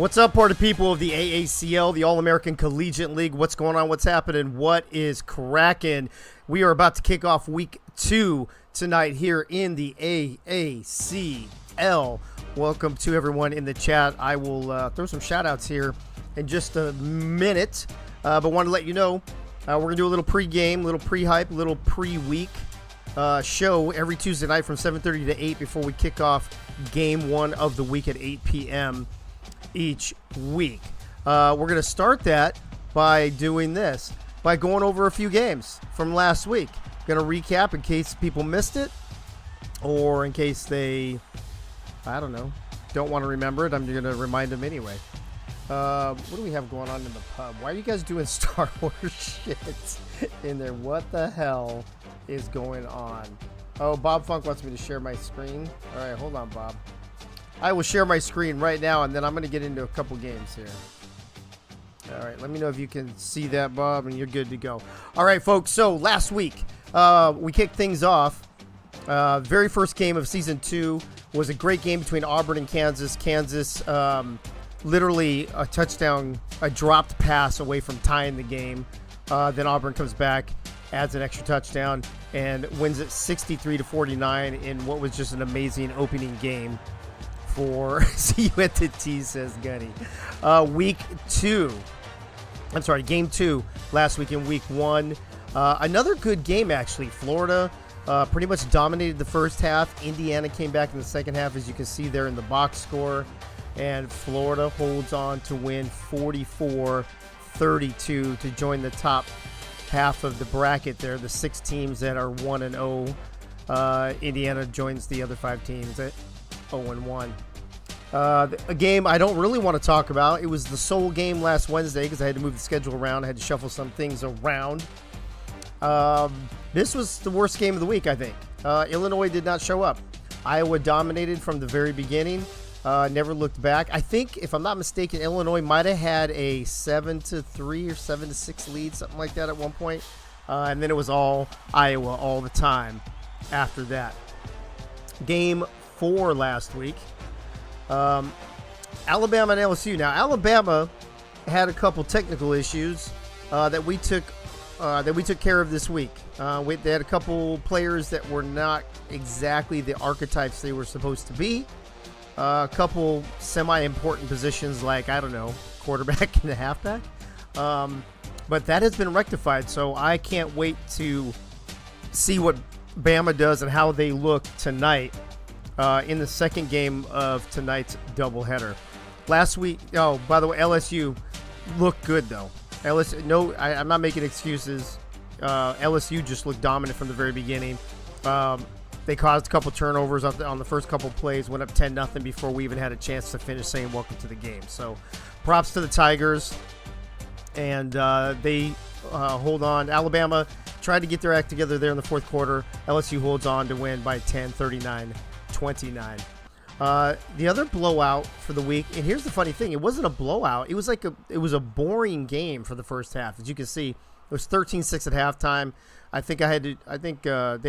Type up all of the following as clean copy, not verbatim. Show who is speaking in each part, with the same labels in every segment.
Speaker 1: What's up, party people of the AACL, the All-American Collegiate League? What's going on? What's happening? What is cracking? We are about to kick off week 2 tonight here in the AACL. Welcome to everyone in the chat. I will throw some shout-outs here in just a minute, but want to let you know we're going to do a little pre-game, little pre-hype, little pre-week show every Tuesday night from 7:30 to 8 before we kick off game 1 of the week at 8 p.m. each week. We're going to start that by doing this, by going over a few games from last week. Going to recap in case people missed it, or in case they, I don't know, don't want to remember it. I'm going to remind them anyway. What do we have going on in the pub? Why are you guys doing Star Wars shit in there? What the hell is going on? Oh, Bob Funk wants me to share my screen. All right, hold on, Bob. I will share my screen right now, and then I'm going to get into a couple games here. All right, let me know if you can see that, Bob, and you're good to go. All right, folks, so last week we kicked things off. Very first game of Season 2 was a great game between Auburn and Kansas. Kansas literally a touchdown, a dropped pass away from tying the game. Then Auburn comes back, adds an extra touchdown, and wins it 63-49 in what was just an amazing opening game for see you at the T, says Gunny. Game 2 last week in week 1. Another good game, actually. Florida pretty much dominated the first half. Indiana came back in the second half, as you can see there in the box score. And Florida holds on to win 44-32 to join the top half of the bracket there. The 6 teams that are 1-0. Indiana joins the other 5 teams at 0-1. A game I don't really want to talk about. It was the sole game last Wednesday because I had to move the schedule around. I had to shuffle some things around. This was the worst game of the week, I think. Illinois did not show up. Iowa dominated from the very beginning. Never looked back. I think, if I'm not mistaken, Illinois might have had a 7-3 or 7-6 lead, something like that at one point. And then it was all Iowa all the time after that. Game 4 last week. Alabama and LSU. Now, Alabama had a couple technical issues that we took care of this week. They had a couple players that were not exactly the archetypes they were supposed to be. A couple semi-important positions like, I don't know, quarterback and the halfback. But that has been rectified, so I can't wait to see what Bama does and how they look tonight in the second game of tonight's doubleheader. Last week, oh, by the way, LSU looked good, though. LSU, no, I'm not making excuses. LSU just looked dominant from the very beginning. They caused a couple turnovers on the first couple plays, went up 10-0 before we even had a chance to finish saying welcome to the game. So props to the Tigers. And they hold on. Alabama tried to get their act together there in the fourth quarter. LSU holds on to win by 10, 39-29. The other blowout for the week, and here's the funny thing, it wasn't a blowout. It was a boring game for the first half. As you can see, it was 13-6 at halftime. I think they had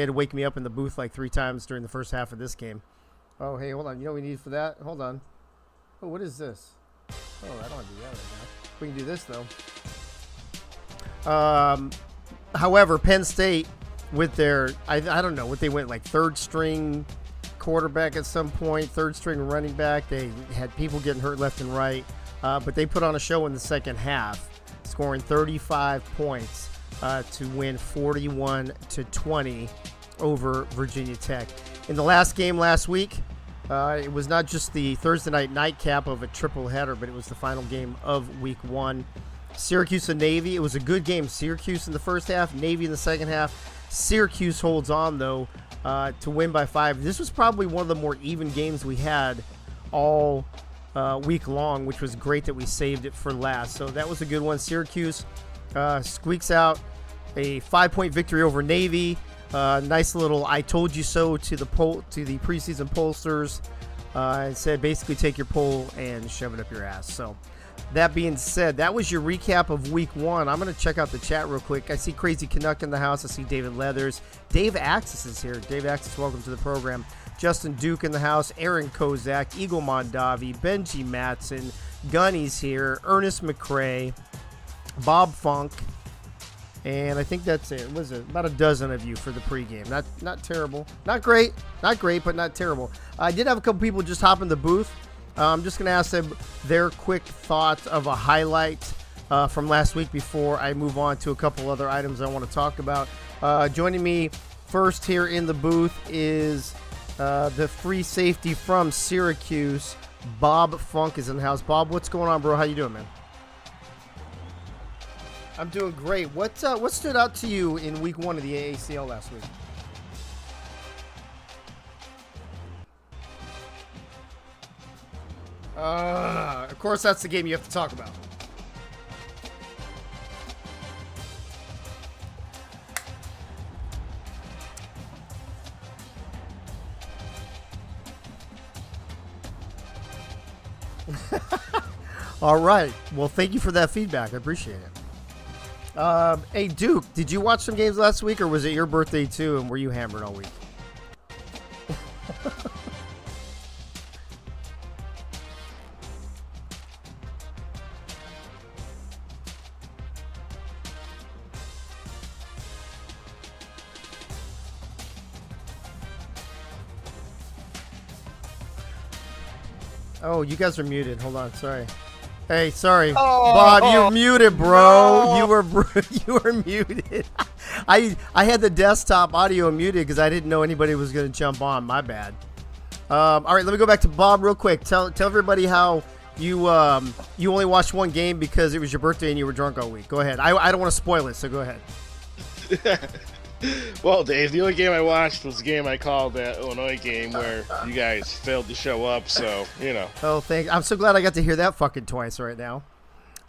Speaker 1: to wake me up in the booth like 3 times during the first half of this game. Oh, hey, hold on. You know what we need for that? Hold on. Oh, what is this? Oh, I don't want to do that right now. We can do this, though. However, Penn State with their, I don't know what they went, like third string quarterback at some point, third string running back. They had people getting hurt left and right, but they put on a show in the second half, scoring 35 points to win 41-20 over Virginia Tech. In the last game last week, it was not just the Thursday night nightcap of a triple header, but it was the final game of week 1. Syracuse and Navy. It was a good game. Syracuse in the first half, Navy in the second half. Syracuse holds on, though, to win by 5. This was probably one of the more even games we had all week long, which was great that we saved it for last. So that was a good one. Syracuse squeaks out a 5-point victory over Navy. Nice little "I told you so" to the preseason pollsters, and said basically take your poll and shove it up your ass. So that being said, that was your recap of week 1. I'm going to check out the chat real quick. I see Crazy Canuck in the house. I see David Leathers. Dave Axis is here. Dave Axis, welcome to the program. Justin Duke in the house. Aaron Kozak, Eagle Mondavi, Benji Matson, Gunny's here, Ernest McCrae, Bob Funk, and I think that's it. Was it about a dozen of you for the pregame? Not terrible, not great, but not terrible. I did have a couple people just hop in the booth. I'm just gonna ask them their quick thoughts of a highlight from last week before I move on to a couple other items I want to talk about. Joining me first here in the booth is the free safety from Syracuse. Bob Funk is in the house. Bob, what's going on, bro? How you doing, man? I'm doing great. What stood out to you in week 1 of the AACL last week? Of course, that's the game you have to talk about. All right. Well, thank you for that feedback. I appreciate it. Hey, Duke, did you watch some games last week, or was it your birthday too, and were you hammered all week? Oh, you guys are muted. Hold on. Sorry. Hey, sorry. Oh, Bob, you're muted, bro. No. You were muted. I had the desktop audio muted because I didn't know anybody was going to jump on. My bad. All right, let me go back to Bob real quick. Tell everybody how you only watched one game because it was your birthday and you were drunk all week. Go ahead. I don't want to spoil it, so go ahead.
Speaker 2: Well, Dave, the only game I watched was the game I called that Illinois game where you guys failed to show up, so, you know.
Speaker 1: Oh, thanks. I'm so glad I got to hear that fucking twice right now.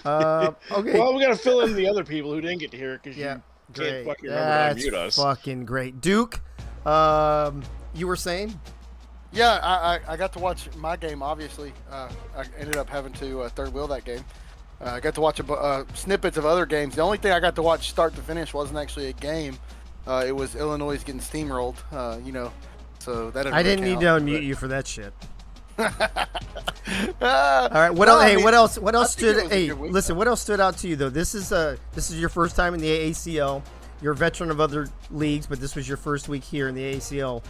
Speaker 1: Okay.
Speaker 2: Well, we got to fill in the other people who didn't get to hear it because you can't fucking remember to mute us.
Speaker 1: Fucking great. Duke, you were saying?
Speaker 3: Yeah, I got to watch my game, obviously. I ended up having to third wheel that game. I got to watch snippets of other games. The only thing I got to watch start to finish wasn't actually a game. It was Illinois getting steamrolled, so that
Speaker 1: I didn't need to unmute you for that shit. All right, what else? Hey, what else stood? Hey, listen, what else stood out to you though? This is your first time in the AACL. You're a veteran of other leagues, but this was your first week here in the AACL.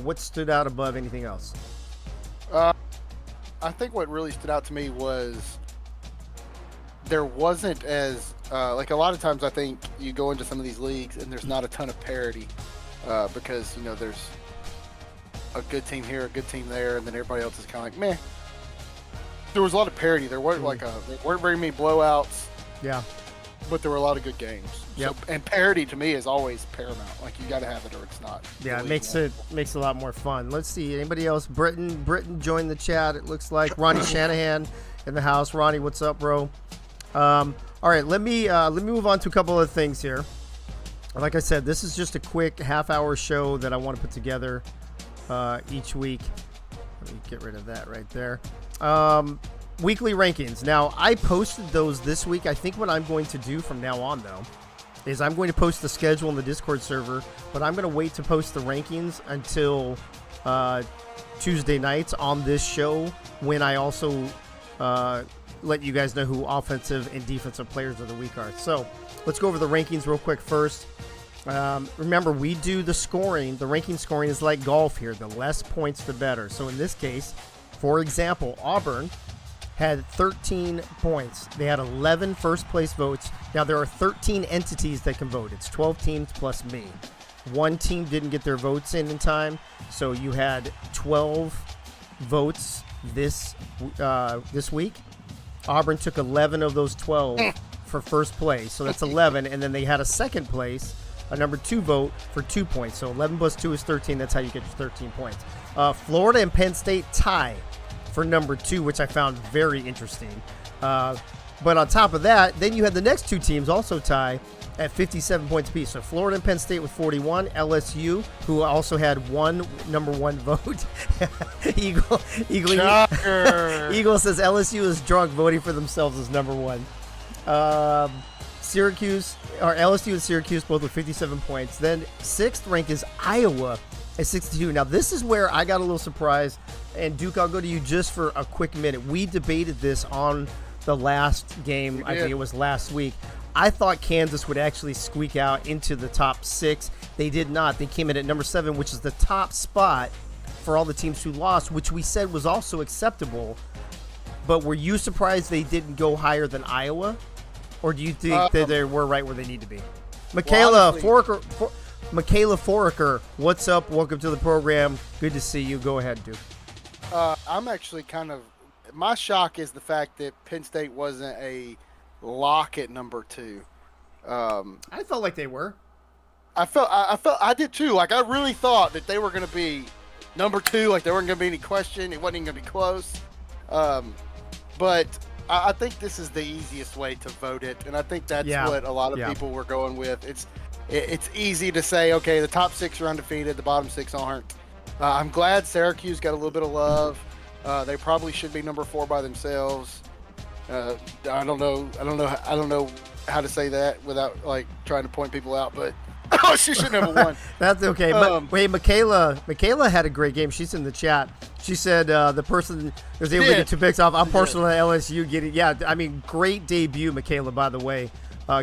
Speaker 1: What stood out above anything else?
Speaker 3: I think what really stood out to me was there wasn't as like a lot of times I think you go into some of these leagues and there's not a ton of parity because there's a good team here, a good team there, and then everybody else is kind of like meh. There was a lot of parity. There weren't there weren't very many blowouts.
Speaker 1: Yeah,
Speaker 3: but there were a lot of good games.
Speaker 1: Yep.
Speaker 3: So, and parity to me is always paramount. Like you got to have it or it's not.
Speaker 1: Yeah, it makes it a lot more fun. Let's see. Anybody else? Britton joined the chat. It looks like Ronnie Shanahan in the house. Ronnie, what's up, bro? All right, let me move on to a couple of things here. Like I said, this is just a quick half-hour show that I want to put together each week. Let me get rid of that right there. Weekly rankings. Now, I posted those this week. I think what I'm going to do from now on, though, is I'm going to post the schedule in the Discord server, but I'm going to wait to post the rankings until Tuesday nights on this show when I also let you guys know who offensive and defensive players of the week are. So let's go over the rankings real quick first. Remember, we do the scoring. The ranking scoring is like golf here. The less points, the better. So in this case, for example, Auburn had 13 points. They had 11 first-place votes. Now, there are 13 entities that can vote. It's 12 teams plus me. One team didn't get their votes in time, so you had 12 votes this week. Auburn took 11 of those 12 for first place, so that's 11, and then they had a second place, a number 2 vote for 2 points. So 11 plus 2 is 13. That's how you get your 13 points. Florida and Penn State tie for number 2, which I found very interesting. But on top of that, then you had the next 2 teams also tie at 57 points apiece. So Florida and Penn State with 41. LSU, who also had one number 1 vote. Eagle says LSU is drunk voting for themselves as number 1. LSU and Syracuse both with 57 points. Then 6th rank is Iowa at 62. Now, this is where I got a little surprised. And, Duke, I'll go to you just for a quick minute. We debated this on the last game. I think it was last week. I thought Kansas would actually squeak out into the top 6. They did not. They came in at number 7, which is the top spot for all the teams who lost, which we said was also acceptable. But were you surprised they didn't go higher than Iowa? Or do you think that they were right where they need to be? Michaela Foraker, what's up? Welcome to the program. Good to see you. Go ahead, Duke.
Speaker 3: I'm actually my shock is the fact that Penn State wasn't a lock at number 2.
Speaker 1: I felt like they were.
Speaker 3: I did too. Like, I really thought that they were going to be number 2. Like, there wasn't going to be any question. It wasn't even going to be close. But I think this is the easiest way to vote it, and I think that's what a lot of people were going with. It's easy to say, okay, the top 6 are undefeated, the bottom 6 aren't. I'm glad Syracuse got a little bit of love. They probably should be number 4 by themselves. I don't know how to say that without like trying to point people out, but she shouldn't have won.
Speaker 1: That's okay. Wait, Michaela had a great game. She's in the chat. She said the person was able to get 2 picks off. I'm partial to LSU getting. Yeah, I mean, great debut, Michaela. By the way,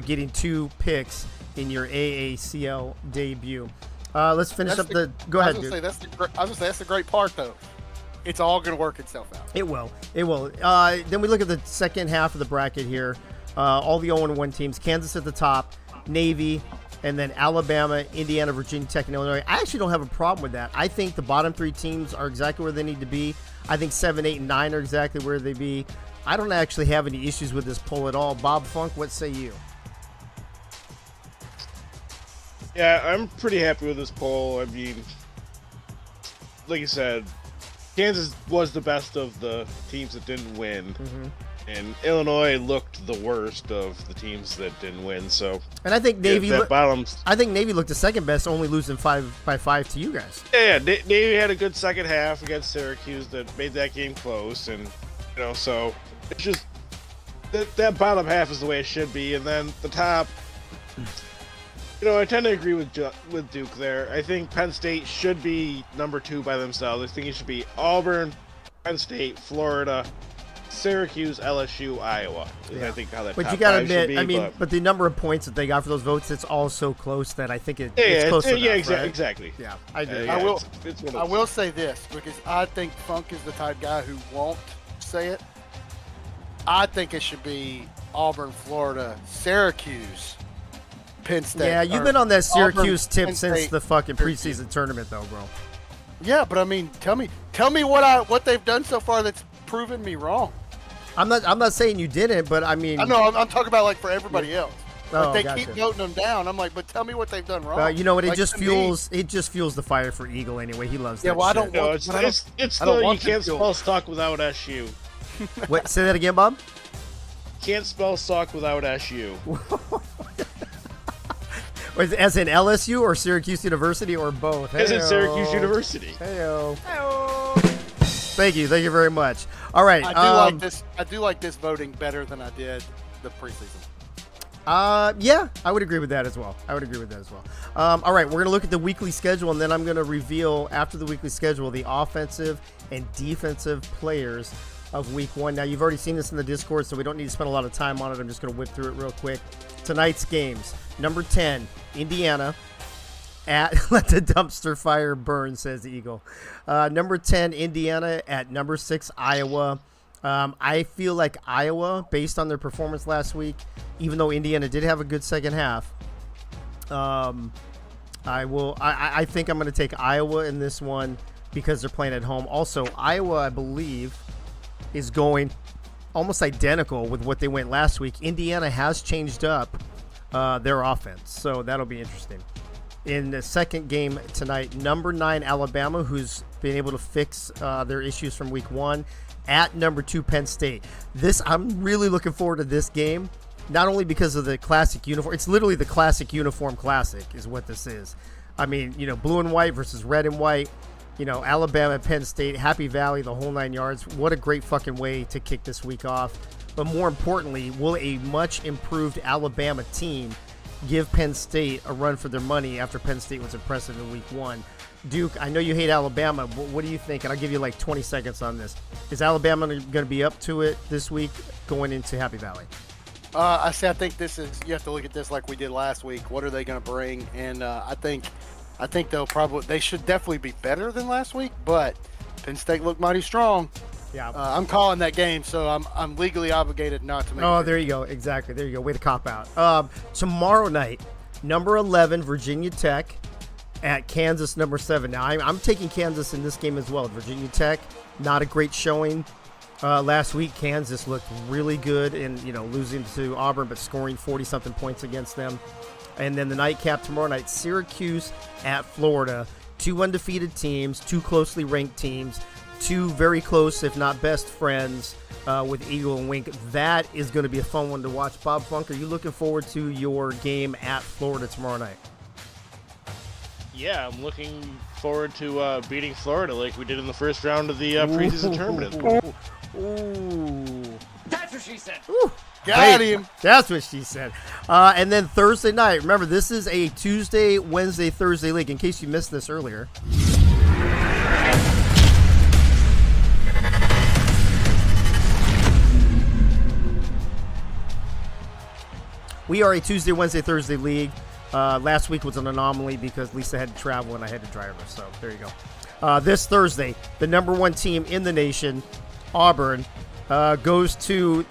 Speaker 1: getting 2 picks in your AACL debut. Let's finish up the. Go ahead, dude.
Speaker 3: I was gonna say that's the great part, though. It's all going to work itself out.
Speaker 1: It will. Then we look at the second half of the bracket here. All the 0-1 teams. Kansas at the top, Navy, and then Alabama, Indiana, Virginia Tech, and Illinois. I actually don't have a problem with that. I think the bottom 3 teams are exactly where they need to be. I think 7, 8, and 9 are exactly where they be. I don't actually have any issues with this poll at all. Bob Funk, what say you?
Speaker 2: Yeah, I'm pretty happy with this poll. I mean, like you said, Kansas was the best of the teams that didn't win, and Illinois looked the worst of the teams that didn't win. So,
Speaker 1: and I think Navy.
Speaker 2: I
Speaker 1: think Navy looked the second best, only losing 5 to you guys.
Speaker 2: Yeah, Navy had a good second half against Syracuse that made that game close, and so it's just that bottom half is the way it should be, and then the top. I tend to agree with Duke there. I think Penn State should be number 2 by themselves. I think it should be Auburn, Penn State, Florida, Syracuse, LSU, Iowa. I think how that.
Speaker 1: But you gotta admit, but the number of points that they got for those votes, it's all so close that I think it's close enough.
Speaker 2: Yeah,
Speaker 1: right?
Speaker 2: exactly.
Speaker 1: Yeah, I do.
Speaker 3: I will say this because I think Funk is the type of guy who won't say it. I think it should be Auburn, Florida, Syracuse, Penn State.
Speaker 1: Yeah, you've been on that Syracuse tip since the fucking preseason tournament, though, bro.
Speaker 3: Yeah, but I mean, tell me what they've done so far that's proven me wrong.
Speaker 1: I'm not saying you didn't, but I mean,
Speaker 3: I know I'm talking about like for everybody else. Like
Speaker 1: gotcha.
Speaker 3: Keep voting them down. I'm like, but tell me what they've done wrong.
Speaker 1: You know what? It just fuels the fire for Eagle anyway. He loves that.
Speaker 3: Yeah, well,
Speaker 1: shit.
Speaker 3: I don't want.
Speaker 2: It's still you can't spell stock without SU.
Speaker 1: Wait, say that again, Bob.
Speaker 2: Can't spell stock without SU.
Speaker 1: As in LSU or Syracuse University or both?
Speaker 2: As in Syracuse University.
Speaker 1: Heyo. Thank you very much. All right,
Speaker 3: I do like this voting better than I did the preseason.
Speaker 1: Yeah, I would agree with that as well. All right, we're gonna look at the weekly schedule, and then I'm gonna reveal after the weekly schedule the offensive and defensive players of week 1. Now, you've already seen this in the Discord, so we don't need to spend a lot of time on it. I'm just gonna whip through it real quick. Tonight's games: number 10, Indiana. At let the dumpster fire burn, says the Eagle. Number 10, Indiana at number 6, Iowa. I feel like Iowa, based on their performance last week, even though Indiana did have a good second half, I think I'm going to take Iowa in this one because they're playing at home. Also, Iowa, I believe, is going almost identical with what they went last week. Indiana has changed up their offense, so that'll be interesting. In the second game tonight, number 9, Alabama, who's been able to fix their issues from week 1, at number 2, Penn State. I'm really looking forward to this game, not only because of the classic uniform. It's literally the classic uniform classic is what this is. I mean, blue and white versus red and white. Alabama, Penn State, Happy Valley, the whole 9 yards. What a great fucking way to kick this week off. But more importantly, will a much improved Alabama team give Penn State a run for their money after Penn State was impressive in week 1. Duke, I know you hate Alabama, but what do you think? And I'll give you like 20 seconds on this. Is Alabama going to be up to it this week going into Happy Valley?
Speaker 3: I think this is, you have to look at this like we did last week. What are they going to bring? And I think they should definitely be better than last week, but Penn State looked mighty strong.
Speaker 1: Yeah.
Speaker 3: I'm calling that game, so I'm legally obligated not to make
Speaker 1: Oh,
Speaker 3: it.
Speaker 1: there you go. Exactly. There you go. Way to cop out. Tomorrow night, number 11, Virginia Tech at Kansas, number 7. Now, I'm taking Kansas in this game as well. Virginia Tech, not a great showing. Last week, Kansas looked really good in, losing to Auburn, but scoring 40-something points against them. And then the nightcap tomorrow night, Syracuse at Florida. 2 undefeated teams, 2 closely ranked teams, 2 very close, if not best friends with Eagle and Wink. That is going to be a fun one to watch. Bob Funk, are you looking forward to your game at Florida tomorrow night?
Speaker 2: Yeah, I'm looking forward to beating Florida like we did in the first round of the preseason tournament.
Speaker 1: Ooh.
Speaker 4: That's what she said.
Speaker 1: Ooh.
Speaker 3: Got
Speaker 1: Great.
Speaker 3: him.
Speaker 1: That's what she said. And then Thursday night. Remember, this is a Tuesday, Wednesday, Thursday league, in case you missed this earlier. We are a Tuesday, Wednesday, Thursday league. Last week was an anomaly because Lisa had to travel and I had to drive her. So there you go. This Thursday, the number 1 team in the nation, Auburn, goes to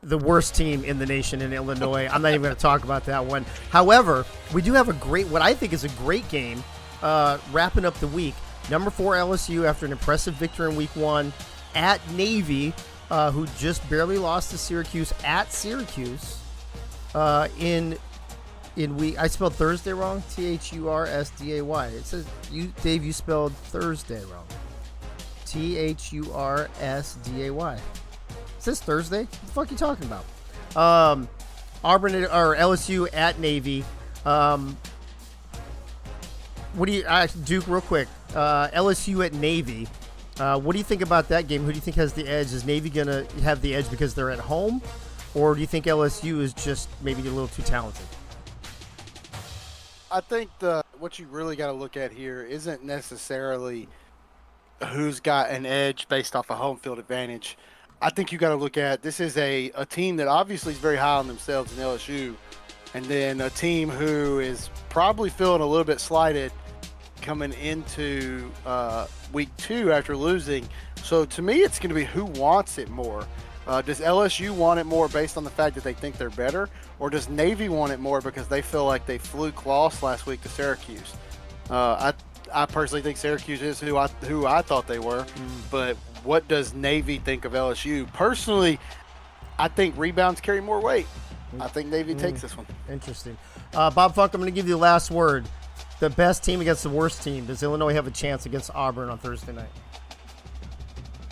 Speaker 1: the worst team in the nation in Illinois. I'm not even going to talk about that one. However, we do have what I think is a great game wrapping up the week. Number 4 LSU, after an impressive victory in week 1 at Navy, who just barely lost to Syracuse at Syracuse in week. I spelled Thursday wrong. Thursday. It says Dave. You spelled Thursday wrong. Thursday. Is this Thursday? What the fuck are you talking about? Auburn or LSU at Navy. What do you, Duke? Real quick. LSU at Navy. What do you think about that game? Who do you think has the edge? Is Navy gonna have the edge because they're at home, or do you think LSU is just maybe a little too talented?
Speaker 3: I think what you really got to look at here isn't necessarily who's got an edge based off a home field advantage. I think you got to look at, this is a team that obviously is very high on themselves in LSU, and then a team who is probably feeling a little bit slighted coming into week 2 after losing. So to me, it's going to be who wants it more. Does LSU want it more based on the fact that they think they're better, or does Navy want it more because they feel like they fluke lost last week to Syracuse? I personally think Syracuse is who I thought they were, but what does Navy think of LSU? Personally, I think rebounds carry more weight. I think Navy takes this one.
Speaker 1: Interesting. Bob Funk, I'm going to give you the last word. The best team against the worst team. Does Illinois have a chance against Auburn on Thursday night?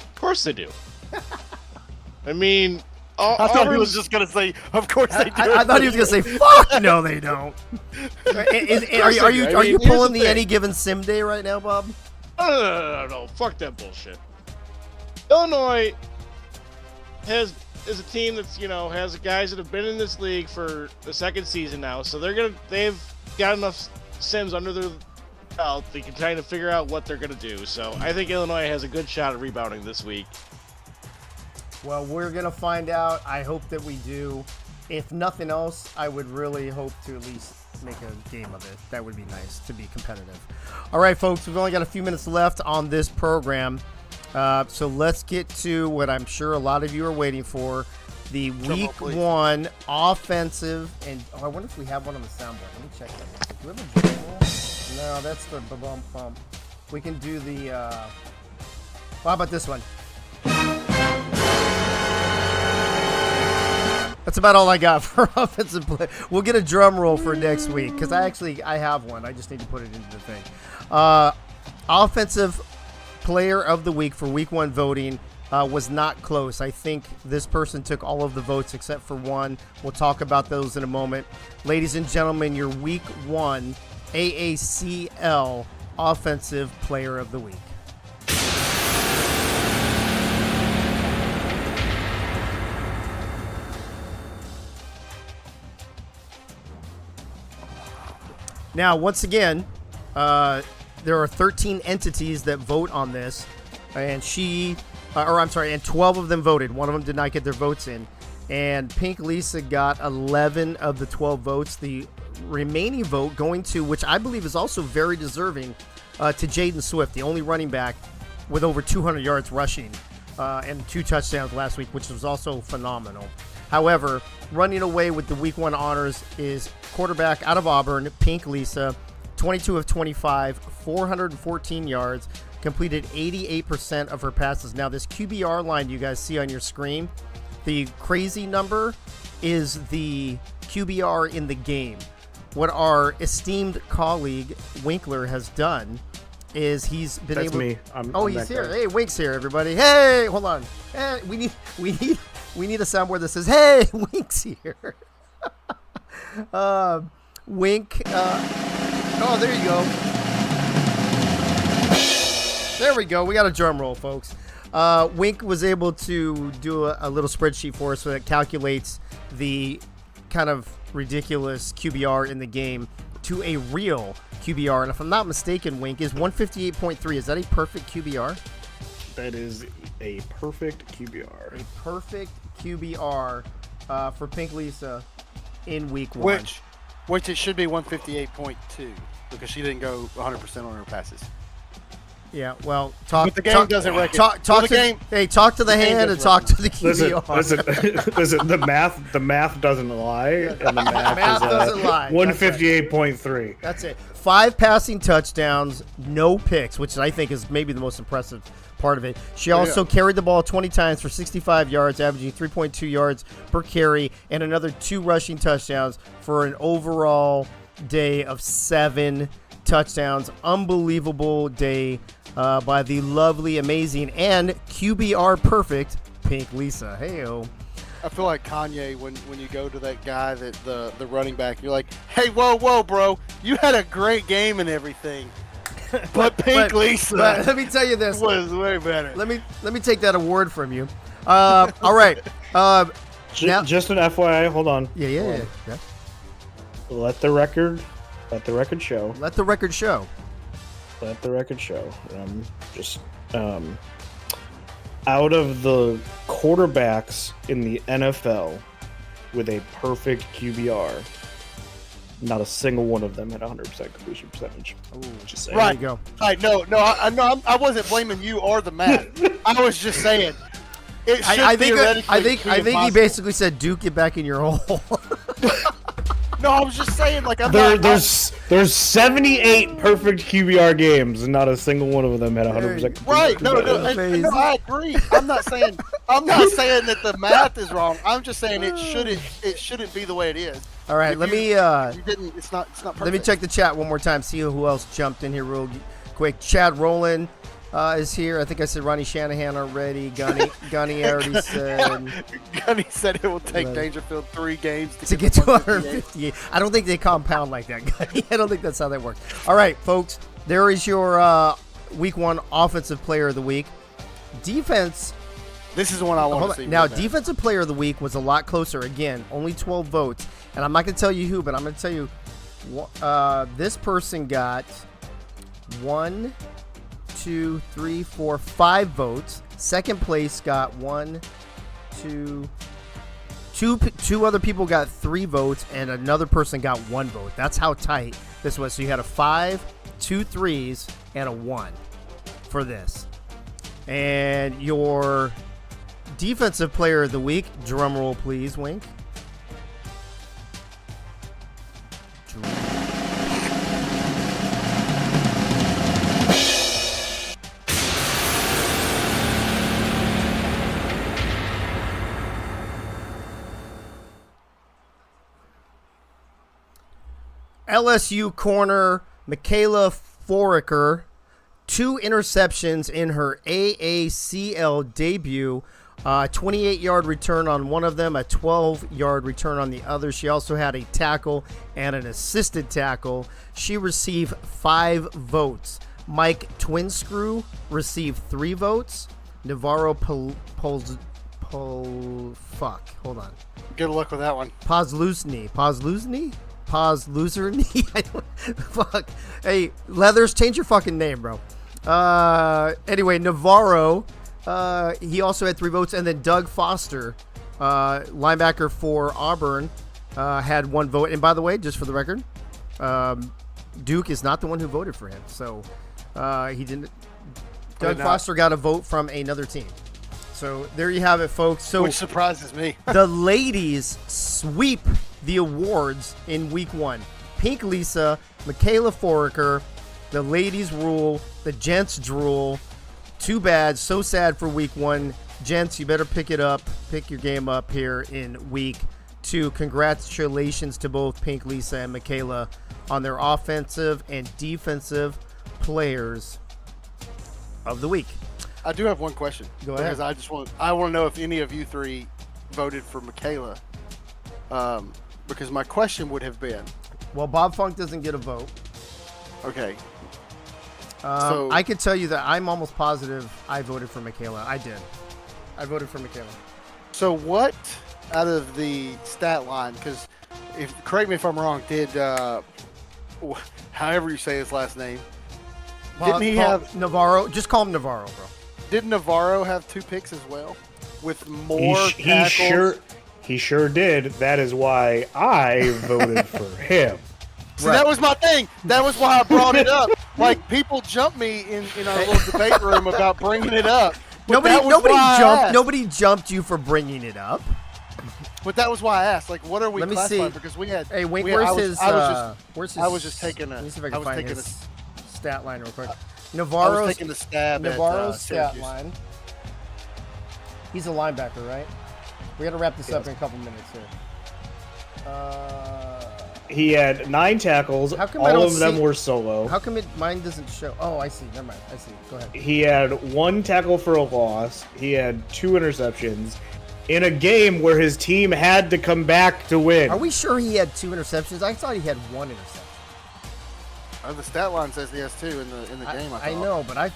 Speaker 2: Of course they do. I mean,
Speaker 3: I thought he was just going to say, of course they do.
Speaker 1: I thought he was going to say, fuck, no, they don't. Are you pulling the any given sim day right now, Bob?
Speaker 2: No. Fuck that bullshit. Illinois is a team that's, has guys that have been in this league for the second season now, so they've got enough sims under their belt. They can kind of figure out what they're going to do. So I think Illinois has a good shot at rebounding this week.
Speaker 1: Well, we're going to find out. I hope that we do. If nothing else, I would really hope to at least make a game of it. That would be nice to be competitive. All right, folks, we've only got a few minutes left on this program. So let's get to what I'm sure a lot of you are waiting for. The week 1 offensive. And I wonder if we have one on the soundboard. Let me check that. Do we have a drum roll? No, that's the bump bump. We can do the. How about this one? That's about all I got for offensive play. We'll get a drum roll for next week because I have one. I just need to put it into the thing. Offensive player of the week for week 1 voting was not close. I think this person took all of the votes except for one. We'll talk about those in a moment. Ladies and gentlemen, your week 1 AACL offensive player of the week. Now, once again, there are 13 entities that vote on this, and and 12 of them voted. One of them did not get their votes in, and Pink Lisa got 11 of the 12 votes. The remaining vote going to, which I believe is also very deserving, to Jaden Swift, the only running back with over 200 yards rushing and 2 touchdowns last week, which was also phenomenal. However, running away with the Week 1 honors is quarterback out of Auburn, Pink Lisa, 22 of 25, 414 yards, completed 88% of her passes. Now, this QBR line you guys see on your screen, the crazy number is the QBR in the game. What our esteemed colleague Winkler has done is he's been
Speaker 4: That's
Speaker 1: able.
Speaker 4: me.
Speaker 1: He's here. Hey, Wink's here, everybody. Hey, hold on. Hey, we need a soundboard that says, "Hey, Wink's here." Wink. Oh, there you go. There we go. We got a drum roll, folks. Wink was able to do a little spreadsheet for us that calculates the kind of ridiculous QBR in the game to a real QBR. And if I'm not mistaken, Wink is 158.3. Is that a perfect QBR?
Speaker 4: That is a perfect QBR.
Speaker 1: A perfect QBR for Pink Lisa in Week 1.
Speaker 3: Which it should be 158.2 because she didn't go 100% on her passes.
Speaker 1: Yeah, well, talk.
Speaker 3: But the game doesn't recognize.
Speaker 1: Talk to the hand and talk to the QBR.
Speaker 4: Listen. The math doesn't lie, and the math
Speaker 1: doesn't lie.
Speaker 4: 158.3.
Speaker 1: That's it. 5 passing touchdowns, no picks, which I think is maybe the most impressive part of it. She also carried the ball 20 times for 65 yards, averaging 3.2 yards per carry, and another 2 rushing touchdowns for an overall day of 7 touchdowns. Unbelievable day by the lovely, amazing, and QBR perfect Pink Lisa. Hey-o.
Speaker 3: I feel like Kanye when you go to that guy, that the running back, you're like, hey, whoa, bro, you had a great game and everything, but Pink Lisa,
Speaker 1: but let me tell you this,
Speaker 3: was way better.
Speaker 1: Let me take that award from you. All right.
Speaker 4: Just an FYI. Hold on.
Speaker 1: Yeah.
Speaker 4: Let the record show.
Speaker 1: Let the record show.
Speaker 4: Just out of the quarterbacks in the NFL with a perfect QBR, not a single one of them had 100% completion percentage.
Speaker 1: Ooh,
Speaker 4: just saying.
Speaker 1: Right. There you go.
Speaker 3: Right. No. I wasn't blaming you or the math. I was just saying.
Speaker 1: I think he basically said, "Duke, get back in your hole."
Speaker 3: No, I was just saying, like,
Speaker 4: there's 78 perfect QBR games, and not a single one of them had 100%.
Speaker 3: Right? No, I agree. I'm not saying that the math is wrong. I'm just saying it shouldn't be the way it is.
Speaker 1: All right,
Speaker 3: It's not perfect.
Speaker 1: Let me check the chat one more time. See who else jumped in here real quick. Chad Rowland is here. I think I said Ronnie Shanahan already. Gunny already said.
Speaker 3: Gunny said it will take Dangerfield 3 games
Speaker 1: to get to 158. I don't think they compound like that, Gunny. I don't think that's how that works. All right, folks. There is your Week 1 Offensive Player of the Week. Defense.
Speaker 3: This is the one I want to see.
Speaker 1: Now, Defensive Player of the Week was a lot closer. Again, only 12 votes. And I'm not going to tell you who, but I'm going to tell you this person got 1, 2, 3, 4, 5 votes. Second place got 2 other people got 3 votes, and another person got 1 vote. That's how tight this was. So you had a 5, 2 3s, and a 1 for this. And your Defensive Player of the Week, drum roll please, Wink. LSU corner Michaela Foraker, 2 interceptions in her AACL debut, 28-yard return on one of them, a 12-yard return on the other. She also had a tackle and an assisted tackle. She received 5 votes. Mike Twinscrew received 3 votes. Navarro hold on.
Speaker 3: Good luck with that one.
Speaker 1: Pozluzny. Pause loser. Fuck. Hey, Leathers, change your fucking name, bro. Anyway, Navarro, he also had 3 votes, and then Doug Foster, linebacker for Auburn, had 1 vote. And by the way, just for the record, Duke is not the one who voted for him, so he didn't. Doug Foster got a vote from another team. So there you have it, folks. So
Speaker 3: which surprises me.
Speaker 1: The ladies sweep the awards in week 1. Pink Lisa, Michaela Foraker, the ladies rule, the gents drool. Too bad, so sad for week 1. Gents, you better pick your game up here in week 2. Congratulations to both Pink Lisa and Michaela on their offensive and defensive players of the week.
Speaker 3: I do have one question.
Speaker 1: Go ahead.
Speaker 3: Because I want to know if any of you 3 voted for Michaela. Because my question would have been,
Speaker 1: Well, Bob Funk doesn't get a vote.
Speaker 3: okay,
Speaker 1: So I could tell you that I'm almost positive I voted for Michaela. I did. I voted for Michaela.
Speaker 3: so what out of the stat line? Because correct me if I'm wrong. Did however you say his last name? Didn't he have
Speaker 1: Navarro? Just call him Navarro, bro.
Speaker 3: Didn't Navarro have 2 picks as well, with more tackles?
Speaker 4: He sure did. That is why I voted for him.
Speaker 3: So that was my thing. That was why I brought it up. Like, people jumped me in our little debate room about bringing it up. But
Speaker 1: Nobody jumped you for bringing it up.
Speaker 3: But that was why I asked. Like, what are we
Speaker 1: Let me
Speaker 3: classifying?
Speaker 1: see.
Speaker 3: Because we had.
Speaker 1: Hey, wait,
Speaker 3: I was just taking
Speaker 1: Let me see if I
Speaker 3: I
Speaker 1: can
Speaker 3: was
Speaker 1: find
Speaker 3: taking
Speaker 1: his stat line real quick.
Speaker 3: I
Speaker 1: Navarro's
Speaker 3: was taking the stab
Speaker 1: Navarro's
Speaker 3: at
Speaker 1: stat
Speaker 3: Syracuse.
Speaker 1: line. He's a linebacker, right? We got to wrap this up in a couple minutes here.
Speaker 4: He had 9 tackles.
Speaker 1: How come I
Speaker 4: all
Speaker 1: don't
Speaker 4: of them
Speaker 1: see-
Speaker 4: were solo.
Speaker 1: How come mine doesn't show? Oh, I see. Never mind. I see. Go ahead.
Speaker 4: He had 1 tackle for a loss. He had 2 interceptions in a game where his team had to come back to win.
Speaker 1: Are we sure he had 2 interceptions? I thought he had 1 interception.
Speaker 3: The stat line says he has 2 in the game. I thought.
Speaker 1: know, but I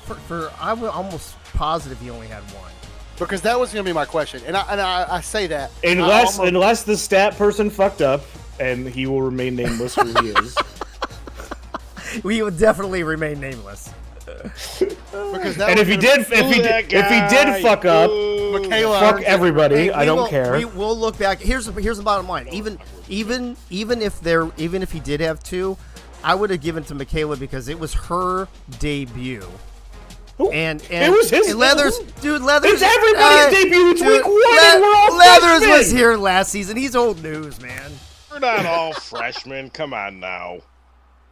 Speaker 1: was almost positive he only had 1.
Speaker 3: Because that was going to be my question, and I say that
Speaker 4: Unless the stat person fucked up, and he will remain nameless who he is.
Speaker 1: We would definitely remain nameless.
Speaker 3: because that
Speaker 4: And if he did fuck up,
Speaker 3: Michaela
Speaker 4: fuck
Speaker 3: earned it.
Speaker 4: everybody.
Speaker 1: Hey,
Speaker 4: I don't care.
Speaker 1: We'll look back. Here's the bottom line. Even if he did have 2, I would have given to Michaela because it was her debut. And
Speaker 4: it was his.
Speaker 1: and Leathers.
Speaker 4: It's everybody's debut. It's week 1. And we're all
Speaker 1: Leathers
Speaker 4: freshmen.
Speaker 1: was here last season. He's old news, man.
Speaker 2: We're not all freshmen. Come on now.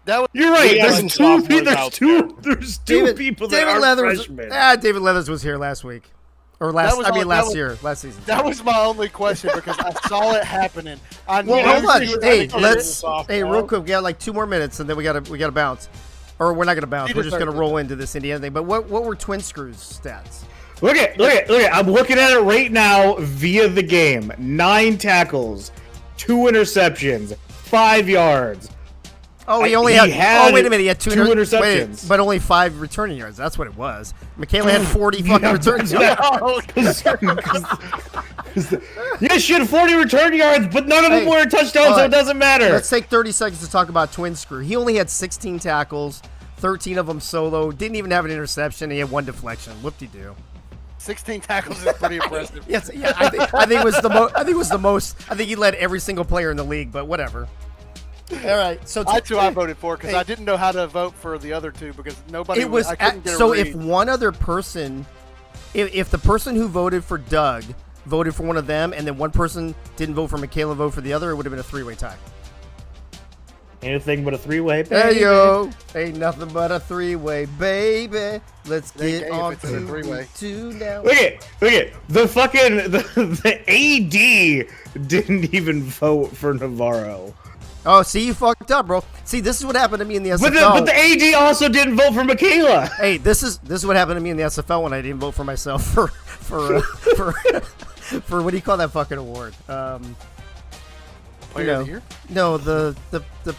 Speaker 4: You're right.
Speaker 2: We have some sophomores out
Speaker 4: There's two people that are freshmen.
Speaker 1: David Leathers was here last week, or last season.
Speaker 3: That was my only question because I saw it happening. I knew
Speaker 1: Well, hold on.
Speaker 3: he was
Speaker 1: Hey,
Speaker 3: gonna
Speaker 1: let's.
Speaker 3: get it.
Speaker 1: Hey, real quick. We got like 2 more minutes, and then we gotta bounce. Or we're not gonna bounce.
Speaker 3: He
Speaker 1: We're just gonna
Speaker 3: deserved it.
Speaker 1: roll into this Indiana thing. But what were Twin Screws stats?
Speaker 4: Look at. I'm looking at it right now via the game. 9 tackles, 2 interceptions, 5 yards.
Speaker 1: Oh, he
Speaker 4: He
Speaker 1: had.
Speaker 4: had
Speaker 1: Oh, wait a minute. He had 2
Speaker 4: two interceptions.
Speaker 1: but only 5 returning yards. That's what it was. Michaela had 40 fucking return yards.
Speaker 4: Yeah, she had 40 return yards, but none of them
Speaker 1: Hey,
Speaker 4: were touchdowns, so it doesn't matter.
Speaker 1: Let's take 30 seconds to talk about Twin Screw. He only had 16 tackles, 13 of them solo. Didn't even have an interception. He had 1 deflection. Whoop-de-doo.
Speaker 3: 16 tackles is pretty impressive.
Speaker 1: Yes, yeah. I think it was the most. I think it was the most. I think he led every single player in the league. But whatever. All right. So
Speaker 3: I voted for because I didn't know how to vote for the other 2 because nobody.
Speaker 1: It was
Speaker 3: I couldn't get a
Speaker 1: so.
Speaker 3: read.
Speaker 1: If one other person, if the person who voted for Doug voted for one of them, and then one person didn't vote for Michaela, vote for the other, it would have been a 3-way tie.
Speaker 4: Anything but a 3-way.
Speaker 1: Hey yo, ain't nothing but a 3-way, baby. Let's
Speaker 3: Hey,
Speaker 1: get
Speaker 3: if
Speaker 1: on
Speaker 3: it's in a 3-way.
Speaker 1: to now.
Speaker 4: Look at the fucking the AD didn't even vote for Navarro.
Speaker 1: Oh, see, you fucked up, bro. See, this is what happened to me in the
Speaker 4: But
Speaker 1: SFL.
Speaker 4: the AD also didn't vote for Michaela.
Speaker 1: Hey, this is what happened to me in the SFL when I didn't vote for myself for for what do you call that fucking award?
Speaker 3: Player of the year?
Speaker 1: No, the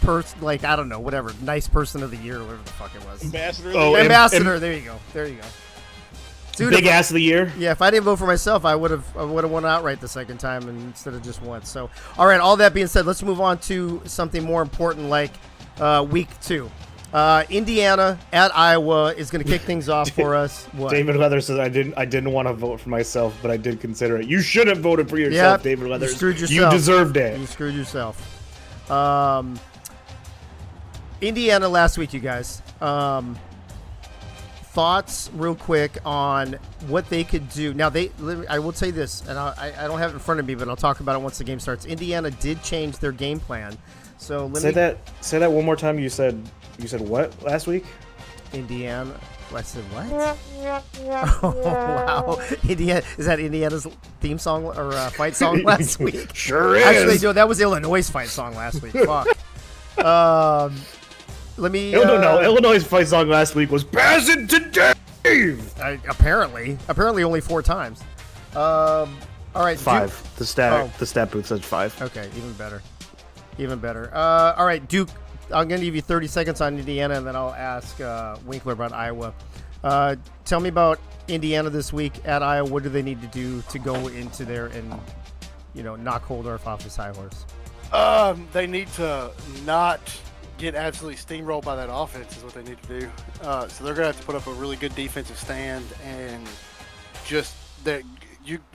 Speaker 1: person, like, I don't know, whatever, nice person of the year or whatever the fuck it was.
Speaker 2: Ambassador.
Speaker 4: Oh,
Speaker 1: Ambassador. There you go. Dude,
Speaker 4: Big ass of the year.
Speaker 1: Yeah, if I didn't vote for myself, I would have won outright the second time instead of just once. So, all right. All that being said, let's move on to something more important, like week 2. Indiana at Iowa is going to kick things off for us. What?
Speaker 4: David Leather says I didn't want to vote for myself, but I did consider it. You should have voted for yourself, David Leather.
Speaker 1: You screwed yourself.
Speaker 4: You deserved it.
Speaker 1: You screwed yourself. Indiana last week, you guys. Thoughts real quick on what they could do. Now, I will say this, and I don't have it in front of me, but I'll talk about it once the game starts. Indiana did change their game plan. So
Speaker 4: Say that one more time. You said what last week?
Speaker 1: Indiana. I said what? Oh, wow. Indiana, is that Indiana's theme song or fight song last week?
Speaker 4: Sure is.
Speaker 1: Actually, no, that was Illinois' fight song last week. Fuck. Let me.
Speaker 4: No. Illinois' fight song last week was "Pass It to Dave."
Speaker 1: Apparently only 4 times. All right.
Speaker 4: 5.
Speaker 1: Duke.
Speaker 4: The stat booth says 5.
Speaker 1: Okay, even better. All right, Duke. I'm going to give you 30 seconds on Indiana, and then I'll ask Winkler about Iowa. Tell me about Indiana this week at Iowa. What do they need to do to go into there and, knock Holdorf off his high horse?
Speaker 3: They need to not get absolutely steamrolled by that offense is what they need to do. So they're going to have to put up a really good defensive stand and just that.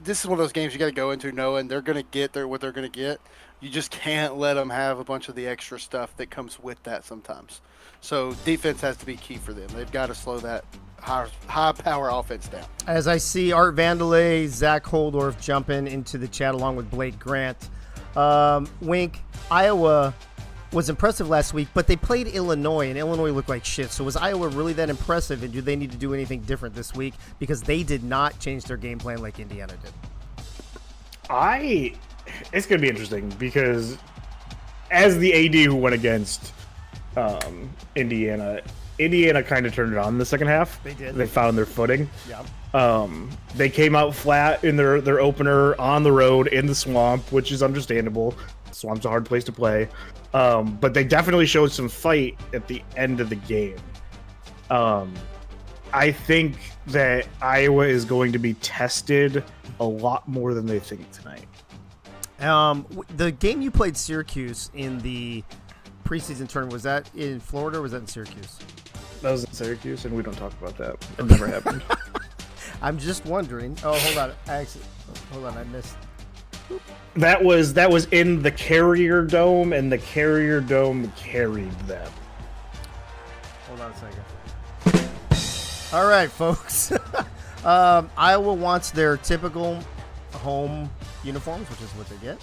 Speaker 3: This is one of those games you got to go into knowing they're going to get what they're going to get. You just can't let them have a bunch of the extra stuff that comes with that sometimes. So defense has to be key for them. They've got to slow that high power offense down.
Speaker 1: As I see Art Vandelay, Zach Holdorf jumping into the chat along with Blake Grant. Wink, Iowa was impressive last week, but they played Illinois, and Illinois looked like shit. So was Iowa really that impressive, and do they need to do anything different this week? Because they did not change their game plan like Indiana did.
Speaker 4: It's going to be interesting because as the AD who went against Indiana kind of turned it on in the second half.
Speaker 1: They did.
Speaker 4: They found their footing.
Speaker 1: Yeah.
Speaker 4: They came out flat in their opener on the road in the swamp, which is understandable. Swamp's a hard place to play. But they definitely showed some fight at the end of the game. I think that Iowa is going to be tested a lot more than they think tonight.
Speaker 1: The game you played Syracuse in the preseason tournament, was that in Florida or was that in Syracuse?
Speaker 4: That was in Syracuse, and we don't talk about that. It never happened.
Speaker 1: I'm just wondering. Oh, hold on. I missed.
Speaker 4: That was in the Carrier Dome, and the Carrier Dome carried them.
Speaker 1: Hold on a second. All right, folks. Iowa wants their typical home uniforms, which is what they get.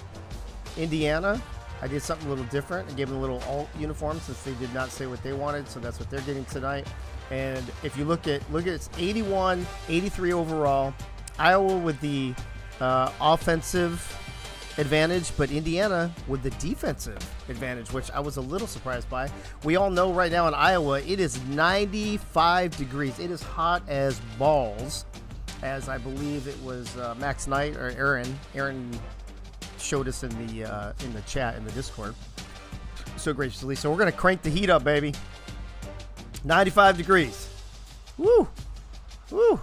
Speaker 1: Indiana, I did something a little different. I gave them a little alt uniform since they did not say what they wanted, so that's what they're getting tonight. And if you look at it's 81, 83 overall. Iowa with the offensive advantage, but Indiana with the defensive advantage, which I was a little surprised by. We all know right now in Iowa, it is 95 degrees. It is hot as balls, as I believe it was Max Knight or Aaron showed us in the chat, in the Discord, so graciously. So we're going to crank the heat up, baby. 95 degrees. Woo! Woo!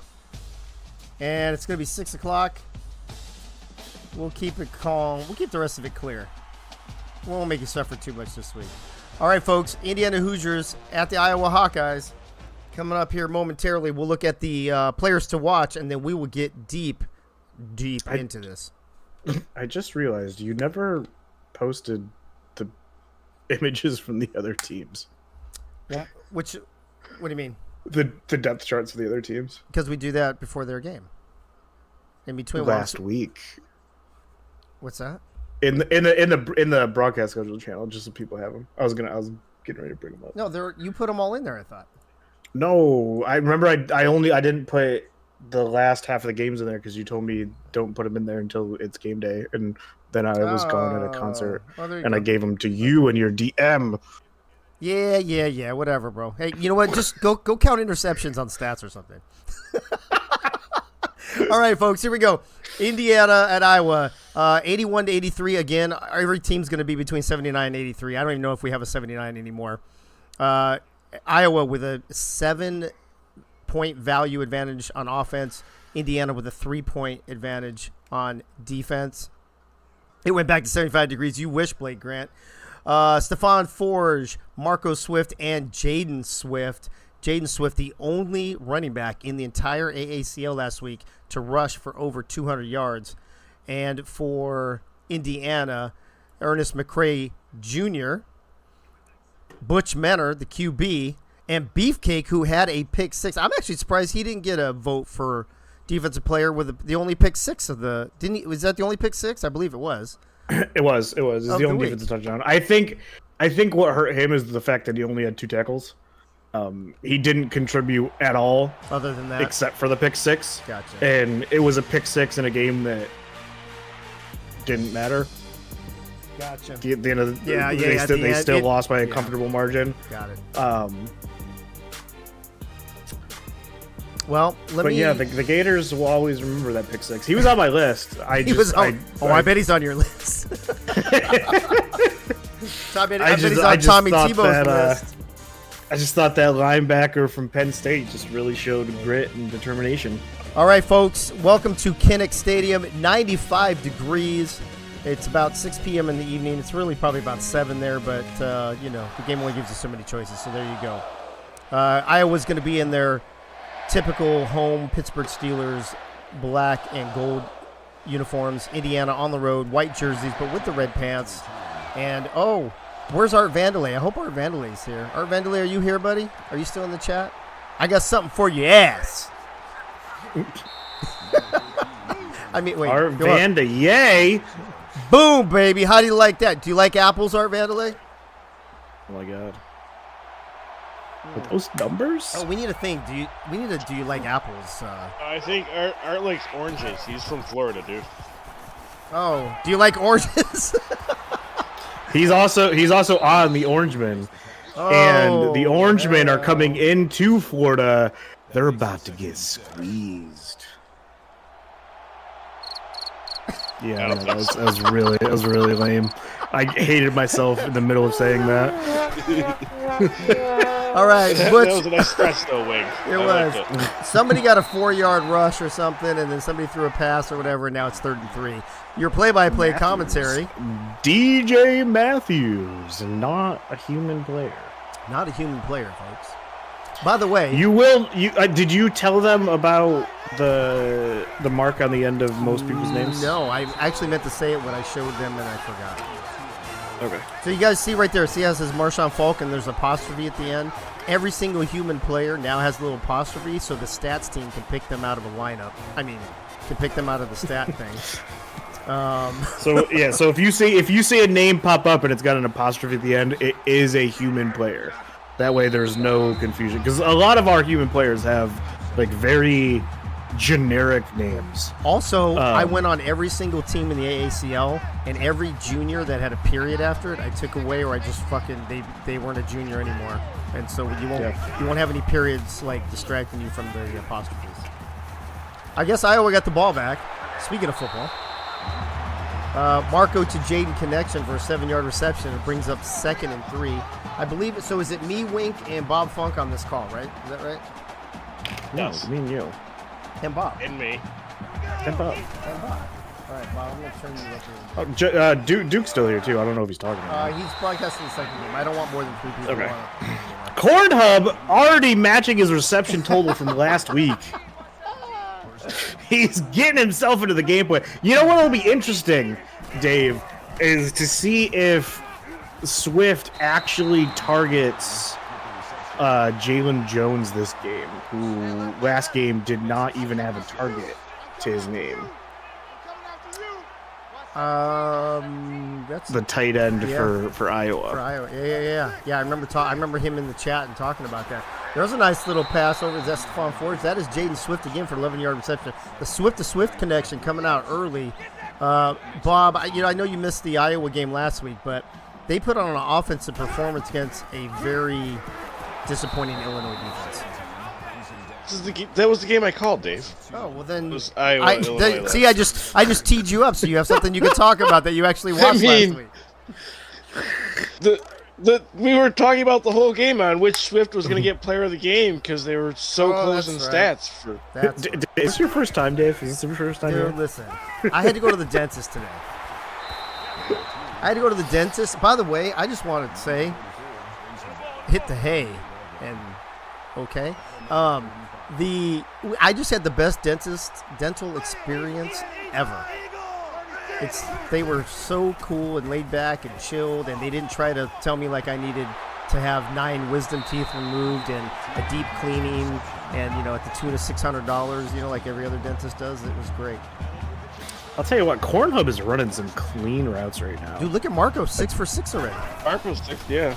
Speaker 1: And it's going to be 6 o'clock. We'll keep it calm. We'll keep the rest of it clear. We won't make you suffer too much this week. All right, folks. Indiana Hoosiers at the Iowa Hawkeyes. Coming up here momentarily, we'll look at the players to watch, and then we will get deep into this.
Speaker 4: I just realized you never posted the images from the other teams.
Speaker 1: What do you mean?
Speaker 4: The depth charts of the other teams.
Speaker 1: Because we do that before their game. In between
Speaker 4: last week.
Speaker 1: What's that?
Speaker 4: In the broadcast schedule channel, just so people have them. I was getting ready to bring them up.
Speaker 1: No, you put them all in there, I thought.
Speaker 4: No, I remember I didn't put the last half of the games in there because you told me don't put them in there until it's game day, and then I was gone at a concert, and I gave them to you and your DM.
Speaker 1: Yeah, whatever, bro. Hey, you know what? Just go count interceptions on stats or something. All right, folks, here we go. Indiana at Iowa, 81-83. Again, every team's going to be between 79 and 83. I don't even know if we have a 79 anymore. Iowa with a 7 point value advantage on offense. Indiana with a 3-point advantage on defense. It went back to 75 degrees. You wish, Blake Grant. Stephon Forge, Marco Swift, and Jaden Swift. Jaden Swift, the only running back in the entire AACL last week to rush for over 200 yards. And for Indiana, Ernest McCray Jr., Butch Menor, the QB, and Beefcake, who had a pick six. I'm actually surprised he didn't get a vote for defensive player with the only pick six of the. Didn't he? Was that the only pick six? I believe it was.
Speaker 4: It was. It was the only defensive touchdown. I think what hurt him is the fact that he only had 2 tackles. He didn't contribute at all,
Speaker 1: other than that,
Speaker 4: except for the pick six.
Speaker 1: Gotcha.
Speaker 4: And it was a pick six in a game that didn't matter.
Speaker 1: Gotcha.
Speaker 4: At the end of the,
Speaker 1: yeah.
Speaker 4: They still lost by a comfortable margin.
Speaker 1: Got it. Well,
Speaker 4: the Gators will always remember that pick six. He was on my list. I
Speaker 1: bet he's on your list. I bet he's on Tommy Tebow's list.
Speaker 4: I just thought that linebacker from Penn State just really showed grit and determination.
Speaker 1: All right, folks, welcome to Kinnick Stadium. 95 degrees. It's about 6 p.m. in the evening. It's really probably about 7 there, but, the game only gives you so many choices, so there you go. Iowa's going to be in their typical home Pittsburgh Steelers black and gold uniforms. Indiana on the road, white jerseys, but with the red pants. And, where's Art Vandelay? I hope Art Vandelay's here. Art Vandelay, are you here, buddy? Are you still in the chat? I got something for you, ass. I mean, wait.
Speaker 4: Art Vandelay.
Speaker 1: Boom, baby. How do you like that? Do you like apples, Art Vandelay?
Speaker 4: Oh, my God. With those numbers?
Speaker 1: Oh, we need a thing. Do you like apples?
Speaker 2: I think Art likes oranges. He's from Florida, dude.
Speaker 1: Oh, do you like oranges?
Speaker 4: He's also on the Orangemen. And the Orangemen are coming into Florida. They're about to get squeezed. Yeah, that was really lame. I hated myself in the middle of saying that.
Speaker 1: All right,
Speaker 2: that was an espresso wing.
Speaker 1: It was. Somebody got a 4-yard rush or something, and then somebody threw a pass or whatever, and now it's 3rd and 3. Your play-by-play commentary.
Speaker 4: DJ Matthews, not a human player.
Speaker 1: Not a human player, folks. By the way,
Speaker 4: did you tell them about the mark on the end of most people's names?
Speaker 1: No, I actually meant to say it when I showed them, and I forgot.
Speaker 4: Okay.
Speaker 1: So you guys see right there, see how it says Marshawn Falk and there's an apostrophe at the end? Every single human player now has a little apostrophe, so the stats team can pick them out of a lineup. I mean, can pick them out of the stat thing.
Speaker 4: So if you see a name pop up and it's got an apostrophe at the end, it is a human player. That way there's no confusion, because a lot of our human players have like very generic names.
Speaker 1: Also, I went on every single team in the AACL, and every junior that had a period after it, I took away, or I just they weren't a junior anymore, and so you won't have any periods like distracting you from the apostrophes. I guess Iowa got the ball back. Speaking of football, Marco to Jaden connection for a 7-yard reception. It brings up 2nd and 3, I believe. So is it me, Wink, and Bob Funk on this call, right? Is that right?
Speaker 2: Yes.
Speaker 4: No, me and you.
Speaker 1: And Bob.
Speaker 2: And me.
Speaker 4: And Bob.
Speaker 1: All right, Bob, I'm going to turn you up here.
Speaker 4: Duke's still here, too. I don't know if he's talking about
Speaker 1: He's broadcasting the second game. I don't want more than 3 people.
Speaker 4: Okay. Cornhub already matching his reception total from last week. He's getting himself into the game plan. You know what will be interesting, Dave, is to see if Swift actually targets Jalen Jones this game, who last game did not even have a target to his name.
Speaker 1: That's
Speaker 4: the tight end for Iowa.
Speaker 1: For Iowa, yeah. I remember him in the chat and talking about that. There was a nice little pass over to Stephon Forge. That is Jaden Swift again for 11-yard reception. The Swift to Swift connection coming out early. Bob, I know you missed the Iowa game last week, but they put on an offensive performance against a very disappointing Illinois defense.
Speaker 2: That was the game I called, Dave.
Speaker 1: Oh, well then.
Speaker 2: It was Iowa, Illinois.
Speaker 1: See, I just teed you up so you have something you can talk about that you actually watched last week.
Speaker 2: we were talking about the whole game on which Swift was going to get player of the game because they were so close in stats.
Speaker 4: Is this your first time, Dave? Is this your first time?
Speaker 1: Dude, listen. I had to go to the dentist today. By the way, I just wanted to say, hit the hay, and okay. I just had the best dental experience ever. They were so cool and laid back and chilled, and they didn't try to tell me like I needed to have 9 wisdom teeth removed and a deep cleaning and, at the tune of $600, like every other dentist does. It was great.
Speaker 4: I'll tell you what, Corn Hub is running some clean routes right now.
Speaker 1: Dude, look at Marco, 6 for 6 already.
Speaker 2: Marco's 6, yeah.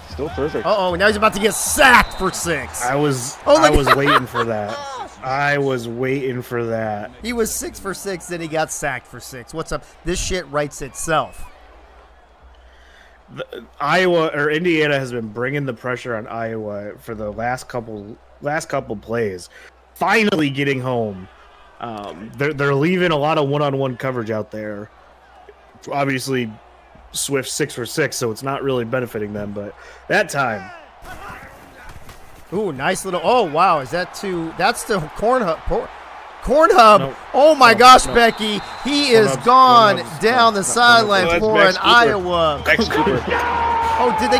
Speaker 2: Still perfect.
Speaker 1: Uh-oh, now he's about to get sacked for 6.
Speaker 4: I was waiting for that. I was waiting for that.
Speaker 1: He was 6 for 6, then he got sacked for 6. What's up? This shit writes itself.
Speaker 4: Indiana has been bringing the pressure on Iowa for the last couple plays. Finally getting home. They're leaving a lot of one-on-one coverage out there. Obviously, Swift 6 for 6, so it's not really benefiting them. But that time.
Speaker 1: Ooh, nice little. Oh wow, that's the Corn Hub. Corn Hub. No, oh my gosh, no. Becky, he is gone down the sideline for an Iowa.
Speaker 2: Max Cooper.
Speaker 1: Oh, did they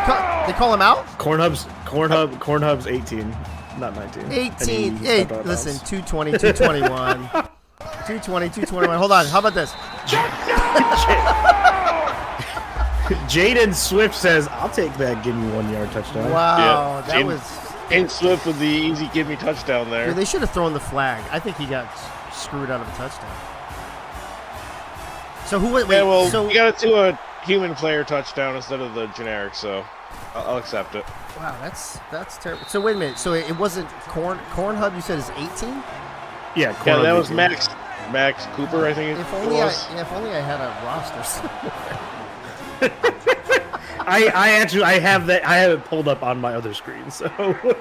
Speaker 1: call him out?
Speaker 4: Corn Hub's 18, not 19.
Speaker 1: 18. Hey, listen, 220, 221. 220, 221. Hold on. How about this?
Speaker 4: Jaden Swift says, "I'll take that. Give me 1 yard touchdown."
Speaker 1: Wow, that was.
Speaker 2: Jaden Swift with the easy give me touchdown there.
Speaker 1: Dude, they should have thrown the flag. I think he got screwed out of a touchdown. So who? Wait, so
Speaker 2: we got it to a human player touchdown instead of the generic. So I'll accept it.
Speaker 1: Wow, that's terrible. So wait a minute. So it wasn't Corn Hub. You said is 18?
Speaker 4: Yeah,
Speaker 2: that was Max Cooper. I think
Speaker 1: if only I had a roster somewhere.
Speaker 4: I have it pulled up on my other screen. So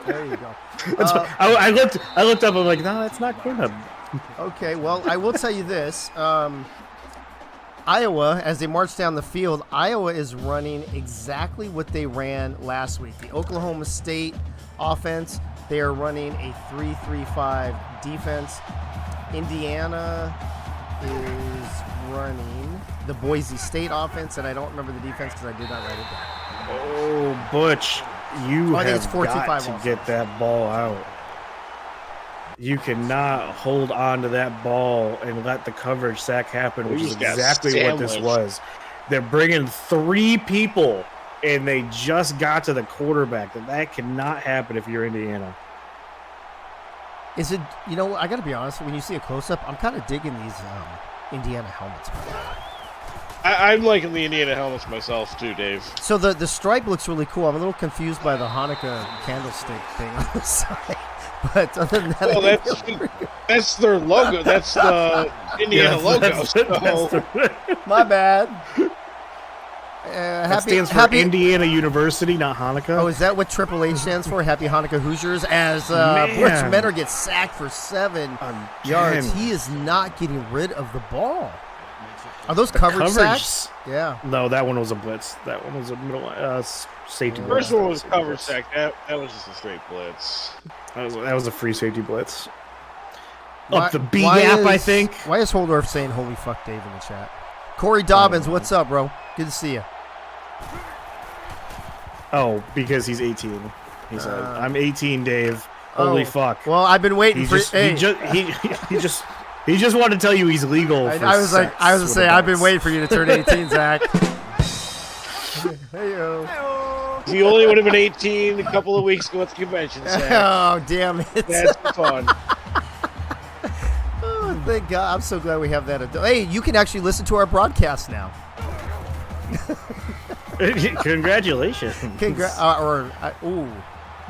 Speaker 1: there you go.
Speaker 4: I looked up. I'm like, no, that's not Corn Hub.
Speaker 1: Okay, well, I will tell you this. Iowa, as they march down the field, Iowa is running exactly what they ran last week. The Oklahoma State offense, they are running a 3-3-5 defense. Indiana is running the Boise State offense, and I don't remember the defense because I did not write it down.
Speaker 4: Oh, Butch, you have got to get that ball out. You cannot hold on to that ball and let the coverage sack happen, which is exactly what this was. They're bringing 3 people, and they just got to the quarterback. That cannot happen if you're Indiana.
Speaker 1: Is it, I got to be honest, when you see a close-up, I'm kind of digging these Indiana helmets.
Speaker 2: I'm liking the Indiana helmets myself too, Dave.
Speaker 1: So the stripe looks really cool. I'm a little confused by the Hanukkah candlestick thing on the side. But other than that,
Speaker 2: that's their logo. That's the Indiana logo.
Speaker 1: My bad.
Speaker 4: That stands for Indiana University, not Hanukkah.
Speaker 1: Oh, is that what Triple H stands for? Happy Hanukkah Hoosiers. As Brooks Menor gets sacked for 7 yards, he is not getting rid of the ball. Are those coverage sacks? Yeah.
Speaker 4: No, that one was a blitz. That one was a middle safety blitz.
Speaker 2: First one was coverage sack. That was just a straight blitz.
Speaker 4: That was a free safety blitz. Up the B gap, I think.
Speaker 1: Why is Holdorf saying "Holy fuck, Dave" in the chat? Corey Dobbins, what's up, bro? Good to see you.
Speaker 4: Oh, because he's 18. He said, "I'm 18, Dave. Holy fuck."
Speaker 1: Well, I've been waiting for.
Speaker 4: He just wanted to tell you he's legal.
Speaker 1: I was going to say, I've been waiting for you to turn 18, Zach. Hey-o.
Speaker 2: He only would have been 18 a couple of weeks ago at the convention, Zach.
Speaker 1: Oh, damn it.
Speaker 2: That's fun.
Speaker 1: Oh, thank God. I'm so glad we have that. Hey, you can actually listen to our broadcast now.
Speaker 4: Congratulations.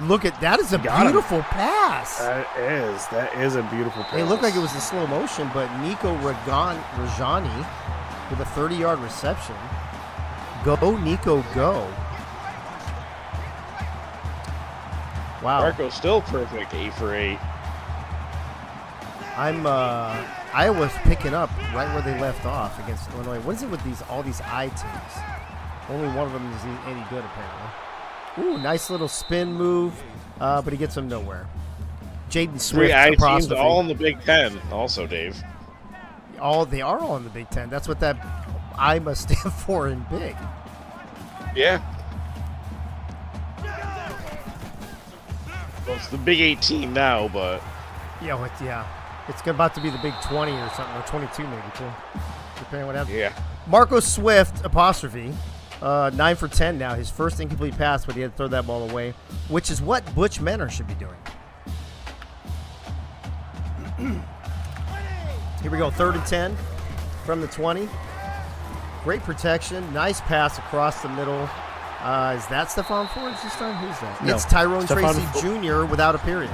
Speaker 1: Look at that! Is a beautiful pass.
Speaker 4: That is a beautiful pass.
Speaker 1: It looked like it was in slow motion, but Nico Rajani with a 30-yard reception. Go, Nico, go! Wow.
Speaker 2: Marco's still perfect, 8 for 8.
Speaker 1: Iowa's picking up right where they left off against Illinois. What is it with all these I teams? Only one of them is any good, apparently. Ooh, nice little spin move, but he gets him nowhere. Jaden Swift,
Speaker 2: 3 I teams
Speaker 1: apostrophe.
Speaker 2: all in the Big Ten also, Dave.
Speaker 1: They are all in the Big Ten. That's what that I must stand for in big.
Speaker 2: Yeah. Well, it's the Big 18 now, but...
Speaker 1: Yeah. It's about to be the Big 20 or something, or 22 maybe, too. Depending on what happens.
Speaker 2: Yeah.
Speaker 1: Marco Swift, apostrophe. 9 for 10 now. His first incomplete pass, but he had to throw that ball away, which is what Butch Menor should be doing. Here we go. 3rd and 10 from the 20. Great protection. Nice pass across the middle. Is that Stephon Forge this time? Who's that?
Speaker 4: No.
Speaker 1: It's Tyrone
Speaker 4: Stephon
Speaker 1: Tracy Jr. without a period.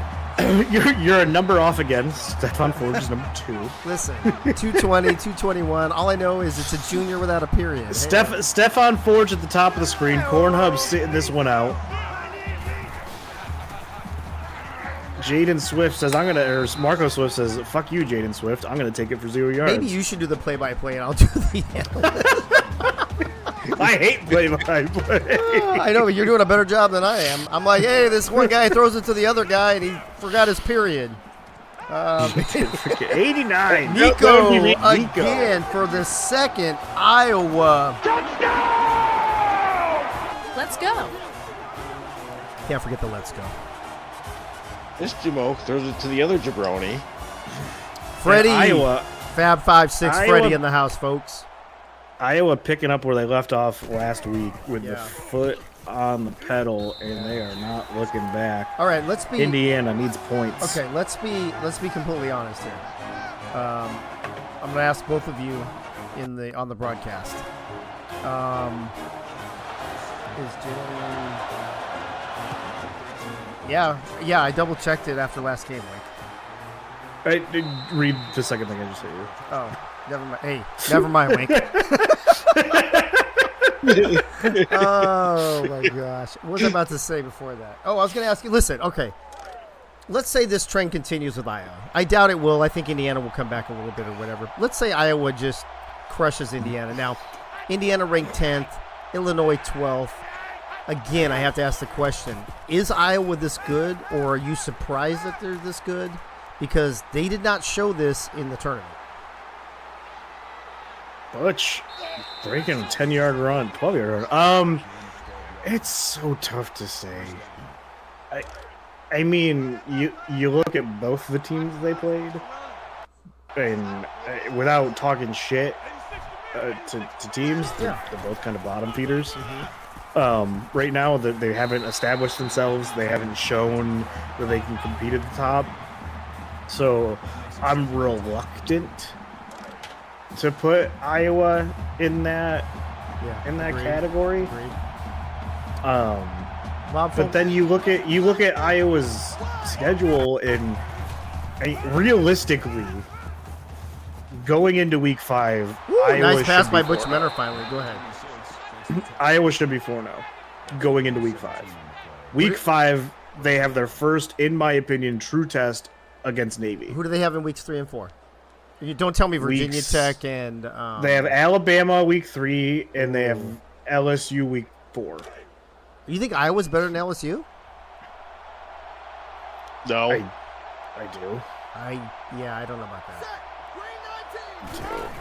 Speaker 4: You're a number off again. Stephon Forge is number 2.
Speaker 1: Listen, 220, 221. All I know is it's a junior without a period.
Speaker 4: Stephon Forge at the top of the screen. Cornhub sitting this one out. Jaden Swift says, Marco Swift says, fuck you, Jaden Swift. I'm going to take it for 0 yards.
Speaker 1: Maybe you should do the play-by-play and I'll do the analyst.
Speaker 4: I hate play-by-play.
Speaker 1: I know, but you're doing a better job than I am. I'm like, hey, this one guy throws it to the other guy and he forgot his period.
Speaker 4: 89.
Speaker 1: Nico again for the second Iowa.
Speaker 5: Let's go.
Speaker 1: Can't forget the let's go.
Speaker 2: This Jamo throws it to the other jabroni.
Speaker 1: Freddie.
Speaker 4: Iowa.
Speaker 1: Fab 5-6 Freddie in the house, folks.
Speaker 4: Iowa picking up where they left off last week with the
Speaker 1: Yeah.
Speaker 4: foot on the pedal, and they are not looking back.
Speaker 1: All right, let's be
Speaker 4: Indiana needs points.
Speaker 1: Okay, let's be completely honest here. I'm going to ask both of you on the broadcast. Yeah, I double checked it after last game week.
Speaker 4: Read the second thing I just said.
Speaker 1: Oh, never mind. Hey, never mind, Wink. Oh my gosh, what was I about to say before that? Oh, I was going to ask you. Listen, okay. Let's say this trend continues with Iowa. I doubt it will. I think Indiana will come back a little bit or whatever. Let's say Iowa just crushes Indiana. Now, Indiana ranked 10th, Illinois 12th. Again, I have to ask the question, is Iowa this good, or are you surprised that they're this good? Because they did not show this in the tournament.
Speaker 4: Butch breaking a 10-yard run, 12-yard run. It's so tough to say. I mean, you look at both the teams they played, and without talking shit to teams, they're both kind of bottom feeders. Mm-hmm. Right now, they haven't established themselves. They haven't shown that they can compete at the top. So I'm reluctant to put Iowa in that category. But then you look at Iowa's schedule, and realistically, going into week 5, Iowa
Speaker 1: nice pass by
Speaker 4: 4-0.
Speaker 1: Butch Menor finally. Go ahead.
Speaker 4: Iowa should be 4-0 going into week 5. Week 5, they have their first, in my opinion, true test against Navy.
Speaker 1: Who do they have in weeks 3 and 4? You don't tell me Virginia Tech and.
Speaker 4: They have Alabama week 3, and they have LSU week 4.
Speaker 1: You think Iowa's better than LSU?
Speaker 2: No.
Speaker 4: I do.
Speaker 1: I don't know about that.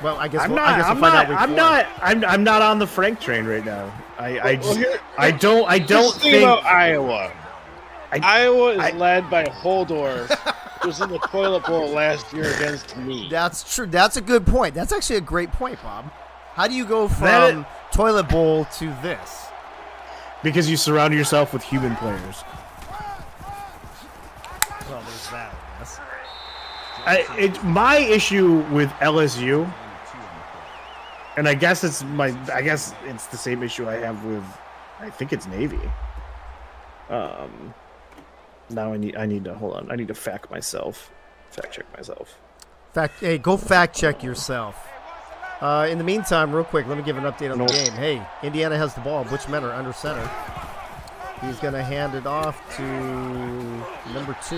Speaker 1: Well, I guess
Speaker 4: I'm
Speaker 1: we'll find out week 4.
Speaker 4: I'm not on the Frank train right now. I don't think
Speaker 2: about Iowa. Iowa is led by Holdorf, who was in the toilet bowl last year against me.
Speaker 1: That's true. That's a good point. That's actually a great point, Bob. How do you go from toilet bowl to this?
Speaker 4: Because you surround yourself with human players.
Speaker 1: Well, there's that, I guess.
Speaker 4: My issue with LSU, and I guess it's the same issue I have with, I think it's Navy. Now I need to hold on. I need to fact check myself.
Speaker 1: Go fact check yourself. In the meantime, real quick, let me give an update on the game. Hey, Indiana has the ball. Butch Menor under center. He's going to hand it off to number 2,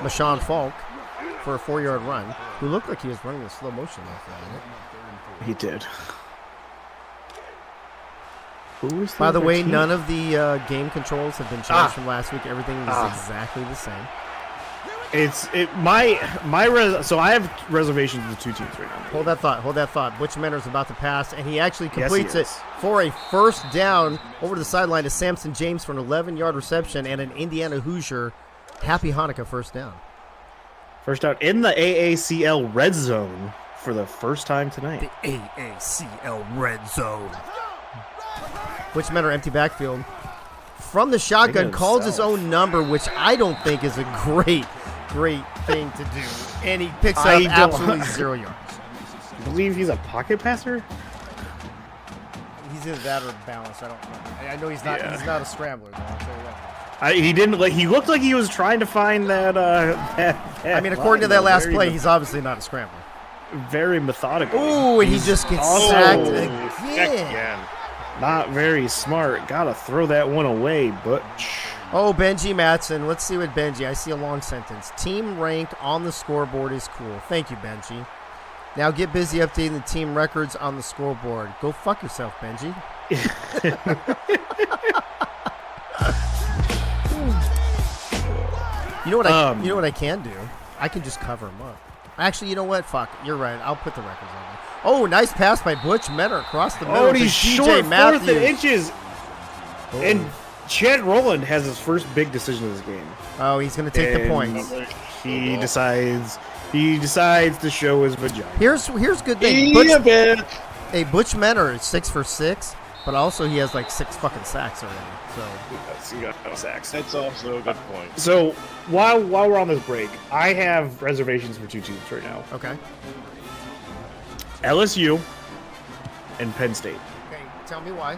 Speaker 1: Mashawn Falk, for a 4-yard run, who looked like he was running in slow motion there for a minute.
Speaker 4: He did. Who's
Speaker 1: By the way,
Speaker 4: team?
Speaker 1: none of the game controls have been changed from last week. Everything is exactly the same.
Speaker 4: So I have reservations with 2 teams right now.
Speaker 1: Hold that thought. Butch Mentor's about to pass, and he actually completes
Speaker 4: he
Speaker 1: it
Speaker 4: is.
Speaker 1: for a first down over the sideline to Samson James for an 11-yard reception and an Indiana Hoosier Happy Hanukkah first down.
Speaker 4: First down in the AACL red zone for the first time tonight.
Speaker 1: The AACL red zone. Butch Mentor empty backfield. From the shotgun, calls his own number, which I don't think is a great thing to do. And he picks up absolutely 0 yards.
Speaker 4: I believe he's a pocket passer.
Speaker 1: He's either that or balanced. I don't know. I know he's not.
Speaker 4: Yeah.
Speaker 1: He's not a scrambler, though. I'll tell you that.
Speaker 4: He didn't. He looked like he was trying to find that.
Speaker 1: I mean, according to that last play, he's obviously not a scrambler.
Speaker 4: Very methodical.
Speaker 1: Ooh, and he just gets sacked again.
Speaker 4: Not very smart. Gotta throw that one away, Butch.
Speaker 1: Oh, Benji Matson. Let's see what Benji. I see a long sentence. Team ranked on the scoreboard is cool. Thank you, Benji. Now get busy updating the team records on the scoreboard. Go fuck yourself, Benji. You know what I can do? I can just cover him up. Actually, you know what? Fuck. You're right. I'll put the records on there. Oh, nice pass by Butch Mentor across the middle.
Speaker 4: Oh, he's short,
Speaker 1: DJ Matthews.
Speaker 4: 4th and inches. Oh. And Chad Rowland has his first big decision of this game.
Speaker 1: Oh, he's going to take the points.
Speaker 4: He decides to show his vagina.
Speaker 1: Here's good thing. Butch Mentor is 6 for 6, but also he has like 6 fucking sacks already. So
Speaker 4: he got no sacks.
Speaker 2: That's also a good point.
Speaker 4: So while we're on this break, I have reservations for 2 teams right now.
Speaker 1: Okay.
Speaker 4: LSU and Penn State.
Speaker 1: Okay, tell me why.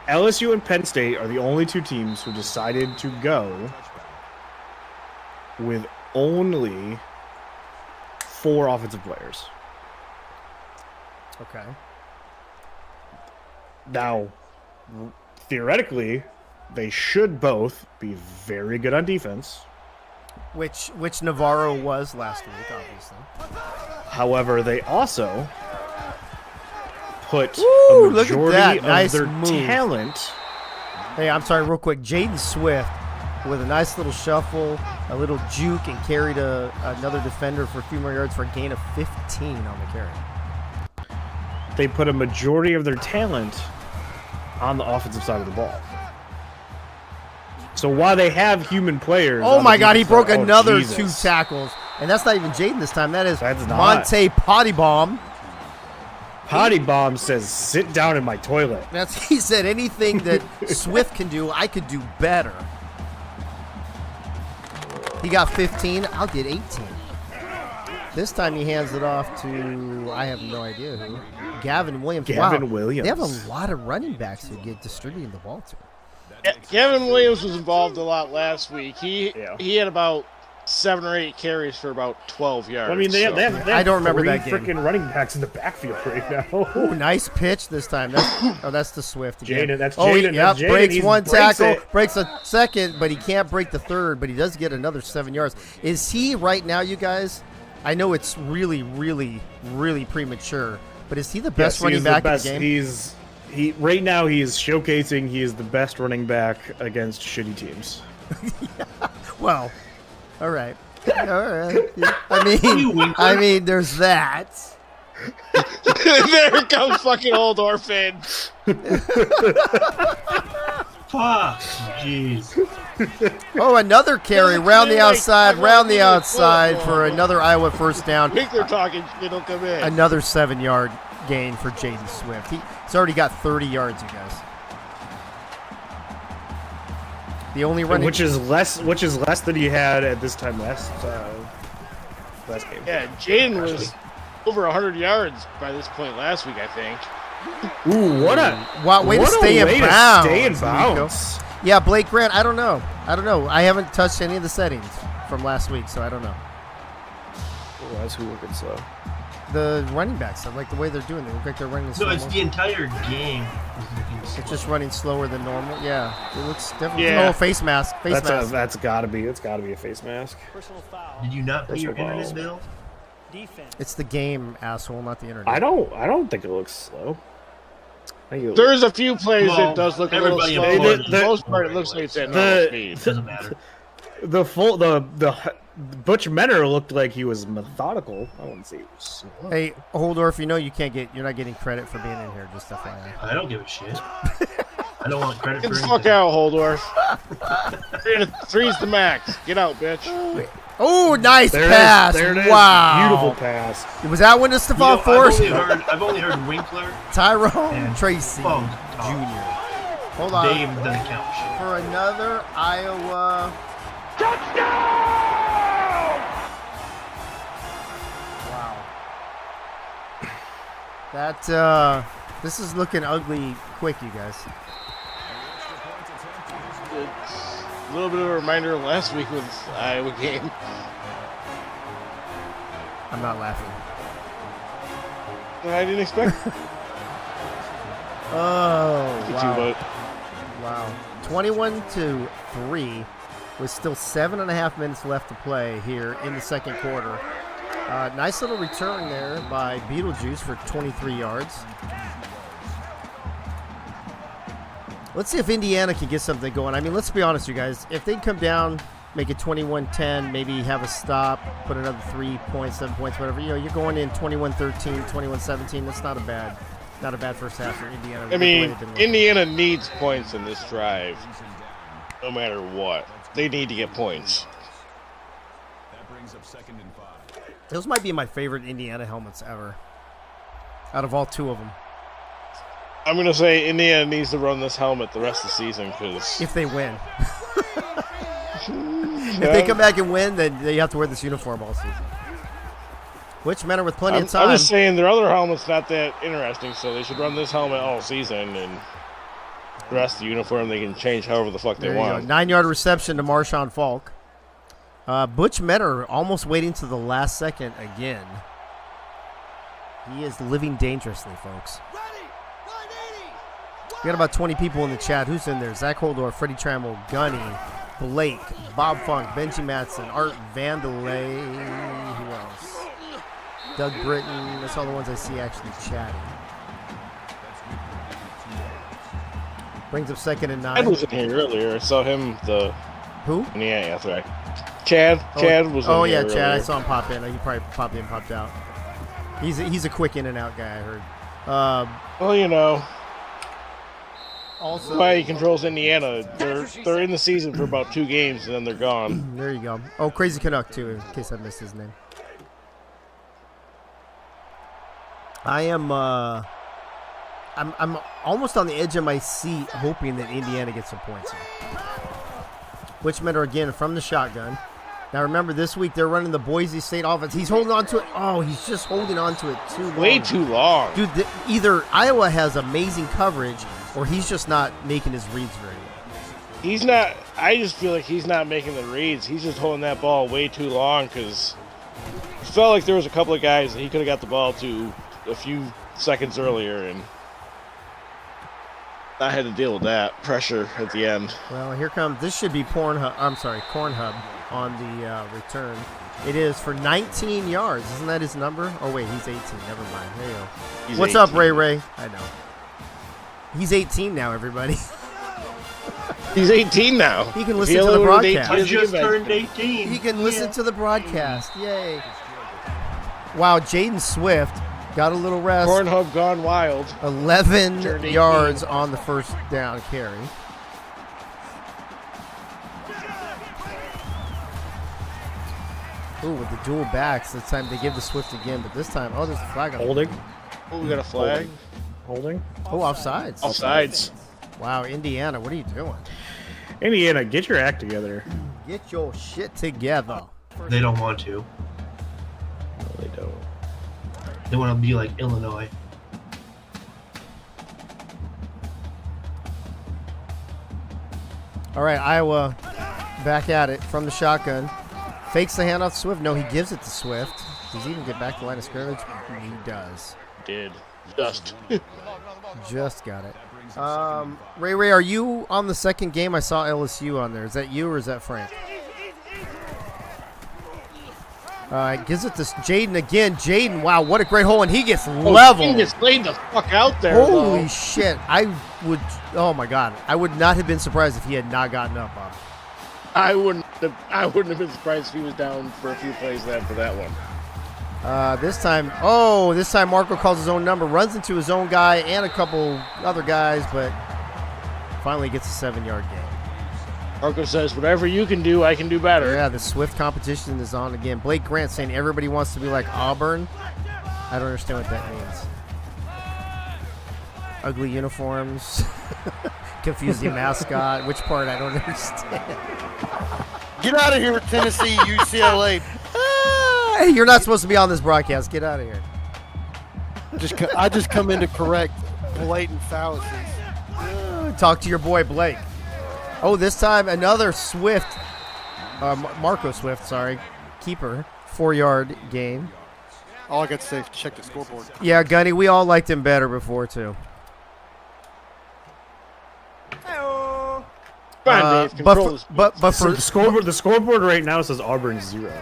Speaker 4: LSU and Penn State are the only 2 teams who decided to go with only 4 offensive players.
Speaker 1: Okay.
Speaker 4: Now, theoretically, they should both be very good on defense.
Speaker 1: Which Navarro was last week, obviously.
Speaker 4: However, they also put
Speaker 1: Ooh,
Speaker 4: a majority of their talent.
Speaker 1: Hey, I'm sorry, real quick. Jaden Swift with a nice little shuffle, a little juke, and carried another defender for a few more yards for a gain of 15 on the carry.
Speaker 4: They put a majority of their talent on the offensive side of the ball. So while they have human players...
Speaker 1: Oh, my God, he broke another 2 tackles. And that's not even Jaden this time. That is Monte Pottybomb.
Speaker 4: Pottybomb says, sit down in my toilet.
Speaker 1: He said anything that Swift can do, I could do better. He got 15. I'll get 18. This time he hands it off to, I have no idea who. Gavin Williams.
Speaker 4: Williams.
Speaker 1: They have a lot of running backs who get distributing the ball to.
Speaker 2: Gavin Williams was involved a lot last week. He had about 7 or 8 carries for about 12 yards.
Speaker 4: I mean, they have
Speaker 1: I don't remember that game.
Speaker 4: Freaking running backs in the backfield right now.
Speaker 1: Oh, nice pitch this time. That's the Swift again.
Speaker 4: Jaden, that's Jaden.
Speaker 1: Yep,
Speaker 4: Jaden.
Speaker 1: Breaks one tackle, breaks a second, but he can't break the third, but he does get another 7 yards. Is he right now, you guys? I know it's really, really, really premature, but is he the best running back in the game?
Speaker 4: Right now he is showcasing he is the best running back against shitty teams.
Speaker 1: Well, all right. I mean, there's that.
Speaker 2: There comes fucking old orphan.
Speaker 5: Fuck, jeez.
Speaker 1: Oh, another carry round the outside for another Iowa first down.
Speaker 2: I think they're talking. It'll come in.
Speaker 1: Another 7-yard gain for Jaden Swift. He's already got 30 yards, you guys. The only running,
Speaker 4: which is less than he had at this time last game.
Speaker 2: Yeah, Jaden was over 100 yards by this point last week, I think.
Speaker 4: Ooh,
Speaker 1: way to stay in bounds.
Speaker 4: bounds.
Speaker 1: Yeah, Blake Grant. I don't know. I haven't touched any of the settings from last week, so I don't know.
Speaker 4: Why is who looking slow?
Speaker 1: The running backs, I like the way they're doing. They look like they're running slow.
Speaker 5: No, it's the entire game.
Speaker 1: It's just running slower than normal. Yeah, it looks different.
Speaker 2: Yeah.
Speaker 1: Oh, face mask.
Speaker 4: That's gotta be a face mask.
Speaker 5: Did you not pay your internet bill?
Speaker 1: It's the game, asshole, not the internet.
Speaker 4: I don't think it looks slow.
Speaker 2: There's a few plays that does look a little
Speaker 5: everybody
Speaker 2: slow.
Speaker 5: avoided
Speaker 2: For the most part, it looks like it's at normal speed.
Speaker 5: Doesn't matter.
Speaker 4: The Butch Menor looked like he was methodical. I wouldn't say he was slow.
Speaker 1: Hey, Holdorf, you know you're not getting credit for being in here. Just FYI.
Speaker 5: I don't give a shit. I don't want credit
Speaker 2: Get
Speaker 5: for
Speaker 2: the
Speaker 5: anything.
Speaker 2: fuck out, Holdorf. Three's the max. Get out, bitch.
Speaker 1: Oh, nice
Speaker 4: There
Speaker 1: pass!
Speaker 4: There it is.
Speaker 1: Wow,
Speaker 4: Beautiful pass.
Speaker 1: Was that one to Stephon Force?
Speaker 5: I've only heard Winkler
Speaker 1: Tyrone
Speaker 5: and
Speaker 1: Tracy
Speaker 5: Funk
Speaker 1: Jr. Hold on.
Speaker 5: Dave doesn't count shit.
Speaker 1: For another Iowa touchdown! Wow. That this is looking ugly quick, you guys.
Speaker 2: It's a little bit of a reminder of last week with the Iowa game.
Speaker 1: I'm not laughing.
Speaker 2: I didn't expect.
Speaker 1: Oh,
Speaker 2: Wow.
Speaker 1: wow. 21-3 with still 7.5 minutes left to play here in the second quarter. Nice little return there by Beetlejuice for 23 yards. Let's see if Indiana can get something going. I mean, let's be honest, you guys. If they come down, make it 21-10, maybe have a stop, put another 3 points, 7 points, whatever. You know, you're going in 21-13, 21-17. That's not a bad first half for Indiana.
Speaker 2: I mean, Indiana needs points in this drive, no matter what. They need to get points.
Speaker 1: Those might be my favorite Indiana helmets ever. Out of all two of them.
Speaker 2: I'm going to say Indiana needs to run this helmet the rest of the season because...
Speaker 1: If they win. If they come back and win, then they have to wear this uniform all season. Which men are with plenty of time.
Speaker 2: I'm just saying their other helmet's not that interesting, so they should run this helmet all season, and the rest of the uniform they can change however the fuck they want.
Speaker 1: 9-yard reception to Marshawn Falk. Butch Menor almost waiting to the last second again. He is living dangerously, folks. We got about 20 people in the chat. Who's in there? Zach Holdorf, Freddie Trammell, Gunny, Blake, Bob Funk, Benji Matson, Art Vandelay. Who else? Doug Britton. That's all the ones I see actually chatting. Brings up 2nd and 9.
Speaker 2: Chad was in here earlier. I saw him.
Speaker 1: Who?
Speaker 2: Yeah, that's right. Chad was in here.
Speaker 1: Oh, yeah,
Speaker 2: earlier.
Speaker 1: Chad. I saw him pop in. He probably popped in, popped out. He's a quick in and out guy, I heard.
Speaker 2: Well, you know.
Speaker 1: Also,
Speaker 2: Why he controls Indiana. They're in the season for about 2 games and then they're gone.
Speaker 1: there you go. Oh, Crazy Canuck too, in case I missed his name. I am I'm almost on the edge of my seat hoping that Indiana gets some points here. Butch Menor again from the shotgun. Now remember, this week they're running the Boise State offense. He's holding on to it. Oh, he's just holding on to it too long.
Speaker 2: Way too long.
Speaker 1: Dude, either Iowa has amazing coverage or he's just not making his reads very well.
Speaker 2: He's not. I just feel like he's not making the reads. He's just holding that ball way too long because it felt like there was a couple of guys that he could have got the ball to a few seconds earlier, and I had to deal with that pressure at the end.
Speaker 1: Well, here comes. This should be Cornhub on the return. It is for 19 yards. Isn't that his number? Oh, wait, he's 18. Never mind. There you go.
Speaker 2: He's
Speaker 1: What's
Speaker 2: 18.
Speaker 1: up, Ray? I know. He's 18 now, everybody.
Speaker 2: He's 18 now.
Speaker 1: He can listen to the broadcast.
Speaker 5: I just turned 18.
Speaker 1: He can listen to the broadcast. Yay. Wow, Jaden Swift got a little rest.
Speaker 2: Pornhub gone wild.
Speaker 1: 11 yards on the first down carry. Ooh, with the dual backs, this time they give the Swift again, but this time, oh, there's a flag on it.
Speaker 4: Holding.
Speaker 2: Oh, we got a flag.
Speaker 4: Holding.
Speaker 1: Oh, offsides.
Speaker 2: Offsides.
Speaker 1: Wow, Indiana, what are you doing?
Speaker 4: Indiana, get your act together.
Speaker 1: Get your shit together.
Speaker 5: They don't want to.
Speaker 4: No, they don't.
Speaker 5: They want to be like Illinois.
Speaker 1: All right, Iowa back at it from the shotgun. Fakes the handoff to Swift. No, he gives it to Swift. Does he even get back to the line of scrimmage? He does.
Speaker 2: Did.
Speaker 1: Just got it. Ray, are you on the second game? I saw LSU on there. Is that you or is that Frank? Gives it to Jaden again. Jaden, wow, what a great hole, and he gets leveled.
Speaker 2: He gets laid the fuck out there.
Speaker 1: Holy
Speaker 2: though.
Speaker 1: shit! Oh my god, I would not have been surprised if he had not gotten up, Bob.
Speaker 2: I wouldn't have been surprised if he was down for a few plays after that one.
Speaker 1: This time Marco calls his own number, runs into his own guy and a couple other guys, but finally gets a 7-yard gain.
Speaker 2: Marco says, whatever you can do, I can do better.
Speaker 1: Yeah, the Swift competition is on again. Blake Grant saying everybody wants to be like Auburn. I don't understand what that means. Ugly uniforms. Confusing mascot. Which part? I don't understand.
Speaker 3: Get out of here, Tennessee, UCLA.
Speaker 1: Hey, you're not supposed to be on this broadcast. Get out of here.
Speaker 3: I just come in to correct blatant fallacies.
Speaker 1: Talk to your boy Blake. Oh, this time another Swift, Marco Swift, sorry, keeper, 4-yard gain.
Speaker 3: All I got to say is check the scoreboard.
Speaker 1: Yeah, Gunny, we all liked him better before too.
Speaker 2: Fine, Dave. Control this.
Speaker 1: But
Speaker 4: So
Speaker 1: for
Speaker 4: the scoreboard right now says Auburn 0.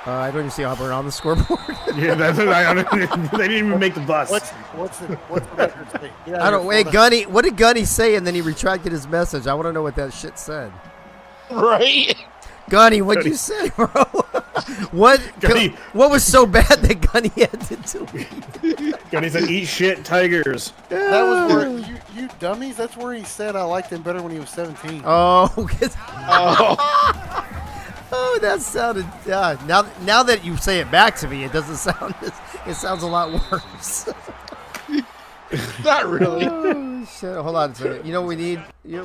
Speaker 1: I don't even see Auburn on the scoreboard.
Speaker 4: Yeah, that's what they didn't even make the bus.
Speaker 3: What's the record say?
Speaker 1: I don't. Wait, Gunny. What did Gunny say? And then he retracted his message. I want to know what that shit said.
Speaker 2: Right?
Speaker 1: Gunny, what'd you say, bro? What was so bad that Gunny had to delete?
Speaker 4: Gunny said, "Eat shit, Tigers."
Speaker 3: That was where you dummies. That's where he said I liked him better when he was 17.
Speaker 1: Oh,
Speaker 2: Oh.
Speaker 1: oh, that sounded. Now that you say it back to me, it doesn't sound. It sounds a lot worse.
Speaker 2: Not really.
Speaker 1: Oh, shit. Hold on a second. You know what we need? Your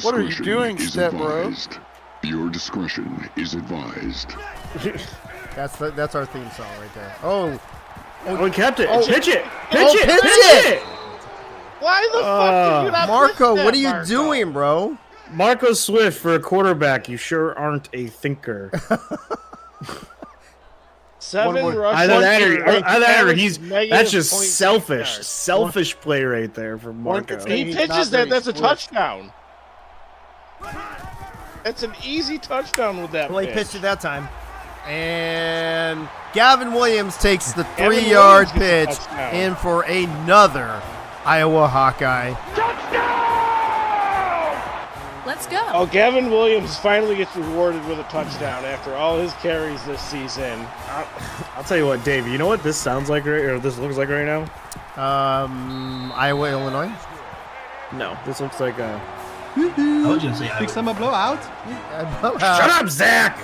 Speaker 3: What are you doing, step bro?
Speaker 6: Your discretion is advised.
Speaker 1: That's our theme song right there. Oh,
Speaker 4: we kept it. Pitch it.
Speaker 1: pitch it.
Speaker 2: Why the fuck did you not
Speaker 1: Marco,
Speaker 2: pitch that,
Speaker 1: what are you
Speaker 2: Marco?
Speaker 1: doing, bro?
Speaker 4: Marco Swift for a quarterback. You sure aren't a thinker.
Speaker 2: 7 rush.
Speaker 4: Either that or he's.
Speaker 2: negative
Speaker 4: That's just
Speaker 2: 0.6
Speaker 4: selfish.
Speaker 2: yards.
Speaker 4: Selfish play right there from Marco.
Speaker 2: He
Speaker 3: He's
Speaker 2: pitches
Speaker 3: not
Speaker 2: that.
Speaker 3: very
Speaker 2: That's a
Speaker 3: swift.
Speaker 2: touchdown. That's an easy touchdown with that
Speaker 1: Well, he
Speaker 2: pitch.
Speaker 1: pitched it that time. And Gavin Williams takes the
Speaker 2: Gavin
Speaker 1: 3-yard
Speaker 2: Williams gets a
Speaker 1: pitch
Speaker 2: touchdown.
Speaker 1: in for another Iowa Hawkeye.
Speaker 7: Let's go.
Speaker 2: Oh, Gavin Williams finally gets rewarded with a touchdown after all his carries this season.
Speaker 4: I'll tell you what, Dave. You know what this sounds like, or this looks like right now?
Speaker 1: Iowa, Illinois.
Speaker 4: No, this looks like a.
Speaker 5: I was gonna say
Speaker 8: Big summer blowout.
Speaker 4: Shut up, Zach.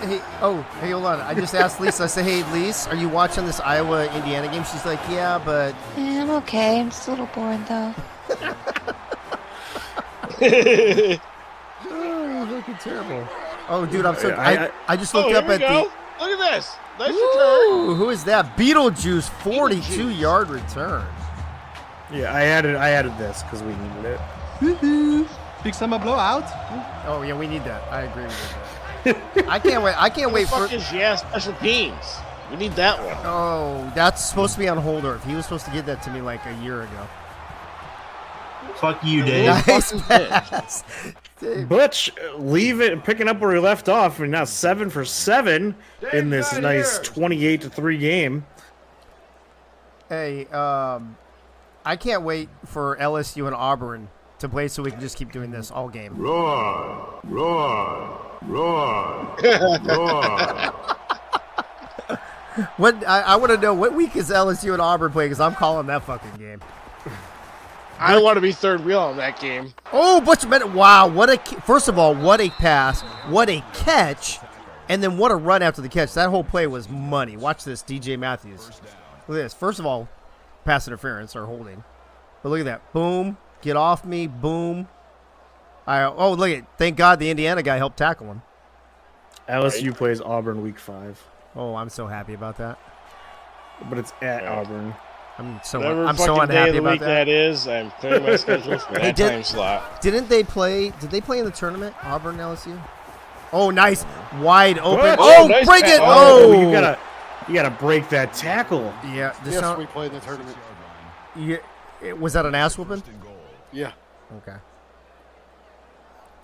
Speaker 1: Hey, hold on. I just asked Lisa. I said, hey, Lisa, are you watching this Iowa-Indiana game? She's like, yeah, but...
Speaker 7: I'm okay. I'm just a little bored, though.
Speaker 1: Oh, looking terrible. Oh, dude, I'm so...
Speaker 4: I
Speaker 1: I just
Speaker 2: Oh,
Speaker 1: looked
Speaker 2: here
Speaker 1: up
Speaker 2: we
Speaker 1: at
Speaker 2: go.
Speaker 1: the...
Speaker 2: Look at this. Nice return.
Speaker 1: Ooh, who is that? Beetlejuice, 42-yard return.
Speaker 4: Yeah, I added this because we needed it.
Speaker 8: Woohoo! Big summer blowout.
Speaker 1: Oh, yeah, we need that. I agree with that. I can't wait. I can't wait for...
Speaker 2: What the fuck is special teams? We need that one.
Speaker 1: Oh, that's supposed to be on Holdorf. He was supposed to give that to me like a year ago.
Speaker 5: fuck you, Dave.
Speaker 1: Nice pass.
Speaker 4: Butch picking up where he left off, and now 7 for 7 in this nice 28-3 game.
Speaker 1: Hey, I can't wait for LSU and Auburn to play so we can just keep doing this all game.
Speaker 6: Roar, roar, roar, roar.
Speaker 1: I want to know what week is LSU and Auburn play because I'm calling that fucking game.
Speaker 2: I want to be third wheel on that game.
Speaker 1: Oh, Butch Bennett! Wow, first of all, what a pass, what a catch, and then what a run after the catch. That whole play was money. Watch this, DJ Matthews. Look at this. First of all, pass interference or holding, but look at that. Boom, get off me. Boom. Look at. Thank God the Indiana guy helped tackle him.
Speaker 4: LSU plays Auburn week 5,
Speaker 1: Oh, I'm so happy about that.
Speaker 4: but it's at Auburn.
Speaker 1: I'm so
Speaker 2: Whatever day
Speaker 1: unhappy
Speaker 2: of the
Speaker 1: about
Speaker 2: week that is, I'm clearing my schedule for that time slot.
Speaker 1: Did they play in the tournament, Auburn LSU? Oh, nice. Wide open.
Speaker 4: Good.
Speaker 1: Oh,
Speaker 2: Nice
Speaker 1: break
Speaker 2: pass.
Speaker 1: it. Oh.
Speaker 4: You gotta break that tackle.
Speaker 1: Yeah.
Speaker 3: Yes, we played in the tournament.
Speaker 1: Was that an ass whooping?
Speaker 3: Yeah.
Speaker 1: Okay.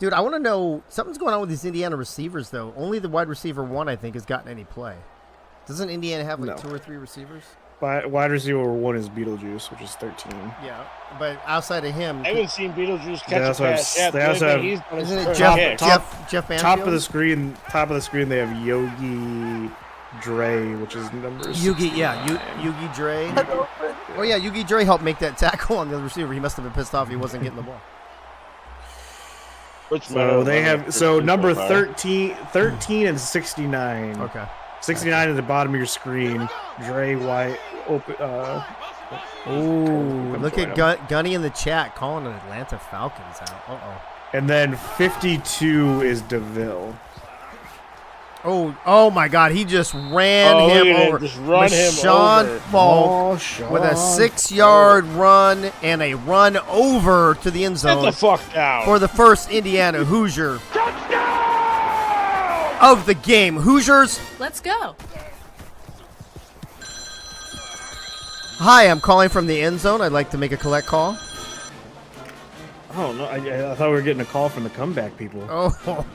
Speaker 1: Dude, I want to know, something's going on with these Indiana receivers, though. Only the wide receiver 1, I think, has gotten any play. Doesn't Indiana have, like, 2 or 3 receivers?
Speaker 4: Wide receiver 1 is Beetlejuice, which is 13.
Speaker 1: Yeah, but outside of him...
Speaker 2: I haven't seen Beetlejuice catch a pass yet.
Speaker 4: They also have...
Speaker 1: Isn't it Jeff Banfield?
Speaker 4: Top of the screen, they have Yogi Dre, which is number 69.
Speaker 1: Yogi Dre. Oh, yeah, Yogi Dre helped make that tackle on the other receiver. He must have been pissed off he wasn't getting the ball.
Speaker 4: So they have number 13 and 69.
Speaker 1: Okay.
Speaker 4: 69 at the bottom of your screen. Dre White open.
Speaker 1: Look at Gunny in the chat calling an Atlanta Falcons out.
Speaker 4: And then 52 is DeVille.
Speaker 1: Oh my God! He just ran him over.
Speaker 2: Just run him over.
Speaker 1: Falk with a 6-yard run and a run over to the end zone.
Speaker 2: Get the fuck down.
Speaker 1: For the first Indiana Hoosier of the game. Hoosiers,
Speaker 7: Let's go.
Speaker 1: hi, I'm calling from the end zone. I'd like to make a collect call.
Speaker 4: Oh no! I thought we were getting a call from the comeback people.
Speaker 1: Hold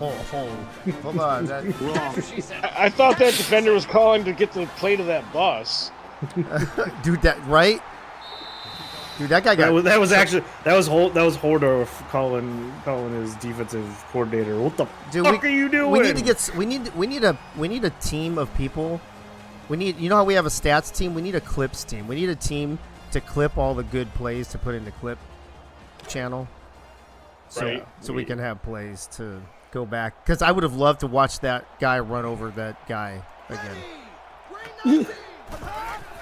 Speaker 1: on.
Speaker 2: I thought that defender was calling to get the plate of that bus.
Speaker 1: Dude, that right? Dude, that guy got.
Speaker 4: That was Hordor calling his defensive coordinator. What the fuck are you doing?
Speaker 1: We need a team of people. You know how we have a stats team? We need a clips team. We need a team to clip all the good plays to put in the clip channel. So we can have plays to go back. Because I would have loved to watch that guy run over that guy again.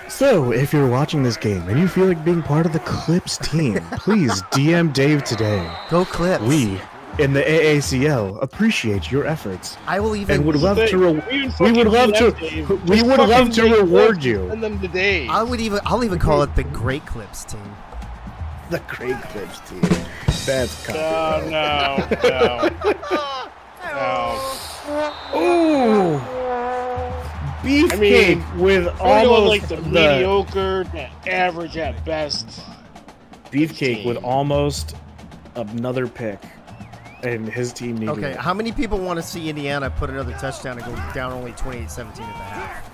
Speaker 4: So, if you're watching this game and you feel like being part of the Clips team, please DM Dave today.
Speaker 1: Go Clips.
Speaker 4: We, in the AACL, appreciate your efforts.
Speaker 1: I will even.
Speaker 4: And would love to. We would love to reward you.
Speaker 2: Send them to Dave.
Speaker 1: I'll even call it the Great Clips team.
Speaker 4: The Great Clips team. That's copyright.
Speaker 2: No.
Speaker 4: Ooh. Beefcake with almost
Speaker 2: like the mediocre, the average at best.
Speaker 4: Beefcake with almost another pick, and his team needed it.
Speaker 1: How many people want to see Indiana put another touchdown and go down only 28-17 at the half?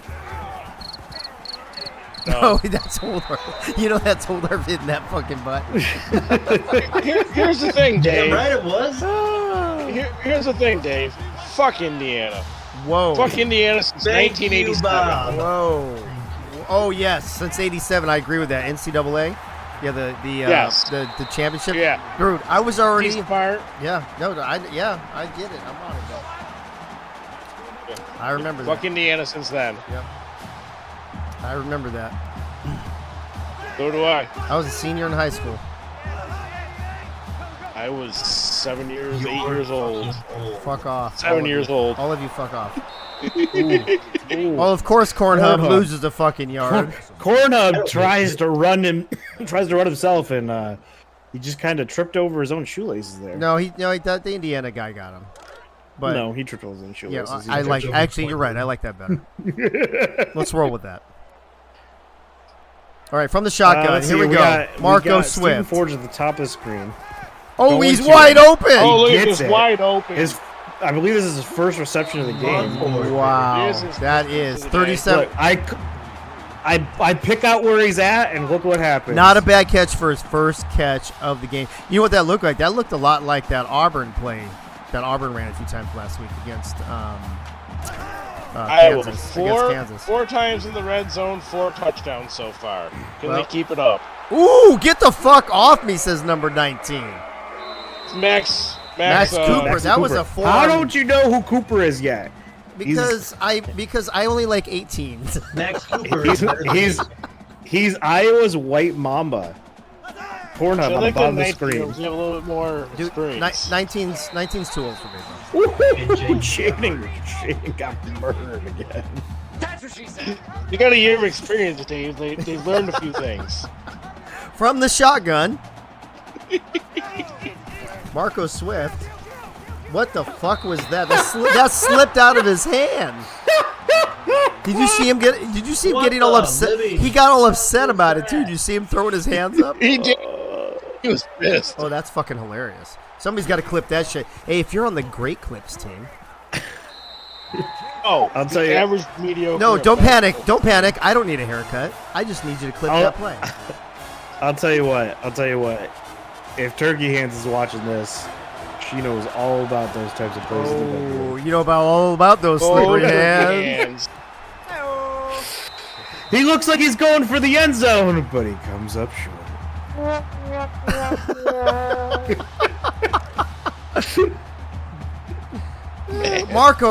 Speaker 1: No, that's Holdorf. You know that's Holdorf hitting that fucking button.
Speaker 2: Here's the thing, Dave.
Speaker 5: Damn right it was.
Speaker 2: Here's the thing, Dave. Fuck Indiana.
Speaker 1: Whoa.
Speaker 2: Fuck Indiana since 1987.
Speaker 1: Whoa. Oh yes, since '87, I agree with that. NCAA. Yeah, the championship.
Speaker 2: Yeah.
Speaker 1: Dude, I was already.
Speaker 2: Yeah.
Speaker 1: I get it. I'm on it though. I remember that.
Speaker 2: Fuck Indiana since then.
Speaker 1: Yep. I remember that.
Speaker 2: So do I.
Speaker 1: I was a senior in high school.
Speaker 2: I was 8 years old.
Speaker 1: Fuck off.
Speaker 2: 7 years old.
Speaker 1: All of you fuck off. Ooh. Well, of course, Cornhub loses a fucking yard.
Speaker 4: Cornhub tries to run himself, and he just kind of tripped over his own shoelaces there.
Speaker 1: No, the Indiana guy got him. But
Speaker 4: no, he tripped over his own shoelaces.
Speaker 1: Yeah, actually, you're right. I like that better. Let's roll with that. All right, from the shotgun, here we go. Marco Swift.
Speaker 4: Stephen Ford's at the top of the screen.
Speaker 1: Oh, he's wide open.
Speaker 2: Oh, look at this wide open.
Speaker 4: I believe this is his first reception of the game.
Speaker 1: Wow, that is 37.
Speaker 4: Look, I pick out where he's at, and look what happens.
Speaker 1: Not a bad catch for his first catch of the game. You know what that looked like? That looked a lot like that Auburn play that Auburn ran a few times last week against Kansas.
Speaker 2: 4 times in the red zone, 4 touchdowns so far. Can they keep it up?
Speaker 1: Ooh, get the fuck off me, says number 19.
Speaker 2: Max
Speaker 1: Cooper. That was a 4.
Speaker 4: How don't you know who Cooper is yet?
Speaker 1: Because I only like 18.
Speaker 5: Max Cooper.
Speaker 4: He's Iowa's white mamba. Pornhub on the bottom of the screen.
Speaker 2: You have a little bit more experience.
Speaker 1: 19's too old for me.
Speaker 4: Shaden got murdered again.
Speaker 7: That's what she said.
Speaker 2: You got a year of experience, Dave. They've learned a few things.
Speaker 1: From the shotgun, Marco Swift. What the fuck was that? That slipped out of his hand. Did you see him getting all upset? He got all upset about it too. Did you see him throwing his hands up?
Speaker 2: He did. He was pissed.
Speaker 1: Oh, that's fucking hilarious. Somebody's got to clip that shit. Hey, if you're on the Great Clips team.
Speaker 2: Oh,
Speaker 4: I'll tell you.
Speaker 2: average mediocre.
Speaker 1: No, don't panic. Don't panic. I don't need a haircut. I just need you to clip that play.
Speaker 4: I'll tell you what. If Turkey Hands is watching this, she knows all about those types of plays.
Speaker 1: Oh, you know all about those slippery hands.
Speaker 4: He looks like he's going for the end zone, but he comes up short.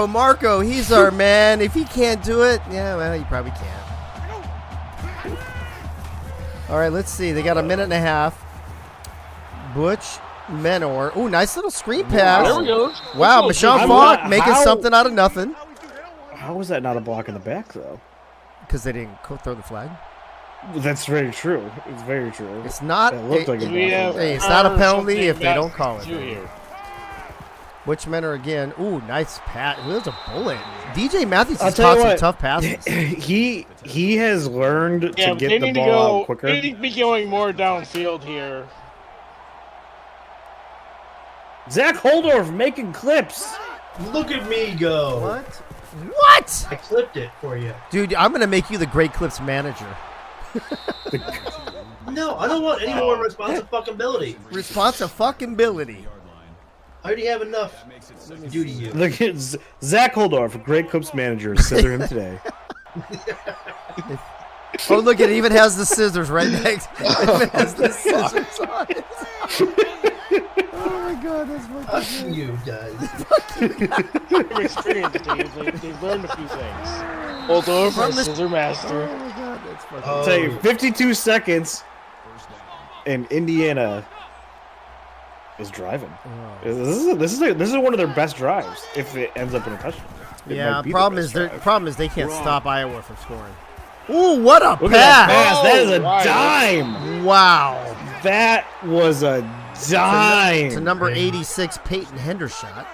Speaker 1: Marco, he's our man. If he can't do it, yeah, well, he probably can't. All right, let's see. They got a minute and a half. Butch Menor. Ooh, nice little screen pass.
Speaker 2: There we go.
Speaker 1: Wow, Michelle Falk making something out of nothing.
Speaker 4: How was that not a block in the back, though?
Speaker 1: Because they didn't throw the flag.
Speaker 4: That's very true. It's very true.
Speaker 1: It's not.
Speaker 4: It looked like a block.
Speaker 1: Hey, it's not a penalty if they don't call it.
Speaker 2: Here.
Speaker 1: Butch Menor again. Ooh, nice pass. It was a bullet. DJ Matthews
Speaker 4: I'll
Speaker 1: has
Speaker 4: tell
Speaker 1: caught
Speaker 4: you
Speaker 1: some
Speaker 4: what,
Speaker 1: tough passes.
Speaker 4: He has learned to get
Speaker 2: they
Speaker 4: the
Speaker 2: need
Speaker 4: ball
Speaker 2: to
Speaker 4: out quicker.
Speaker 2: They need to be going more downfield here.
Speaker 4: Zach Holdorf making clips.
Speaker 5: Look at me go.
Speaker 1: What?
Speaker 5: I clipped it for you.
Speaker 1: Dude, I'm going to make you the Great Clips manager.
Speaker 5: No, I don't want any more responsibility.
Speaker 1: Responsibility.
Speaker 5: I already have enough to do to you.
Speaker 4: Look at Zach Holdorf, Great Clips manager, scissor him today.
Speaker 1: Oh, look, it even has the scissors right next. It has the scissors on it. Oh my god, that's fucking
Speaker 5: Fuck you guys.
Speaker 2: From experience, Dave, they've learned a few things. Hold over from the Scissor Master.
Speaker 1: Oh my god, that's fucking.
Speaker 4: I'll tell you, 52 seconds, and Indiana is driving. This is one of their best drives if it ends up in a touchdown.
Speaker 1: Yeah, problem is they can't stop Iowa from scoring. Ooh, what a
Speaker 4: Look
Speaker 1: pass!
Speaker 4: at that pass. That is a
Speaker 2: wow.
Speaker 4: dime.
Speaker 1: Wow.
Speaker 4: That was a dime.
Speaker 1: To number 86, Peyton Hendershot.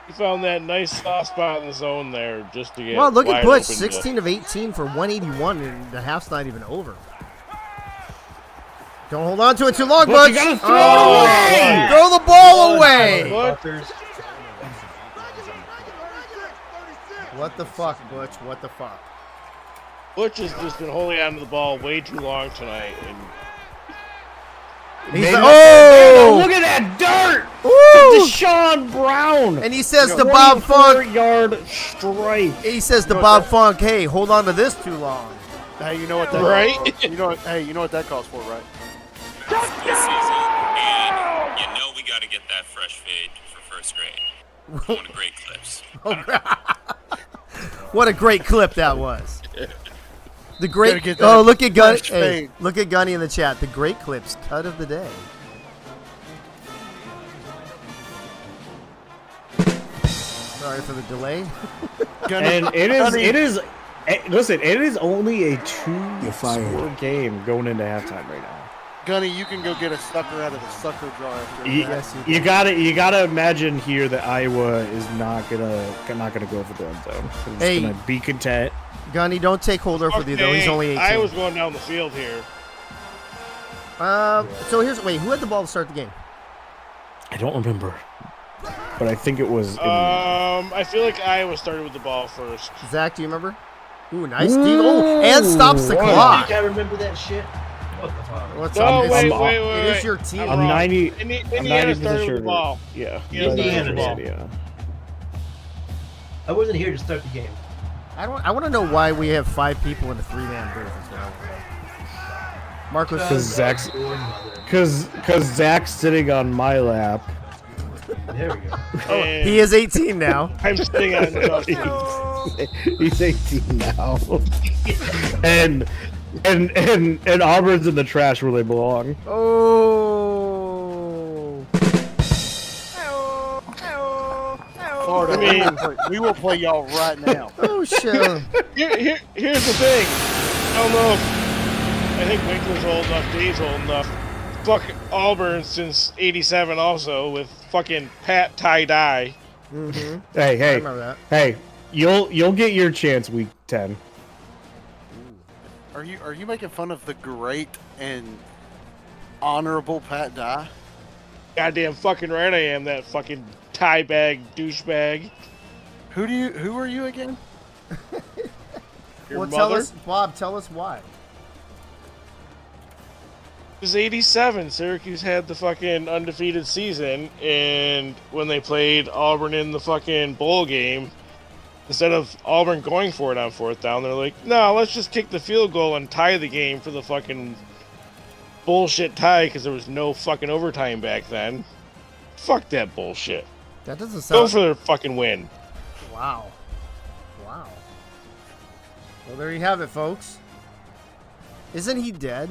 Speaker 2: He found that nice soft spot in the zone there just to get.
Speaker 1: Well, look at
Speaker 2: wide
Speaker 1: Butch,
Speaker 2: open
Speaker 1: 16 of 18 for 181, and the half's not even over. Don't hold on to it too long, Butch.
Speaker 4: You gotta throw it away.
Speaker 1: Throw the ball away.
Speaker 5: Fuckers.
Speaker 1: What the fuck, Butch? What the fuck?
Speaker 2: Butch has just been holding on to the ball way too long tonight, and
Speaker 1: He's
Speaker 4: Look at that dirt!
Speaker 1: Ooh.
Speaker 4: Deshaun Brown!
Speaker 1: And he says to Bob Funk,
Speaker 4: 24-yard strike.
Speaker 1: he says to Bob Funk, hey, hold on to this too long.
Speaker 3: Hey, you know what that
Speaker 2: Right?
Speaker 3: You know what? Hey, you know what that calls for, right?
Speaker 9: And you know we got to get that fresh fade for first grade. Going to Great Clips.
Speaker 1: What a great clip that was. The
Speaker 3: Gotta
Speaker 1: great.
Speaker 3: get that
Speaker 1: Oh, look at Gunny.
Speaker 3: fresh
Speaker 1: Hey,
Speaker 3: fade.
Speaker 1: look at Gunny in the chat. The Great Clips cut of the day. Sorry for the delay.
Speaker 4: And it is. Listen, it is only a 2-score game going into halftime right now.
Speaker 3: Gunny, you can go get a sucker out of the sucker jar after
Speaker 4: You,
Speaker 3: that.
Speaker 4: you gotta imagine here that Iowa is not gonna go for the end zone. They're just gonna be content.
Speaker 1: Gunny, don't take Holder for you though. He's only 18.
Speaker 2: I was going down the field here.
Speaker 1: So here's who had the ball to start the game?
Speaker 4: I don't remember, but I think it was.
Speaker 2: I feel like Iowa started with the ball first.
Speaker 1: Zach, do you remember? Ooh, nice deep. Oh, and stops the clock.
Speaker 5: I remember that shit. What the fuck?
Speaker 1: What's
Speaker 2: No,
Speaker 1: up?
Speaker 2: wait.
Speaker 1: It is your team.
Speaker 4: I'm 90.
Speaker 2: Indiana started with the ball.
Speaker 4: Yeah.
Speaker 2: Indiana ball.
Speaker 4: Yeah.
Speaker 5: I wasn't here to start the game.
Speaker 1: I want to know why we have 5 people in the 3-man booth. Is what I wanna know. Marcos.
Speaker 4: Because Zach's sitting on my lap.
Speaker 5: There we go.
Speaker 1: He is 18 now.
Speaker 2: I'm sitting on
Speaker 4: He's 18 now. and Auburn's in the trash where they belong.
Speaker 1: Oh.
Speaker 3: Florida, we will play y'all right now.
Speaker 1: Oh shit.
Speaker 2: Here's the thing. I don't know if I think Winkler's old enough, Dave's old enough. Fuck Auburn since '87 also with fucking Pat tie-dye.
Speaker 1: Mm-hmm.
Speaker 4: Hey,
Speaker 1: I remember that.
Speaker 4: hey, you'll get your chance week 10.
Speaker 3: Are you making fun of the great and Honorable Pat Dye.
Speaker 2: Goddamn fucking right I am, that fucking tie bag douchebag.
Speaker 3: Who are you again?
Speaker 2: Your
Speaker 1: Well,
Speaker 2: mother?
Speaker 1: tell us, Bob. Tell us why.
Speaker 2: It was 87. Syracuse had the fucking undefeated season, and when they played Auburn in the fucking bowl game, instead of Auburn going for it on 4th down, they're like, no, let's just kick the field goal and tie the game for the fucking bullshit tie, because there was no fucking overtime back then. Fuck that bullshit.
Speaker 1: That doesn't
Speaker 2: Go
Speaker 1: sound.
Speaker 2: for the fucking win.
Speaker 1: Wow. Wow. Well, there you have it, folks. Isn't he dead?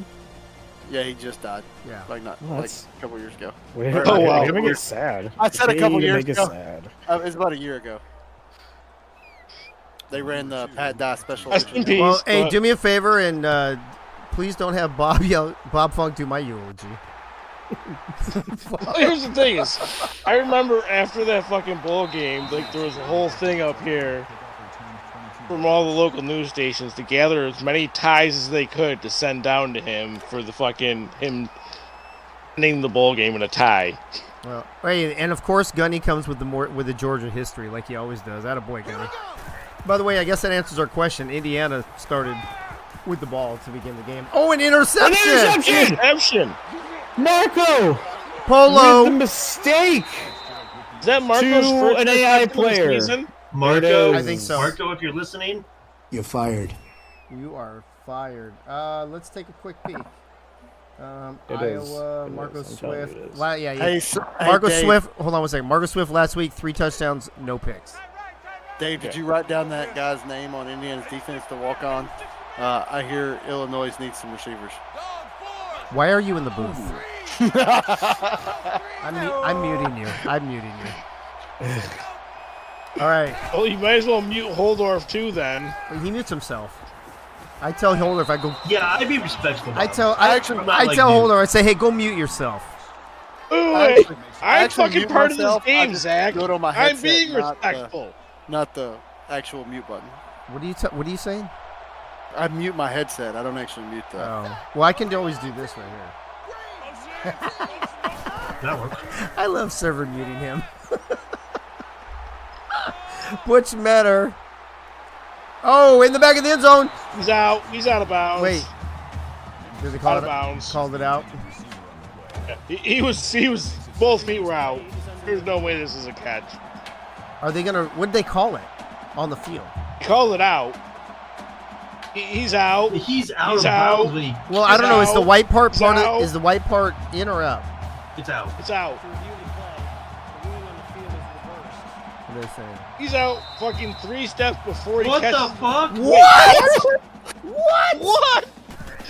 Speaker 3: Yeah, he just died.
Speaker 1: Yeah.
Speaker 3: Like a couple years ago.
Speaker 4: Wait,
Speaker 2: Oh, wow.
Speaker 4: You're making it sad.
Speaker 3: I said a couple years
Speaker 4: make
Speaker 3: ago.
Speaker 4: It sad.
Speaker 3: It was about a year ago. They ran the Pat Dye special.
Speaker 2: Rest in
Speaker 3: edition.
Speaker 2: peace.
Speaker 1: Well, hey,
Speaker 2: but-
Speaker 1: do me a favor and please don't have Bob Funk do my eulogy.
Speaker 2: Well, here's the thing is, I remember after that fucking bowl game, like there was a whole thing up here from all the local news stations to gather as many ties as they could to send down to him for the fucking him ending the bowl game in a tie.
Speaker 1: Well, hey, and of course Gunny comes with the Georgia history like he always does. Atta boy, Gunny. By the way, I guess that answers our question. Indiana started with the ball to begin the game. Oh, an interception!
Speaker 2: Interception!
Speaker 4: Marco!
Speaker 1: Polo!
Speaker 4: Made the mistake!
Speaker 2: Is that Marco's
Speaker 4: To
Speaker 2: first
Speaker 4: an AI
Speaker 2: interception of the
Speaker 4: player.
Speaker 2: season?
Speaker 5: Marco,
Speaker 1: I think so.
Speaker 5: Marco, if you're listening,
Speaker 8: You're fired.
Speaker 1: You are fired. Let's take a quick peek.
Speaker 4: It is.
Speaker 1: Iowa,
Speaker 4: It
Speaker 1: Marco
Speaker 4: is. I'm telling you
Speaker 1: Swift.
Speaker 4: it is.
Speaker 1: Yeah.
Speaker 3: Hey,
Speaker 1: Marco
Speaker 3: Dave,
Speaker 1: Swift. Hold on one second. Marco Swift last week, 3 touchdowns, no picks.
Speaker 3: Dave, did you write down that guy's name on Indiana's defense to walk on? I hear Illinois needs some receivers.
Speaker 1: Why are you in the booth? I'm muting you. I'm muting you. All right.
Speaker 2: Well, you might as well mute Holdorf too then.
Speaker 1: He mutes himself. I tell Holder if I go.
Speaker 5: yeah, I'd be respectful.
Speaker 1: I tell
Speaker 5: Not
Speaker 1: I
Speaker 5: like
Speaker 1: tell
Speaker 5: you.
Speaker 1: Holder. I say, hey, go mute yourself.
Speaker 2: Ooh,
Speaker 3: I
Speaker 2: I'm
Speaker 3: actually
Speaker 2: fucking
Speaker 3: mute
Speaker 2: part
Speaker 3: myself.
Speaker 2: of this
Speaker 3: I
Speaker 2: game,
Speaker 3: just
Speaker 2: Zach.
Speaker 3: do it on my
Speaker 2: I'm
Speaker 3: headset,
Speaker 2: being
Speaker 3: not the-
Speaker 2: respectful.
Speaker 3: Not the actual mute button.
Speaker 1: What are you saying?
Speaker 3: I mute my headset. I don't actually mute the.
Speaker 1: Oh, well, I can always do this right here.
Speaker 5: That works.
Speaker 1: I love server muting him. Butch Metter. Oh, in the back of the end zone.
Speaker 2: He's out. He's out of bounds.
Speaker 1: Wait. Did they call
Speaker 2: Out
Speaker 1: it
Speaker 2: of bounds.
Speaker 1: Called it out.
Speaker 2: He was. Both feet were out. There's no way this is a catch.
Speaker 1: Are they gonna? What did they call it on the field?
Speaker 2: He called it out. He's out.
Speaker 5: He's out
Speaker 2: He's
Speaker 5: of bounds.
Speaker 2: out.
Speaker 5: When he,
Speaker 1: Well, I don't know. Is the white part
Speaker 2: He's
Speaker 1: part
Speaker 2: out.
Speaker 1: of, is the white part in or out?
Speaker 5: it's out.
Speaker 2: It's out.
Speaker 1: What are they saying?
Speaker 2: He's out fucking 3 steps before he
Speaker 5: What
Speaker 2: catches.
Speaker 5: the fuck?
Speaker 1: What? What?
Speaker 2: What?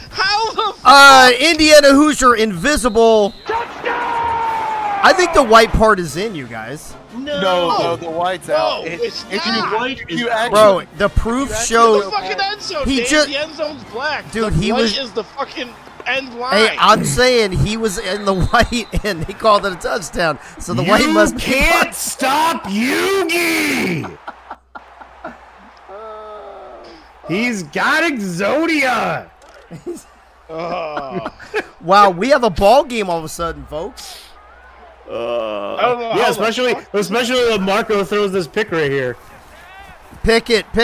Speaker 2: How the fuck?
Speaker 1: Indiana Hoosier invisible. I think the white part is in, you guys.
Speaker 3: No, the white's out.
Speaker 2: No, it's
Speaker 3: if
Speaker 2: not.
Speaker 3: you,
Speaker 5: White
Speaker 3: if
Speaker 5: is
Speaker 3: you
Speaker 5: out.
Speaker 3: actually,
Speaker 1: Bro, the proof
Speaker 2: The
Speaker 1: showed.
Speaker 2: fucking end zone.
Speaker 1: He
Speaker 2: Dave.
Speaker 1: just-
Speaker 2: The end zone's black.
Speaker 1: Dude,
Speaker 2: the
Speaker 1: he
Speaker 2: white
Speaker 1: was-
Speaker 2: is the fucking end line.
Speaker 1: Hey, I'm saying he was in the white and they called it a touchdown. So the white must be.
Speaker 4: can't stop Yugi! He's got Exodia!
Speaker 2: Oh.
Speaker 1: Wow, we have a ball game all of a sudden, folks.
Speaker 2: I don't know
Speaker 4: Yeah,
Speaker 2: how
Speaker 4: especially when Marco throws this pick right here.
Speaker 1: Pick it.
Speaker 4: Oh,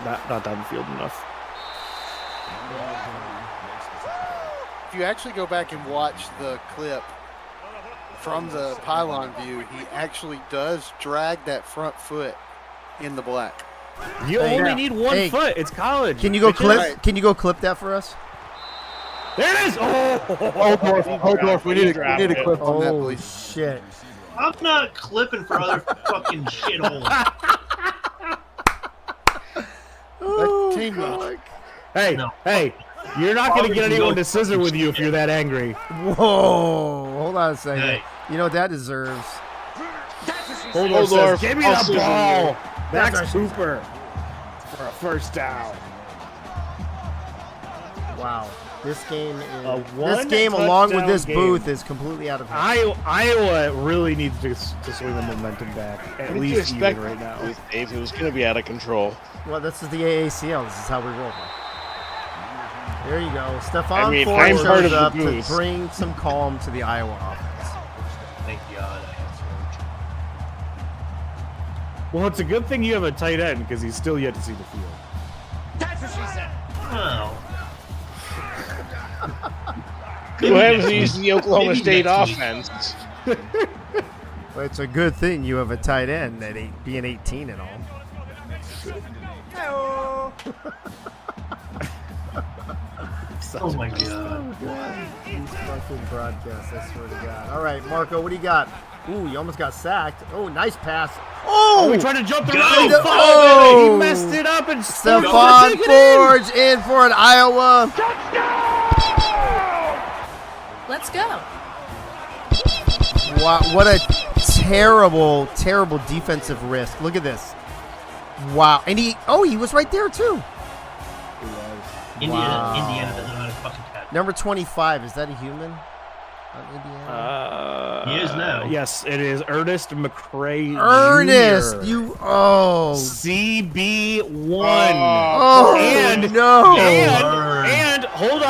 Speaker 4: not down the field enough.
Speaker 3: if you actually go back and watch the clip from the pylon view, he actually does drag that front foot in the black.
Speaker 4: You
Speaker 1: Hey,
Speaker 4: only
Speaker 1: yeah.
Speaker 4: need one
Speaker 1: Hey,
Speaker 4: foot. It's college.
Speaker 1: Can you go
Speaker 4: Bitches.
Speaker 1: clip? Can you go clip that for us?
Speaker 4: There it is! Oh!
Speaker 3: Holdorf, we need a clip on that,
Speaker 1: Oh
Speaker 3: please.
Speaker 1: shit!
Speaker 5: I'm not clipping for other fucking shitholes.
Speaker 3: Teammate.
Speaker 4: Hey,
Speaker 5: No.
Speaker 4: hey, you're not going to get anyone to scissor with you if you're that angry.
Speaker 1: Whoa! Hold on a second.
Speaker 5: Hey.
Speaker 1: You know what that deserves?
Speaker 4: Holdorf
Speaker 2: Holdorf,
Speaker 4: says, give me
Speaker 2: I'll
Speaker 4: the
Speaker 2: scissor
Speaker 4: ball.
Speaker 2: you."
Speaker 4: Max Hooper for a first down.
Speaker 1: Wow. This game is.
Speaker 4: A
Speaker 1: This game, along with
Speaker 4: one-touchdown
Speaker 1: this
Speaker 4: game.
Speaker 1: booth, is completely out of hand.
Speaker 4: Iowa really needs to swing the momentum back, at
Speaker 2: What did you
Speaker 4: least
Speaker 2: expect
Speaker 4: even right now.
Speaker 2: Dave, it was going to the AACL.
Speaker 1: Well, this is the AACL. This is how we roll. There you go. Stephon
Speaker 2: I mean,
Speaker 1: Ford
Speaker 2: I'm part
Speaker 1: shows
Speaker 2: of the
Speaker 1: up to
Speaker 2: boost.
Speaker 1: bring some calm to the Iowa offense.
Speaker 5: Thank God I have Surge.
Speaker 4: Well, it's a good thing you have a tight end because he's still yet to see the field.
Speaker 7: That's what she said.
Speaker 5: Well,
Speaker 2: What happens when you use the Oklahoma
Speaker 5: maybe
Speaker 2: State
Speaker 5: next week.
Speaker 2: offense?
Speaker 1: Well, it's a good thing you have a tight end at being 18 and all.
Speaker 5: Oh my God.
Speaker 1: These fucking broadcasts, I swear to God. All right, Marco, what do you got? Ooh, you almost got sacked. Oh, nice pass.
Speaker 4: Oh,
Speaker 1: Oh!
Speaker 4: he tried to jump the
Speaker 5: Go!
Speaker 4: right
Speaker 1: Oh!
Speaker 4: He messed it up and
Speaker 1: Stephon Forge in for an Iowa.
Speaker 7: Let's go.
Speaker 1: Wow, what a terrible, terrible defensive risk. Look at this. Wow. And he was right there too.
Speaker 5: Indiana doesn't know how to fucking catch.
Speaker 1: Number 25, is that a human on Indiana?
Speaker 5: He is now.
Speaker 4: Yes, it is Ernest McCray.
Speaker 1: Ernest,
Speaker 4: Jr.
Speaker 1: Oh,
Speaker 4: CB1.
Speaker 1: and no.
Speaker 4: And hold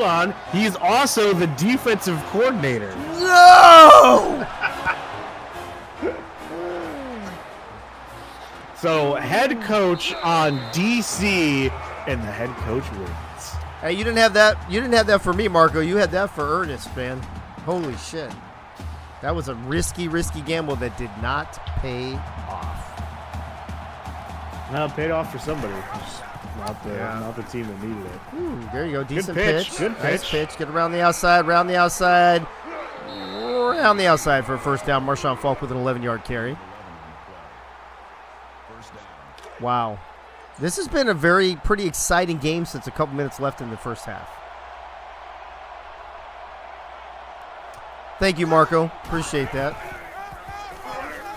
Speaker 4: on. He's also the defensive coordinator.
Speaker 1: No.
Speaker 4: So head coach on DC, and the head coach wins.
Speaker 1: Hey, you didn't have that. You didn't have that for me, Marco. You had that for Ernest, man. Holy shit. That was a risky gamble that did not pay off.
Speaker 4: Now it paid off for somebody. Just not the team that needed it.
Speaker 1: Ooh, there you go. Decent
Speaker 4: pitch,
Speaker 1: pitch.
Speaker 4: good
Speaker 1: Nice
Speaker 4: pitch.
Speaker 1: pitch. Get around the outside. Round the outside for a first down. Marshawn Falk with an 11-yard carry. Wow. This has been a pretty exciting game since a couple minutes left in the first half. Thank you, Marco. Appreciate that.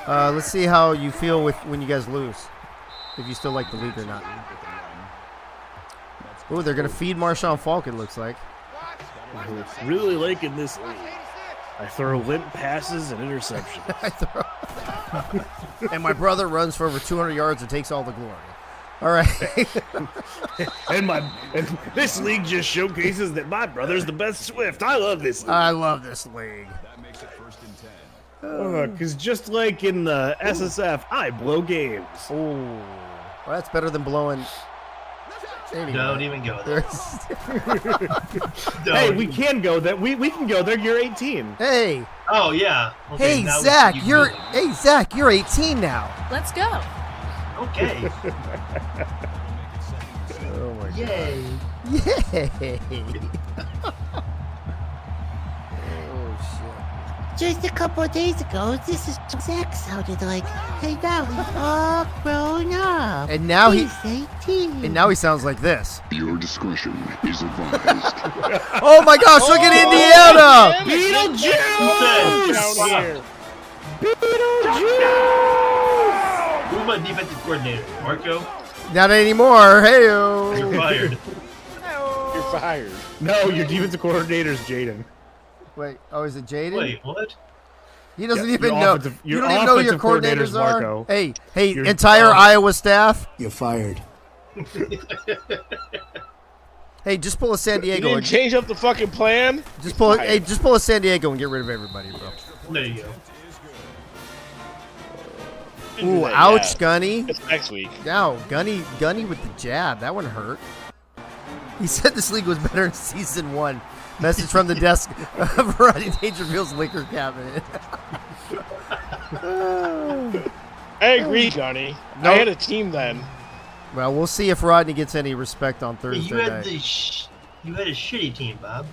Speaker 1: Let's see how you feel when you guys lose. If you still like the league or not. Oh, they're going to feed Marshawn Falk, it looks like.
Speaker 4: Really liking this league. I throw limp passes and interceptions.
Speaker 1: And my brother runs for over 200 yards and takes all the glory. All right.
Speaker 4: and this league just showcases that my brother's the best Swift. I love this league.
Speaker 1: I love this league.
Speaker 6: That makes it 1st and 10.
Speaker 4: Because just like in the SSF, I blow games.
Speaker 1: Oh, well, that's better than blowing. Anyway.
Speaker 5: Don't even go there.
Speaker 4: Hey, we can go there. We can go there. You're 18.
Speaker 1: Hey.
Speaker 5: Oh yeah. Okay,
Speaker 1: Hey,
Speaker 5: now
Speaker 1: Zach,
Speaker 5: you can
Speaker 1: you're
Speaker 5: go there.
Speaker 1: Zach, you're 18 now.
Speaker 7: Let's go.
Speaker 5: Okay.
Speaker 1: Oh my
Speaker 5: Yay.
Speaker 1: Yay. Oh shit.
Speaker 10: Just a couple of days ago, this is what Zach sounded like. Hey, now he's all grown up.
Speaker 1: And now
Speaker 10: he's 18.
Speaker 1: And now he sounds like this.
Speaker 6: Your discretion is advised.
Speaker 1: Oh my gosh, look at Indiana!
Speaker 4: Beetlejuice!
Speaker 2: Down here.
Speaker 5: Who's my defensive coordinator? Marco?
Speaker 1: Not anymore. Hey-o.
Speaker 5: You're fired.
Speaker 2: You're fired.
Speaker 4: No, your defensive coordinator is Jaden.
Speaker 1: Wait, oh, is it Jaden?
Speaker 5: Wait, what?
Speaker 1: He doesn't
Speaker 4: Yeah,
Speaker 1: even
Speaker 4: your
Speaker 1: know.
Speaker 4: offensive-
Speaker 1: You
Speaker 4: your
Speaker 1: don't even know who your
Speaker 4: offensive coordinator's
Speaker 1: coordinators are.
Speaker 4: Marco.
Speaker 1: Hey,
Speaker 4: Your-
Speaker 1: entire Iowa staff.
Speaker 11: You're fired.
Speaker 1: Hey, just pull a San
Speaker 2: You
Speaker 1: Diego.
Speaker 2: didn't
Speaker 1: And,
Speaker 2: change up the fucking plan?
Speaker 1: just pull a San Diego and get rid of everybody, bro.
Speaker 5: There you go.
Speaker 1: Ooh,
Speaker 2: Yeah.
Speaker 1: ouch, Gunny.
Speaker 2: It's next week.
Speaker 1: Now, Gunny with the jab. That one hurt. He said this league was better in season 1. Message from the desk of Rodney Dangerfield's liquor cabinet.
Speaker 2: I agree, Gunny.
Speaker 1: No.
Speaker 2: I had a team then.
Speaker 1: Well, we'll see if Rodney gets any respect on Thursday
Speaker 5: You had
Speaker 1: night.
Speaker 5: you had a shitty team, Bob.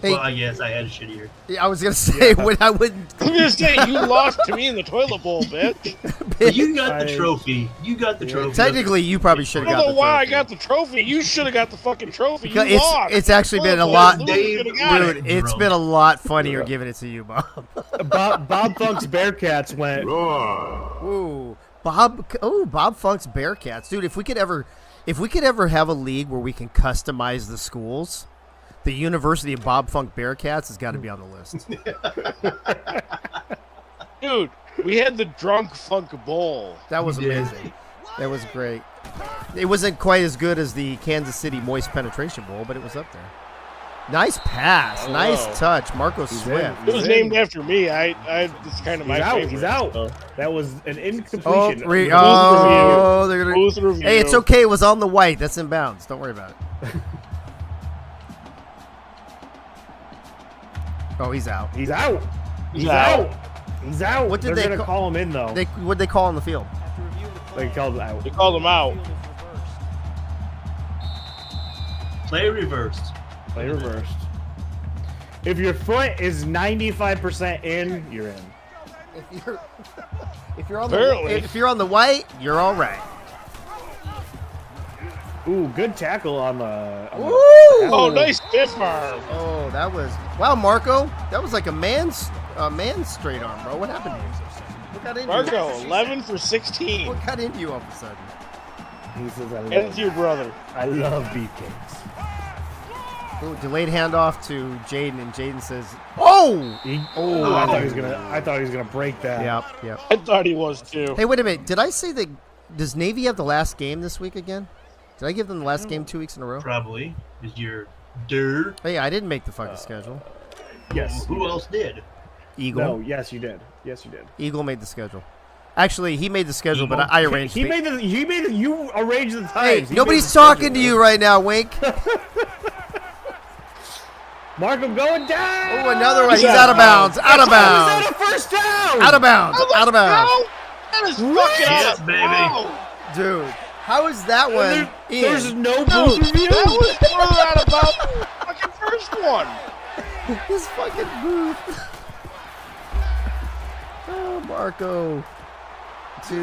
Speaker 1: Hey,
Speaker 5: Well, I guess I had a shittier.
Speaker 1: I was gonna say when I wouldn't.
Speaker 2: I'm just saying, you lost to me in the toilet bowl, bitch.
Speaker 5: But you got the trophy. You got the trophy.
Speaker 1: Technically, you probably should
Speaker 2: I
Speaker 1: have
Speaker 2: don't
Speaker 1: got
Speaker 2: know
Speaker 1: the
Speaker 2: why I
Speaker 1: trophy.
Speaker 2: got the trophy. You should have got the fucking trophy.
Speaker 1: Because
Speaker 2: You lost.
Speaker 1: it's actually been a
Speaker 2: Toilet
Speaker 1: lot,
Speaker 2: bowl,
Speaker 5: Dave,
Speaker 2: you got it.
Speaker 1: dude. It's been a lot funnier giving it to you, Bob.
Speaker 4: Bob Funk's Bearcats went.
Speaker 6: Roar.
Speaker 1: Ooh, Bob Funk's Bearcats, dude. If we could ever have a league where we can customize the schools, the University of Bob Funk Bearcats has got to be on the list.
Speaker 2: Dude, we had the Drunk Funk Bowl.
Speaker 1: That was
Speaker 5: You did.
Speaker 1: amazing. That was great. It wasn't quite as good as the Kansas City Moist Penetration Bowl, but it was up there. Nice pass. Nice touch. Marco Swift.
Speaker 2: It was named after me. It's kind of my favorite.
Speaker 4: He's out.
Speaker 2: So.
Speaker 4: That was an incompletion.
Speaker 1: They're gonna. Hey, it's okay. It was on the white. That's in bounds. Don't worry about it. Oh, he's out.
Speaker 4: He's out. He's out. He's out.
Speaker 1: What did
Speaker 4: They're
Speaker 1: they
Speaker 4: gonna call him in though?
Speaker 1: What'd they call on the field?
Speaker 4: They called him out.
Speaker 2: They called him out.
Speaker 5: Play reversed.
Speaker 4: Play reversed. If your foot is 95% in, you're in.
Speaker 1: If you're on the white, you're all right.
Speaker 4: Ooh, good tackle on the.
Speaker 2: Oh, nice stiff arm.
Speaker 1: Oh, that was Marco. That was like a man's straight arm, bro. What happened to you? What got into
Speaker 2: Marco,
Speaker 1: you?
Speaker 2: 11 for 16.
Speaker 1: What got into you all of a sudden?
Speaker 4: He says,
Speaker 2: And it's your brother.
Speaker 4: I love beefcakes.
Speaker 1: Ooh, delayed handoff to Jaden, and Jaden says, "Oh!"
Speaker 4: I thought he was gonna break that.
Speaker 1: Yep.
Speaker 2: I thought he was too.
Speaker 1: Hey, wait a minute. Did I say that? Does Navy have the last game this week again? Did I give them the last game 2 weeks in a row?
Speaker 5: Probably. Is your dirt?
Speaker 1: Hey, I didn't make the fucking schedule.
Speaker 4: Yes.
Speaker 5: Who else did?
Speaker 1: Eagle.
Speaker 4: No. Yes, you did. Yes, you did.
Speaker 1: Eagle made the schedule. Actually, he made the schedule, but I arranged.
Speaker 4: You arranged the times.
Speaker 1: Hey, nobody's talking to you right now, Wink.
Speaker 4: Markham going down.
Speaker 1: Oh, another one. He's out of bounds. Out of bounds.
Speaker 4: Is that a first down?
Speaker 1: Out of bounds. Out of bounds.
Speaker 2: That is fucking
Speaker 5: Yes,
Speaker 2: awesome.
Speaker 5: baby.
Speaker 1: Dude, how is that one?
Speaker 4: There's no
Speaker 2: Dude,
Speaker 4: booth review.
Speaker 2: that was further out about the fucking first one.
Speaker 1: This fucking booth. Oh, Marco. To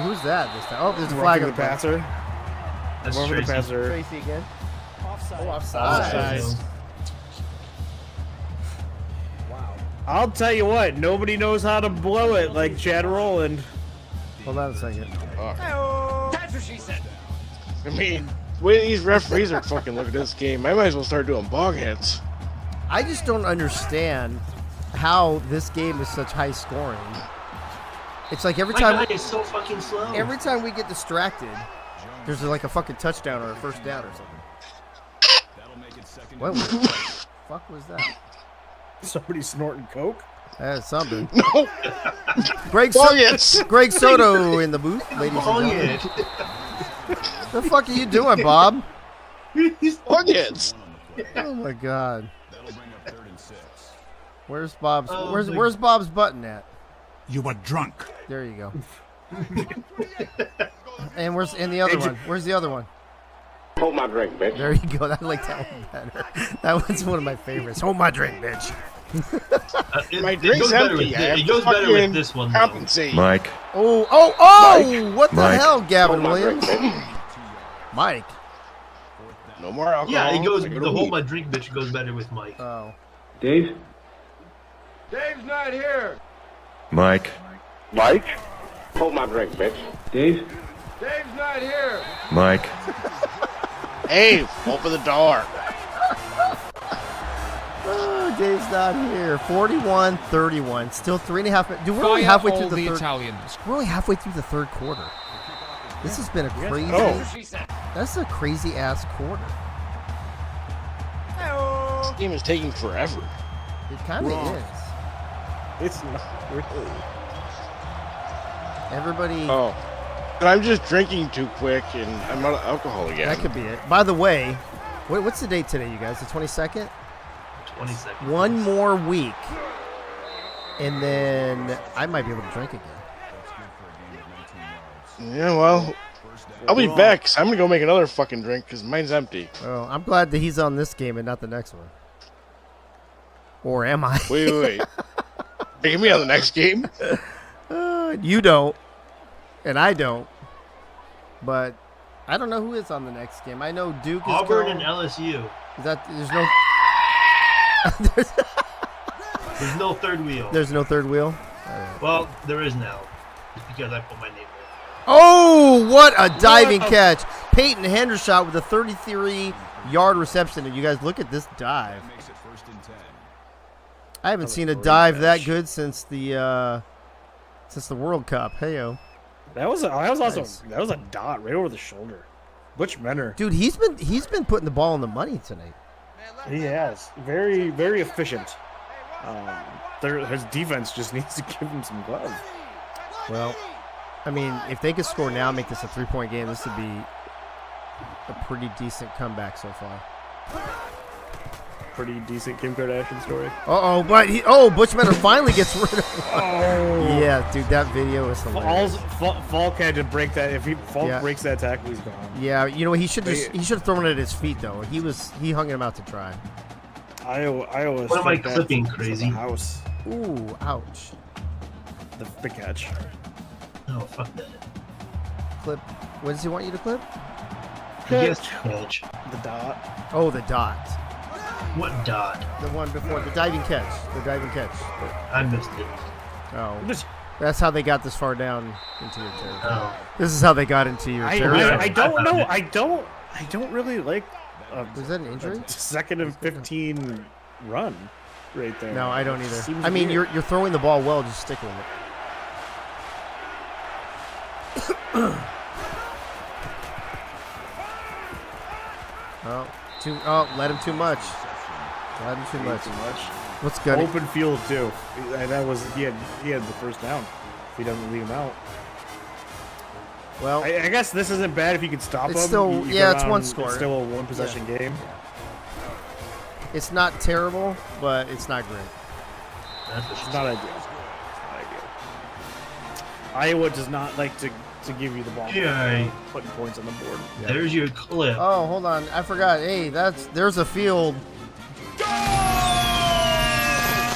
Speaker 1: who's that this time? Oh, there's a flag on
Speaker 4: the passer.
Speaker 5: That's
Speaker 4: Over the
Speaker 5: Tracy.
Speaker 4: passer.
Speaker 1: Tracy again. Offside.
Speaker 2: Offside.
Speaker 4: I'll tell you what, nobody knows how to blow it like Chad Rowland.
Speaker 1: Hold on a second.
Speaker 7: That's what she said.
Speaker 2: I mean, the way these referees are fucking looking at this game, I might as well start doing bog hits.
Speaker 1: I just don't understand how this game is such high scoring. It's like every
Speaker 5: My
Speaker 1: time
Speaker 5: guy is so fucking slow.
Speaker 1: every time we get distracted, there's like a fucking touchdown or a first down or something. What the fuck was that?
Speaker 4: Somebody snorting coke.
Speaker 1: That's something.
Speaker 2: No.
Speaker 1: Greg Soto in the booth, ladies and
Speaker 5: Bong
Speaker 1: gentlemen.
Speaker 5: it.
Speaker 1: The fuck are you doing, Bob?
Speaker 2: Bog hits.
Speaker 1: Oh my god. Where's Bob's? Where's Bob's button at?
Speaker 8: You were drunk.
Speaker 1: There you go. And where's the other one? Where's the other one?
Speaker 6: Hold my drink, bitch.
Speaker 1: There you go. I like that one better. That one's one of my favorites. Hold my drink, bitch.
Speaker 2: My drink's empty.
Speaker 5: It goes better with this one. Though.
Speaker 6: Compensate.
Speaker 11: Mike.
Speaker 1: Oh! What the
Speaker 11: Mike.
Speaker 1: hell, Gavin
Speaker 6: Hold my drink,
Speaker 1: Williams?
Speaker 6: bitch.
Speaker 1: Mike.
Speaker 2: No more alcohol.
Speaker 5: Yeah, it goes.
Speaker 2: I go
Speaker 5: The
Speaker 2: to
Speaker 5: whole
Speaker 2: weed.
Speaker 5: my drink bitch goes better with Mike.
Speaker 1: Oh.
Speaker 6: Dave?
Speaker 2: Dave's not here.
Speaker 11: Mike.
Speaker 6: Mike? Hold my drink, bitch. Dave?
Speaker 2: Dave's not here.
Speaker 11: Mike.
Speaker 2: Dave, open the door.
Speaker 1: Oh, Dave's not here. 41-31. Still 3.5 minutes. Dude, we're only halfway through the third.
Speaker 7: Italians.
Speaker 1: We're only halfway through the third quarter. This has been a crazy. That's a crazy ass quarter.
Speaker 2: This game is taking forever.
Speaker 1: It kind of is.
Speaker 4: It's not really.
Speaker 1: Everybody.
Speaker 2: Oh. But I'm just drinking too quick and I'm out of alcohol again.
Speaker 1: That could be it. By the way, what's the date today, you guys? The 22nd?
Speaker 5: 20 seconds.
Speaker 1: One more week, and then I might be able to drink again.
Speaker 2: Yeah, well, I'll be back 'cause I'm going to go make another fucking drink because mine's empty.
Speaker 1: Well, I'm glad that he's on this game and not the next one. Or am I?
Speaker 2: Wait. Take me on the next game.
Speaker 1: You don't, and I don't. But I don't know who is on the next game. I know Duke is
Speaker 5: Auburn
Speaker 1: going.
Speaker 5: and LSU.
Speaker 1: Is that there's no
Speaker 5: There's no third wheel.
Speaker 1: there's no third wheel?
Speaker 5: Well, there is now. It's because I put my name there.
Speaker 1: Oh, what a diving catch. Peyton Hendershot with a 33-yard reception. And you guys look at this dive. I haven't seen a dive that good since the World Cup. Heyo.
Speaker 4: That was also
Speaker 1: Nice.
Speaker 4: that was a dot right over the shoulder. Butch Menor.
Speaker 1: Dude, he's been putting the ball on the money tonight.
Speaker 4: He has. Very, very efficient. His defense just needs to give him some glove.
Speaker 1: Well, I mean, if they could score now, make this a 3-point game, this would be a pretty decent comeback so far.
Speaker 4: Pretty decent Kim Kardashian story.
Speaker 1: But Butch Menor finally gets rid of it.
Speaker 4: Oh.
Speaker 1: Yeah, dude, that video is hilarious.
Speaker 4: Falk had to break that. If Falk breaks that tackle, he's gone.
Speaker 1: Yeah, you know, he should have thrown it at his feet though. He hung him out to dry.
Speaker 4: Iowa.
Speaker 5: What am I clipping, crazy?
Speaker 4: House.
Speaker 1: Ooh, ouch.
Speaker 4: The catch.
Speaker 5: No, fuck that.
Speaker 1: Clip. What does he want you to clip?
Speaker 5: Yes, catch.
Speaker 4: The dot.
Speaker 1: Oh, the dot.
Speaker 5: What dot?
Speaker 1: The one before the diving catch.
Speaker 5: I missed it.
Speaker 1: Oh, that's how they got this far down into your territory.
Speaker 5: Oh.
Speaker 1: This is how they got into your territory.
Speaker 4: I don't know. I don't really like.
Speaker 1: Was that an injury?
Speaker 4: 2nd and 15 run, right there.
Speaker 1: No, I don't either.
Speaker 4: Seems
Speaker 1: I mean,
Speaker 4: weird.
Speaker 1: you're throwing the ball well. Just stick with it. Let him too much. Let him too much. What's good?
Speaker 4: Open field too. That was he had the first down. If he doesn't leave him out.
Speaker 1: Well,
Speaker 4: I guess this isn't bad if you can stop him.
Speaker 1: It's still it's one score.
Speaker 4: It's still a one possession game.
Speaker 1: It's not terrible, but it's not great.
Speaker 4: It's not ideal. Iowa does not like to give you the ball.
Speaker 5: Yeah.
Speaker 4: Putting points on the board.
Speaker 5: Yeah. There's your clip.
Speaker 1: Oh, hold on. I forgot. Hey, there's a field.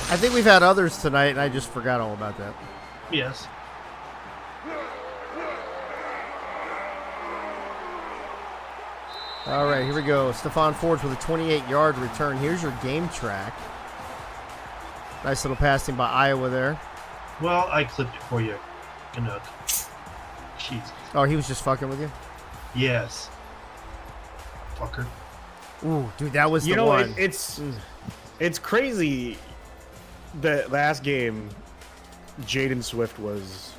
Speaker 1: I think we've had others tonight, and I just forgot all about that.
Speaker 5: Yes.
Speaker 1: All right, here we go. Stephon Forbes with a 28-yard return. Here's your game track. Nice little passing by Iowa there.
Speaker 5: Well, I clipped it for you. Canuck. Jesus.
Speaker 1: Oh, he was just fucking with you?
Speaker 5: Yes. Fucker.
Speaker 1: Ooh, dude, that was
Speaker 4: the
Speaker 1: one.
Speaker 4: It's crazy that last game, Jaden Swift was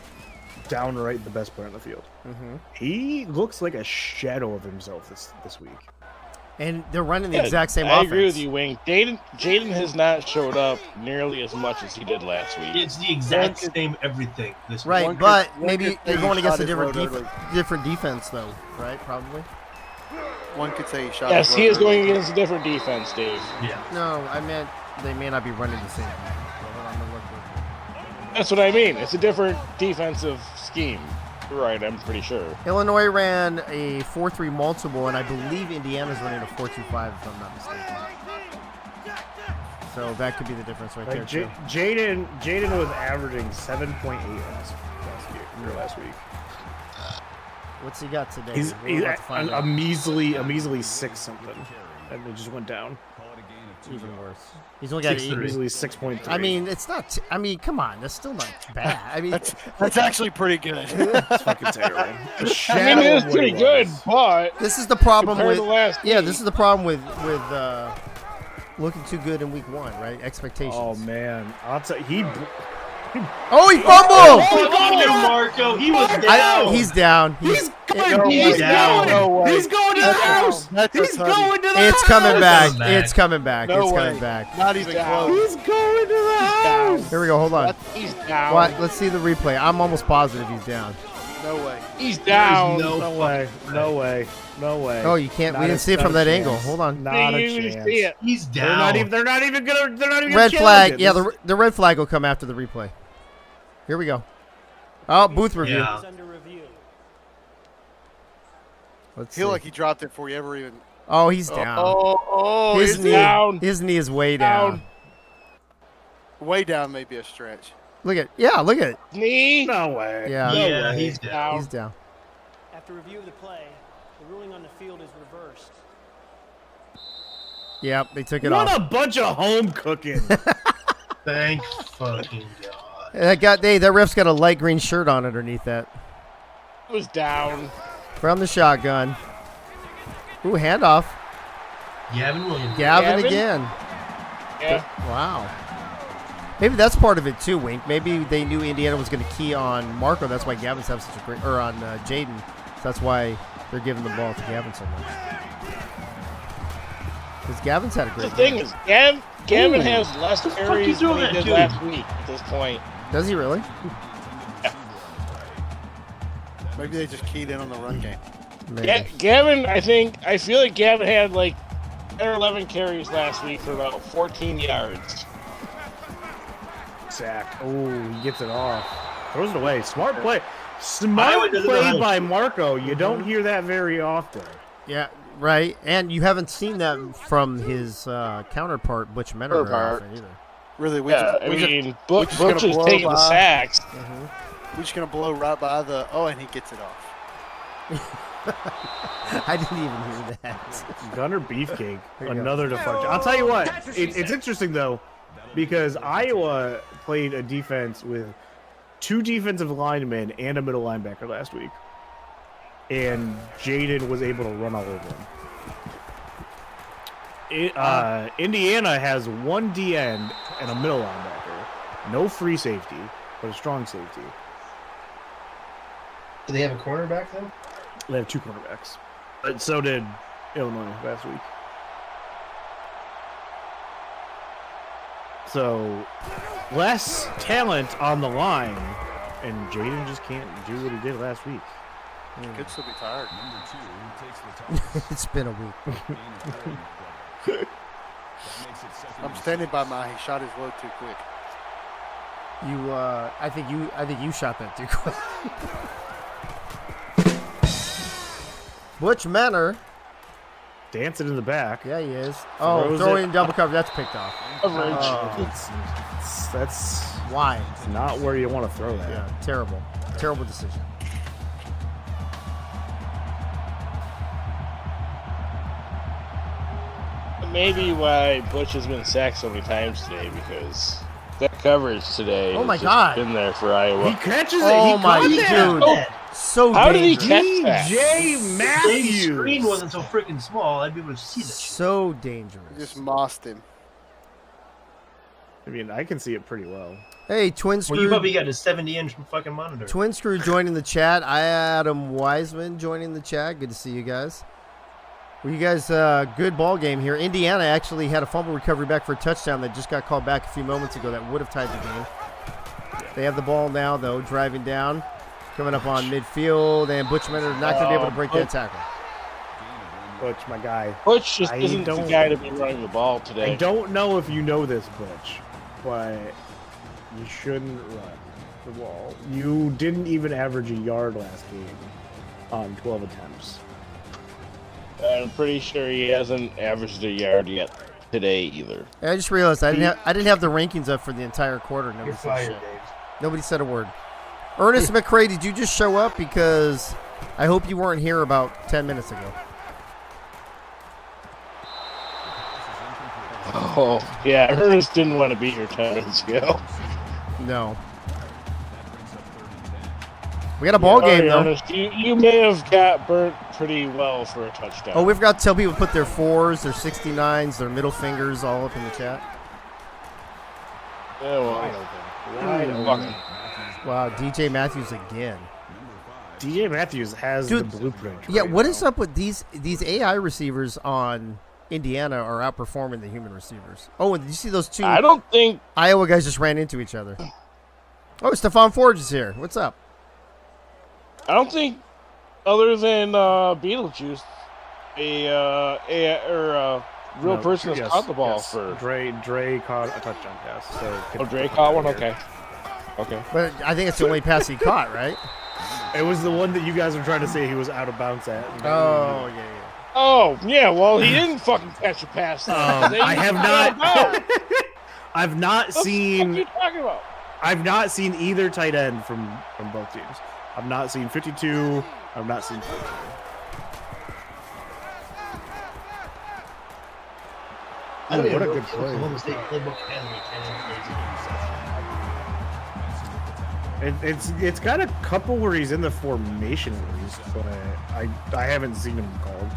Speaker 4: downright the best player on the field.
Speaker 1: Mm-hmm.
Speaker 4: He looks like a shadow of himself this week.
Speaker 1: And they're running the exact same
Speaker 2: I
Speaker 1: offense.
Speaker 2: agree with you, Wing. Jaden has not showed up nearly as much as he did last week.
Speaker 5: It's the exact same everything this week.
Speaker 1: Right, but maybe you're going against a different defense, though, right? Probably.
Speaker 3: One could say he shot.
Speaker 2: Yes, he is going against a different defense, Dave.
Speaker 5: Yeah.
Speaker 1: No, I meant they may not be running the same thing.
Speaker 2: That's what I mean. It's a different defensive scheme. You're right, I'm pretty sure.
Speaker 1: Illinois ran a 4-3 multiple, and I believe Indiana's running a 4-2-5, if I'm not mistaken. So that could be the difference right there, too.
Speaker 4: Jaden was averaging 7.8 last week.
Speaker 1: What's he got today?
Speaker 4: He's a measly 6 something, and it just went down.
Speaker 1: Even worse. He's only got
Speaker 4: easily 6.3.
Speaker 1: I mean, it's not. I mean, come on, that's still not bad. I mean,
Speaker 3: that's actually pretty good.
Speaker 4: It's fucking terrible.
Speaker 2: I mean, it is pretty good, but
Speaker 1: this is the problem with.
Speaker 2: This
Speaker 1: is the problem with looking too good in week 1, right? Expectations.
Speaker 4: Oh man, I'll tell you,
Speaker 1: Oh, he fumbled!
Speaker 5: Oh, Marco, he was down.
Speaker 1: He's down. He's
Speaker 5: down.
Speaker 3: No way.
Speaker 4: He's going to the house. He's going to the house.
Speaker 1: It's coming back. It's coming back.
Speaker 3: No
Speaker 1: it's
Speaker 3: way.
Speaker 1: coming back.
Speaker 3: Not even close.
Speaker 4: He's going to the house.
Speaker 1: Here we go. Hold on.
Speaker 2: He's down.
Speaker 1: What? Let's see the replay. I'm almost positive he's down.
Speaker 3: No way.
Speaker 2: He's down.
Speaker 4: No way. No way. No way.
Speaker 1: Oh, you can't.
Speaker 4: Not
Speaker 1: We didn't see it from
Speaker 4: not a
Speaker 1: that
Speaker 4: chance.
Speaker 1: angle. Hold on.
Speaker 4: Not a
Speaker 2: You
Speaker 4: chance.
Speaker 2: see it.
Speaker 5: He's down.
Speaker 4: They're not even gonna.
Speaker 1: Red flag.
Speaker 4: challenge it.
Speaker 1: Yeah, the red flag will come after the replay. Here we go. Oh, booth review.
Speaker 5: Yeah.
Speaker 1: Let's
Speaker 3: Feel
Speaker 1: see.
Speaker 3: like he dropped it before you ever even.
Speaker 1: Oh, he's down.
Speaker 3: His
Speaker 1: his knee.
Speaker 2: down.
Speaker 1: His knee is way down.
Speaker 3: Way down may be a stretch.
Speaker 1: Look at. Yeah, look at it.
Speaker 2: Knee.
Speaker 4: No way.
Speaker 1: Yeah.
Speaker 2: No
Speaker 5: Yeah,
Speaker 2: way.
Speaker 5: he's down.
Speaker 1: He's down.
Speaker 11: After review of the play, the ruling on the field is reversed.
Speaker 1: Yep, they took it
Speaker 4: What
Speaker 1: off.
Speaker 4: a bunch of home cooking.
Speaker 5: Thank fucking God.
Speaker 1: That ref's got a light green shirt on underneath that.
Speaker 2: It was down.
Speaker 1: From the shotgun. Ooh, handoff.
Speaker 5: Gavin Williams.
Speaker 1: Gavin
Speaker 2: Gavin?
Speaker 1: again.
Speaker 2: Yeah.
Speaker 1: Wow. Maybe that's part of it too, Wink. Maybe they knew Indiana was going to key on Marco. That's why Gavin's having such a great, or on Jaden. So that's why they're giving the ball to Gavin so much. Because Gavin's had a great.
Speaker 2: The thing
Speaker 1: game.
Speaker 2: is, Gavin has less carries than he did last week at this point.
Speaker 1: Does he really?
Speaker 2: Yeah.
Speaker 3: Maybe they just keyed in on the run game.
Speaker 2: Gavin, I feel like Gavin had like 10 or 11 carries last week for about 14 yards.
Speaker 4: Sack. Oh, he gets it off. Throws it away. Smart play. Smart play by Marco. You don't hear that very often.
Speaker 1: Yeah, right. And you haven't seen that from his counterpart, Butch Menor, very often either.
Speaker 3: Really,
Speaker 2: Butch is taking the sacks.
Speaker 3: We're just going to blow right by the... Oh, and he gets it off.
Speaker 1: I didn't even hear that.
Speaker 4: Gunner Beefcake. Another deflection. I'll tell you what. It's interesting, though, because Iowa played a defense with 2 defensive linemen and a middle linebacker last week. And Jaden was able to run all over him. Indiana has 1 DN and a middle linebacker. No free safety, but a strong safety.
Speaker 5: Do they have a cornerback, though?
Speaker 4: They have 2 cornerbacks. But so did Illinois last week. So, less talent on the line, and Jaden just can't do what he did last week.
Speaker 3: He could still be tired.
Speaker 1: It's been a week.
Speaker 3: I'm standing by my. He shot his load too quick.
Speaker 1: I think you shot that too quick. Butch Menor.
Speaker 4: Dancing in the back.
Speaker 1: Yeah, he is. Oh, throwing in double cover. That's picked off.
Speaker 4: That's
Speaker 1: why.
Speaker 4: It's not where you want to throw that.
Speaker 1: Yeah, terrible. Terrible decision.
Speaker 2: Maybe why Butch has been sacked so many times today, because that coverage today has been there for Iowa.
Speaker 4: He catches it.
Speaker 1: Oh, my
Speaker 2: dude.
Speaker 1: So
Speaker 2: how did he
Speaker 1: dangerous.
Speaker 2: catch that?
Speaker 4: DJ Matthews.
Speaker 5: The screen wasn't so freaking small. I'd be able to see that.
Speaker 1: So dangerous.
Speaker 3: Just mossed him.
Speaker 4: I mean, I can see it pretty well.
Speaker 1: Hey, Twin Screw.
Speaker 5: Well, you probably got a 70-inch fucking monitor.
Speaker 1: Twin Screw joining the chat. Adam Wiseman joining the chat. Good to see you guys. Well, you guys, good ball game here. Indiana actually had a fumble recovery back for a touchdown that just got called back a few moments ago that would have tied the game. They have the ball now, though, driving down. Coming up on midfield, and Butch Menor not going to be able to break that tackle.
Speaker 4: Butch, my guy.
Speaker 2: Butch just isn't the guy to be running the ball today.
Speaker 4: I don't know if you know this, Butch, but you shouldn't run the ball. You didn't even average a yard last game on 12 attempts.
Speaker 2: I'm pretty sure he hasn't averaged a yard yet today either.
Speaker 1: I just realized I didn't have the rankings up for the entire quarter.
Speaker 5: You're fired, Dave.
Speaker 1: Nobody said a word. Ernest McCrae, did you just show up? Because I hope you weren't here about 10 minutes ago.
Speaker 2: Oh, yeah, Ernest didn't want to be here 10 minutes ago.
Speaker 1: No. We got a ball game, though.
Speaker 2: Ernest, you may have got burnt pretty well for a touchdown.
Speaker 1: Oh, we've got to tell people to put their 4s, their 69s, their middle fingers all up in the chat.
Speaker 2: Yeah, well,
Speaker 4: Wide open.
Speaker 1: Wow, DJ Matthews again.
Speaker 4: DJ Matthews has the blueprint.
Speaker 1: Yeah, what is up with these AI receivers on Indiana are outperforming the human receivers? Oh, and did you see those 2?
Speaker 2: I don't think
Speaker 1: Iowa guys just ran into each other. Oh, Stephon Forge is here. What's up?
Speaker 2: I don't think, other than Beetlejuice, a real person has caught the ball for.
Speaker 4: Dre caught a touchdown pass. So
Speaker 2: Dre caught one. Okay.
Speaker 1: But I think it's the only pass he caught, right?
Speaker 4: It was the one that you guys were trying to say he was out of bounds at.
Speaker 1: Oh, yeah.
Speaker 2: Oh, yeah, well, he didn't fucking catch a pass.
Speaker 4: I have not. I've not seen.
Speaker 2: What are you talking about?
Speaker 4: I've not seen either tight end from both teams. I've not seen 52. I've not seen 42. Oh, what a good play.
Speaker 5: Oklahoma State playbook
Speaker 4: It's got a couple where he's in the formation at least, but I haven't seen him called.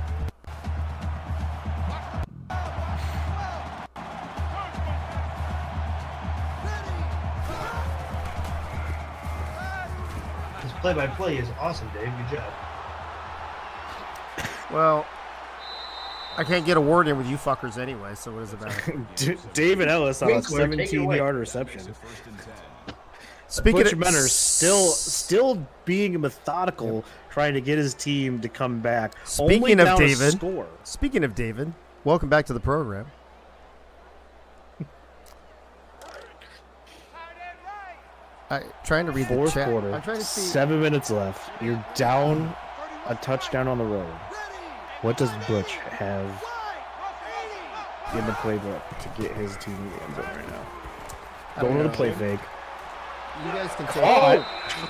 Speaker 5: play-by-play is awesome, Dave. Good job.
Speaker 1: Well, I can't get a word in with you fuckers anyway, so what does it matter?
Speaker 4: David Ellis on a
Speaker 5: Winkler, take it away.
Speaker 4: 17-yard reception.
Speaker 1: Speaking
Speaker 4: Butch
Speaker 1: of
Speaker 4: Menor still being methodical, trying to get his team to come back.
Speaker 1: Speaking
Speaker 4: Only
Speaker 1: of
Speaker 4: down a
Speaker 1: David,
Speaker 4: score.
Speaker 1: speaking of David, welcome back to the program. Trying to read the
Speaker 4: Fourth
Speaker 1: chat.
Speaker 4: quarter,
Speaker 1: I'm trying to see.
Speaker 4: 7 minutes left. You're down a touchdown on the road. What does Butch have in the playbook to get his team in the end zone right now? Going to the play fake.
Speaker 1: You guys can take
Speaker 4: Oh,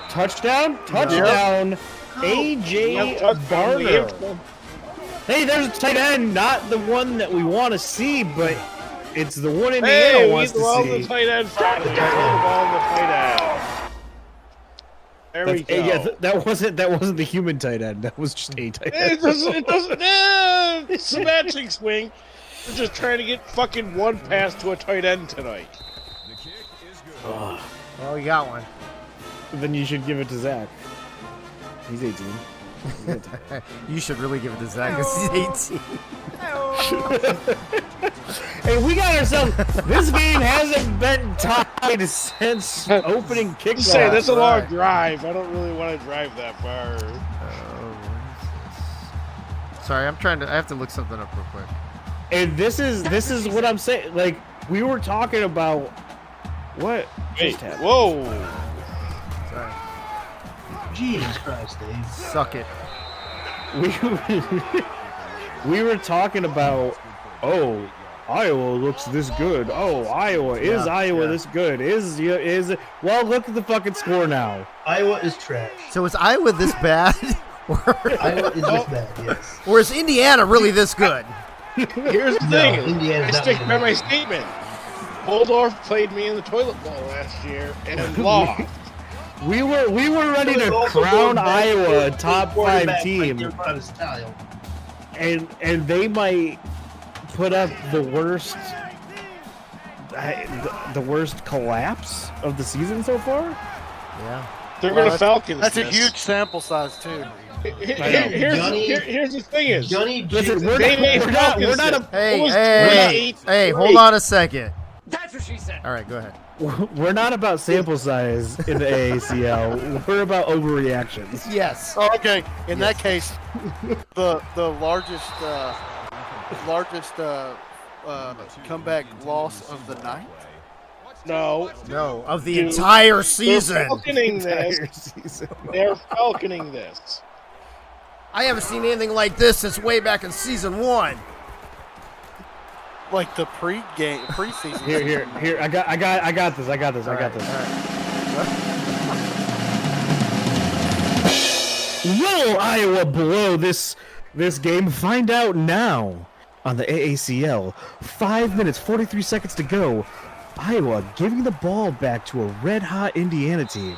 Speaker 4: touchdown! Touchdown! AJ Barner. Hey, there's a tight end, not the one that we want to see, but it's the one Indiana wants to see.
Speaker 2: The tight end. The ball in the tight end. There we go.
Speaker 4: Yeah, that wasn't the human tight end. That was just a tight end.
Speaker 2: It doesn't. It's a matching swing. We're just trying to get fucking one pass to a tight end tonight.
Speaker 1: Well, you got one.
Speaker 4: Then you should give it to Zach. He's 18.
Speaker 1: You should really give it to Zach because he's 18.
Speaker 4: Hey, we got ourselves. This game hasn't been tied since opening kickoff.
Speaker 2: Say that's a long drive. I don't really want to drive that far.
Speaker 1: Sorry, I have to look something up real quick.
Speaker 4: And this is what I'm saying. Like, we were talking about what
Speaker 2: Hey,
Speaker 4: just happened.
Speaker 2: whoa.
Speaker 1: Sorry.
Speaker 5: Jesus Christ, Dave.
Speaker 1: Suck it.
Speaker 4: We were talking about, oh, Iowa looks this good. Oh, Iowa this good? Is well, look at the fucking score now.
Speaker 5: Iowa is trash.
Speaker 1: So is Iowa this bad?
Speaker 5: Iowa is this bad, yes.
Speaker 1: Or is Indiana really this good?
Speaker 2: Here's the thing.
Speaker 5: Indiana's
Speaker 2: I
Speaker 5: not
Speaker 2: stick
Speaker 5: really
Speaker 2: by my
Speaker 5: good.
Speaker 2: statement. Holdorf played me in the toilet bowl last year and lost.
Speaker 4: We were ready to crown Iowa a top 5 team, and they might put up the worst collapse of the season so far.
Speaker 1: Yeah.
Speaker 2: They're going to Falcons.
Speaker 3: That's a
Speaker 2: this.
Speaker 3: huge sample size too.
Speaker 2: Here's the thing is,
Speaker 4: Listen, we're not a
Speaker 1: Hey, hold on a second.
Speaker 7: That's what she said.
Speaker 1: All right, go ahead.
Speaker 4: We're not about sample size in the AACL. We're about overreactions.
Speaker 1: Yes.
Speaker 3: Oh, okay. In that case, the largest comeback loss of the night.
Speaker 2: no,
Speaker 1: Of the entire
Speaker 2: they're
Speaker 1: season.
Speaker 2: falconing this. They're falconing this.
Speaker 1: I haven't seen anything like this since way back in season 1.
Speaker 3: Like the preseason.
Speaker 4: Here. I got this. Will Iowa blow this game? Find out now on the AACL. 5 minutes, 43 seconds to go. Iowa giving the ball back to a red-hot Indiana team.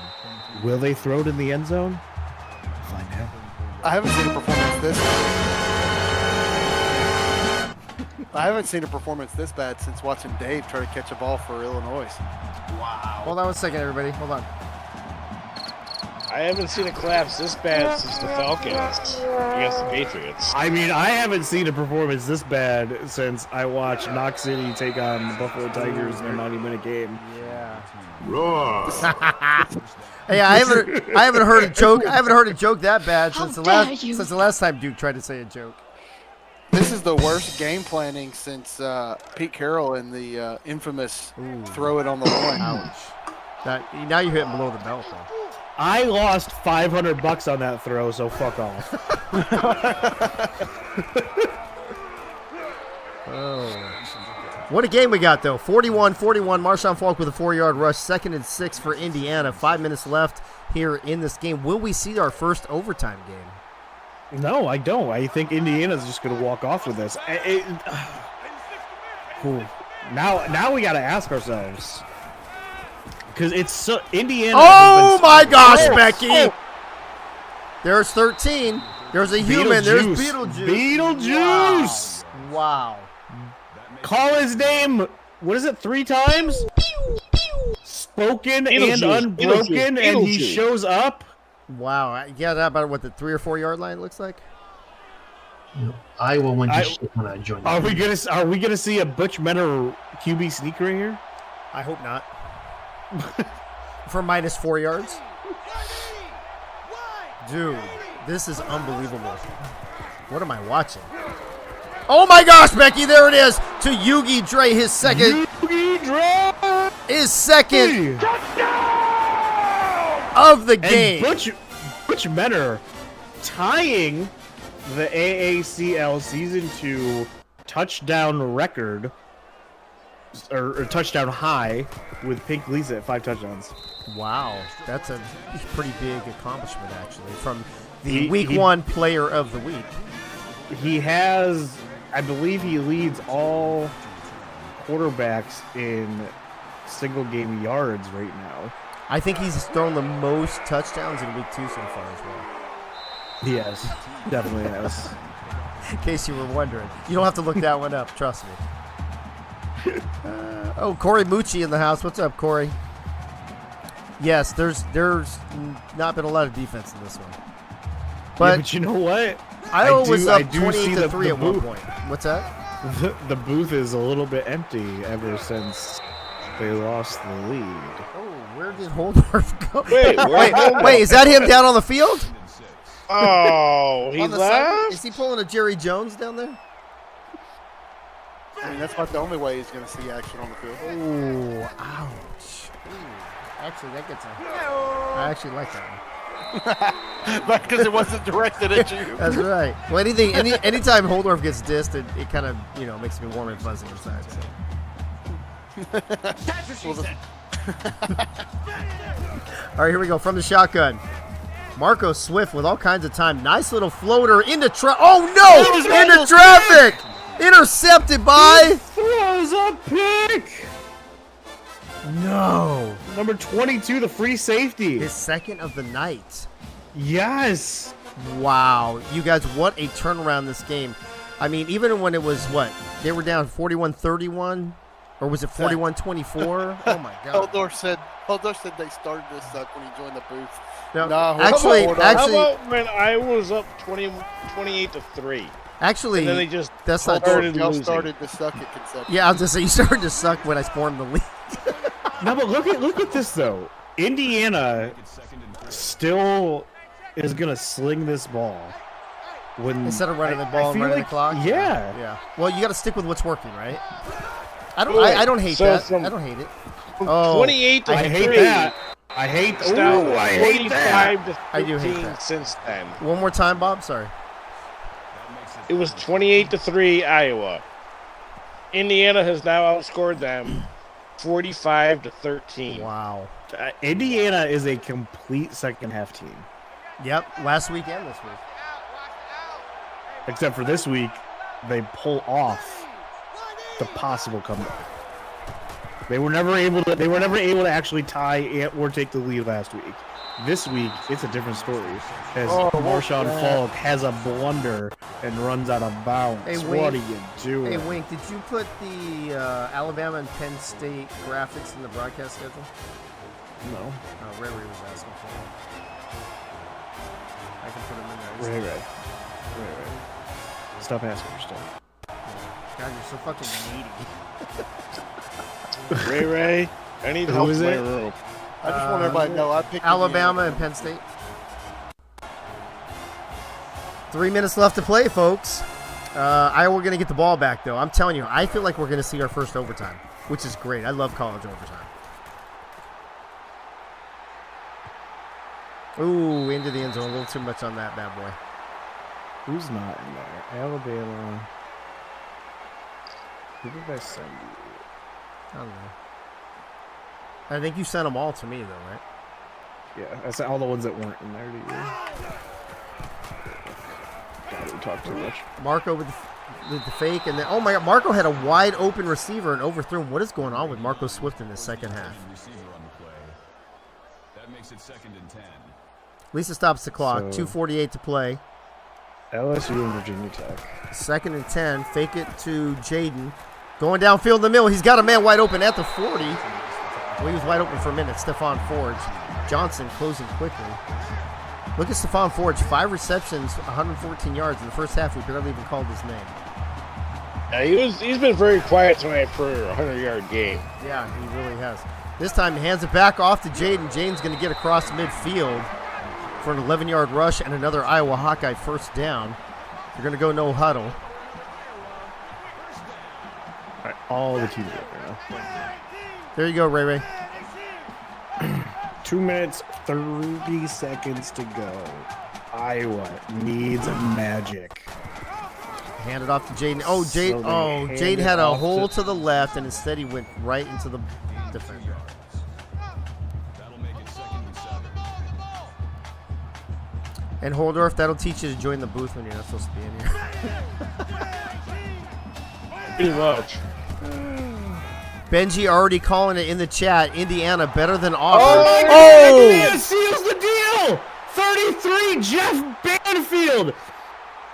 Speaker 4: Will they throw it in the end zone? Find out.
Speaker 3: I haven't seen a performance this. I haven't seen a performance this bad since watching Dave try to catch a ball for Illinois.
Speaker 5: Wow.
Speaker 1: Hold on one second, everybody. Hold on.
Speaker 2: I haven't seen a collapse this bad since the Falcons against the Patriots.
Speaker 4: I mean, I haven't seen a performance this bad since I watched Knox City take on the Buffalo Tigers in a 90-minute game.
Speaker 1: Yeah.
Speaker 6: Roar.
Speaker 1: Hey, I haven't heard a joke. I haven't heard a joke that bad since the last time Duke tried to say a joke.
Speaker 3: This is the worst game planning since Pete Carroll and the infamous throw it on the line.
Speaker 1: Ouch. Now you're hitting below the belt, though.
Speaker 4: I lost $500 on that throw, so fuck off.
Speaker 1: What a game we got, though. 41-41. Marshawn Falk with a 4-yard rush. 2nd and 6 for Indiana. 5 minutes left here in this game. Will we see our first overtime game?
Speaker 4: No, I don't. I think Indiana's just going to walk off with this. Now we got to ask ourselves. Because it's so Indiana.
Speaker 1: Oh my gosh, Becky! There's 13. There's a human. There's Beetlejuice.
Speaker 4: Beetlejuice.
Speaker 1: Wow.
Speaker 4: Call his name. What is it? 3 times? Spoken and unbroken, and he shows up.
Speaker 1: Wow. Yeah, that about what the 3 or 4 yard line looks like.
Speaker 5: Iowa went to shit when I joined.
Speaker 4: Are we gonna see a Butch Menor QB sneak right here?
Speaker 1: I hope not. For minus 4 yards. Dude, this is unbelievable. What am I watching? Oh my gosh, Becky, there it is to Yugi Dre, his second of the game.
Speaker 4: And Butch Menor tying the AACL Season 2 touchdown record, or touchdown high, with Pink Lisa at 5 touchdowns.
Speaker 1: Wow, that's a pretty big accomplishment, actually, from the Week 1 Player of the Week.
Speaker 4: He has, I believe he leads all quarterbacks in single game yards right now.
Speaker 1: I think he's thrown the most touchdowns in Week 2 so far as well.
Speaker 4: Yes, definitely has.
Speaker 1: In case you were wondering. You don't have to look that one up, trust me. Corey Mucci in the house. What's up, Corey? Yes, there's not been a lot of defense in this one.
Speaker 4: But you know what?
Speaker 1: Iowa was up 28-3 at one point. What's that?
Speaker 4: The booth is a little bit empty ever since they lost the lead.
Speaker 1: Oh, where did Holdorf go? Wait, is that him down on the field?
Speaker 2: Oh, he left?
Speaker 1: Is he pulling a Jerry Jones down there?
Speaker 3: I mean, that's not the only way he's going to see action on the field.
Speaker 1: Oh, ouch. Ooh. Actually, that gets a... I actually like that one.
Speaker 3: Because it wasn't directed at you.
Speaker 1: That's right. Well, anytime Holdorf gets dissed, it kind of, makes me warm and fuzzy inside. So.
Speaker 7: That's what she said.
Speaker 1: All right, here we go. From the shotgun. Marco Swift with all kinds of time. Nice little floater into traffic. Oh, no! Into traffic! Intercepted by...
Speaker 4: Throws a pick!
Speaker 1: No.
Speaker 4: Number 22, the free safety.
Speaker 1: His second of the night.
Speaker 4: Yes.
Speaker 1: Wow. You guys, what a turnaround this game. I mean, even when it was, they were down 41-31? Or was it 41-24? Oh, my God.
Speaker 3: Holdorf said they started to suck when he joined the booth.
Speaker 1: No,
Speaker 2: actually, how about when I was up 28-3?
Speaker 1: Actually,
Speaker 2: and then they just
Speaker 1: that's not
Speaker 3: started to suck at conception.
Speaker 1: Yeah, I was gonna say you started to suck when I formed the league.
Speaker 4: No, but look at this though. Indiana still is gonna sling this ball
Speaker 1: instead of running the ball and running the clock.
Speaker 4: Yeah.
Speaker 1: Well, you got to stick with what's working, right? I don't hate that. I don't hate it. Oh,
Speaker 2: 28-3.
Speaker 4: I hate that. I hate that.
Speaker 1: I do hate that.
Speaker 2: Since then.
Speaker 1: One more time, Bob. Sorry.
Speaker 2: It was 28-3 Iowa. Indiana has now outscored them 45-13.
Speaker 1: Wow.
Speaker 4: Indiana is a complete second half team.
Speaker 1: Yep. Last week and this week.
Speaker 4: Except for this week, they pull off the possible comeback. They were never able to actually tie or take the lead last week. This week, it's a different story. As Marshawn Falk has a blunder and runs out of bounds.
Speaker 1: Hey,
Speaker 4: what are you doing?
Speaker 1: Hey, Wink, did you put the Alabama and Penn State graphics in the broadcast schedule?
Speaker 4: No.
Speaker 1: Oh, Ray was asking for them. I can put them in there.
Speaker 4: Ray. Stop asking for stuff.
Speaker 1: God, you're so fucking needy.
Speaker 2: Ray, I need help in my room.
Speaker 3: I just want everybody to know I picked
Speaker 1: Alabama and Penn State. 3 minutes left to play, folks. Iowa going to get the ball back, though. I'm telling you, I feel like we're going to see our first overtime, which is great. I love college overtime. Ooh, into the end zone. A little too much on that bad boy.
Speaker 4: Who's not in there? Alabama. Who did I send you?
Speaker 1: I don't know. I think you sent them all to me, though, right?
Speaker 4: Yeah, I sent all the ones that weren't in there to you. God, we talk too much.
Speaker 1: Marco with the fake, and then oh my God, Marco had a wide open receiver and overthrew him. What is going on with Marco Swift in the second half?
Speaker 12: That makes it 2nd and 10.
Speaker 1: Lisa stops the clock. 2:48 to play.
Speaker 4: LSU and Virginia Tech.
Speaker 1: 2nd and 10. Fake it to Jaden. Going downfield in the middle. He's got a man wide open at the 40. Well, he was wide open for a minute. Stephon Forge. Johnson closing quickly. Look at Stephon Forge, 5 receptions, 114 yards. In the first half, we barely even called his name.
Speaker 2: Yeah, he's been very quiet tonight for a 100-yard game.
Speaker 1: Yeah, he really has. This time, he hands it back off to Jaden. Jaden's going to get across midfield for an 11-yard rush and another Iowa Hawkeye first down. They're going to go no huddle.
Speaker 4: All right, all the teams right now.
Speaker 1: There you go, Ray Ray.
Speaker 4: 2 minutes, 30 seconds to go. Iowa needs magic.
Speaker 1: Hand it off to Jaden. Oh, Jaden! Oh, Jaden had a hole to the left, and instead he went right into the defender. And Holdorf, that'll teach you to join the booth when you're not supposed to be in here.
Speaker 2: Pretty much.
Speaker 1: Benji already calling it in the chat. Indiana better than Auburn.
Speaker 4: Oh! It seals the deal! 33, Jeff Banfield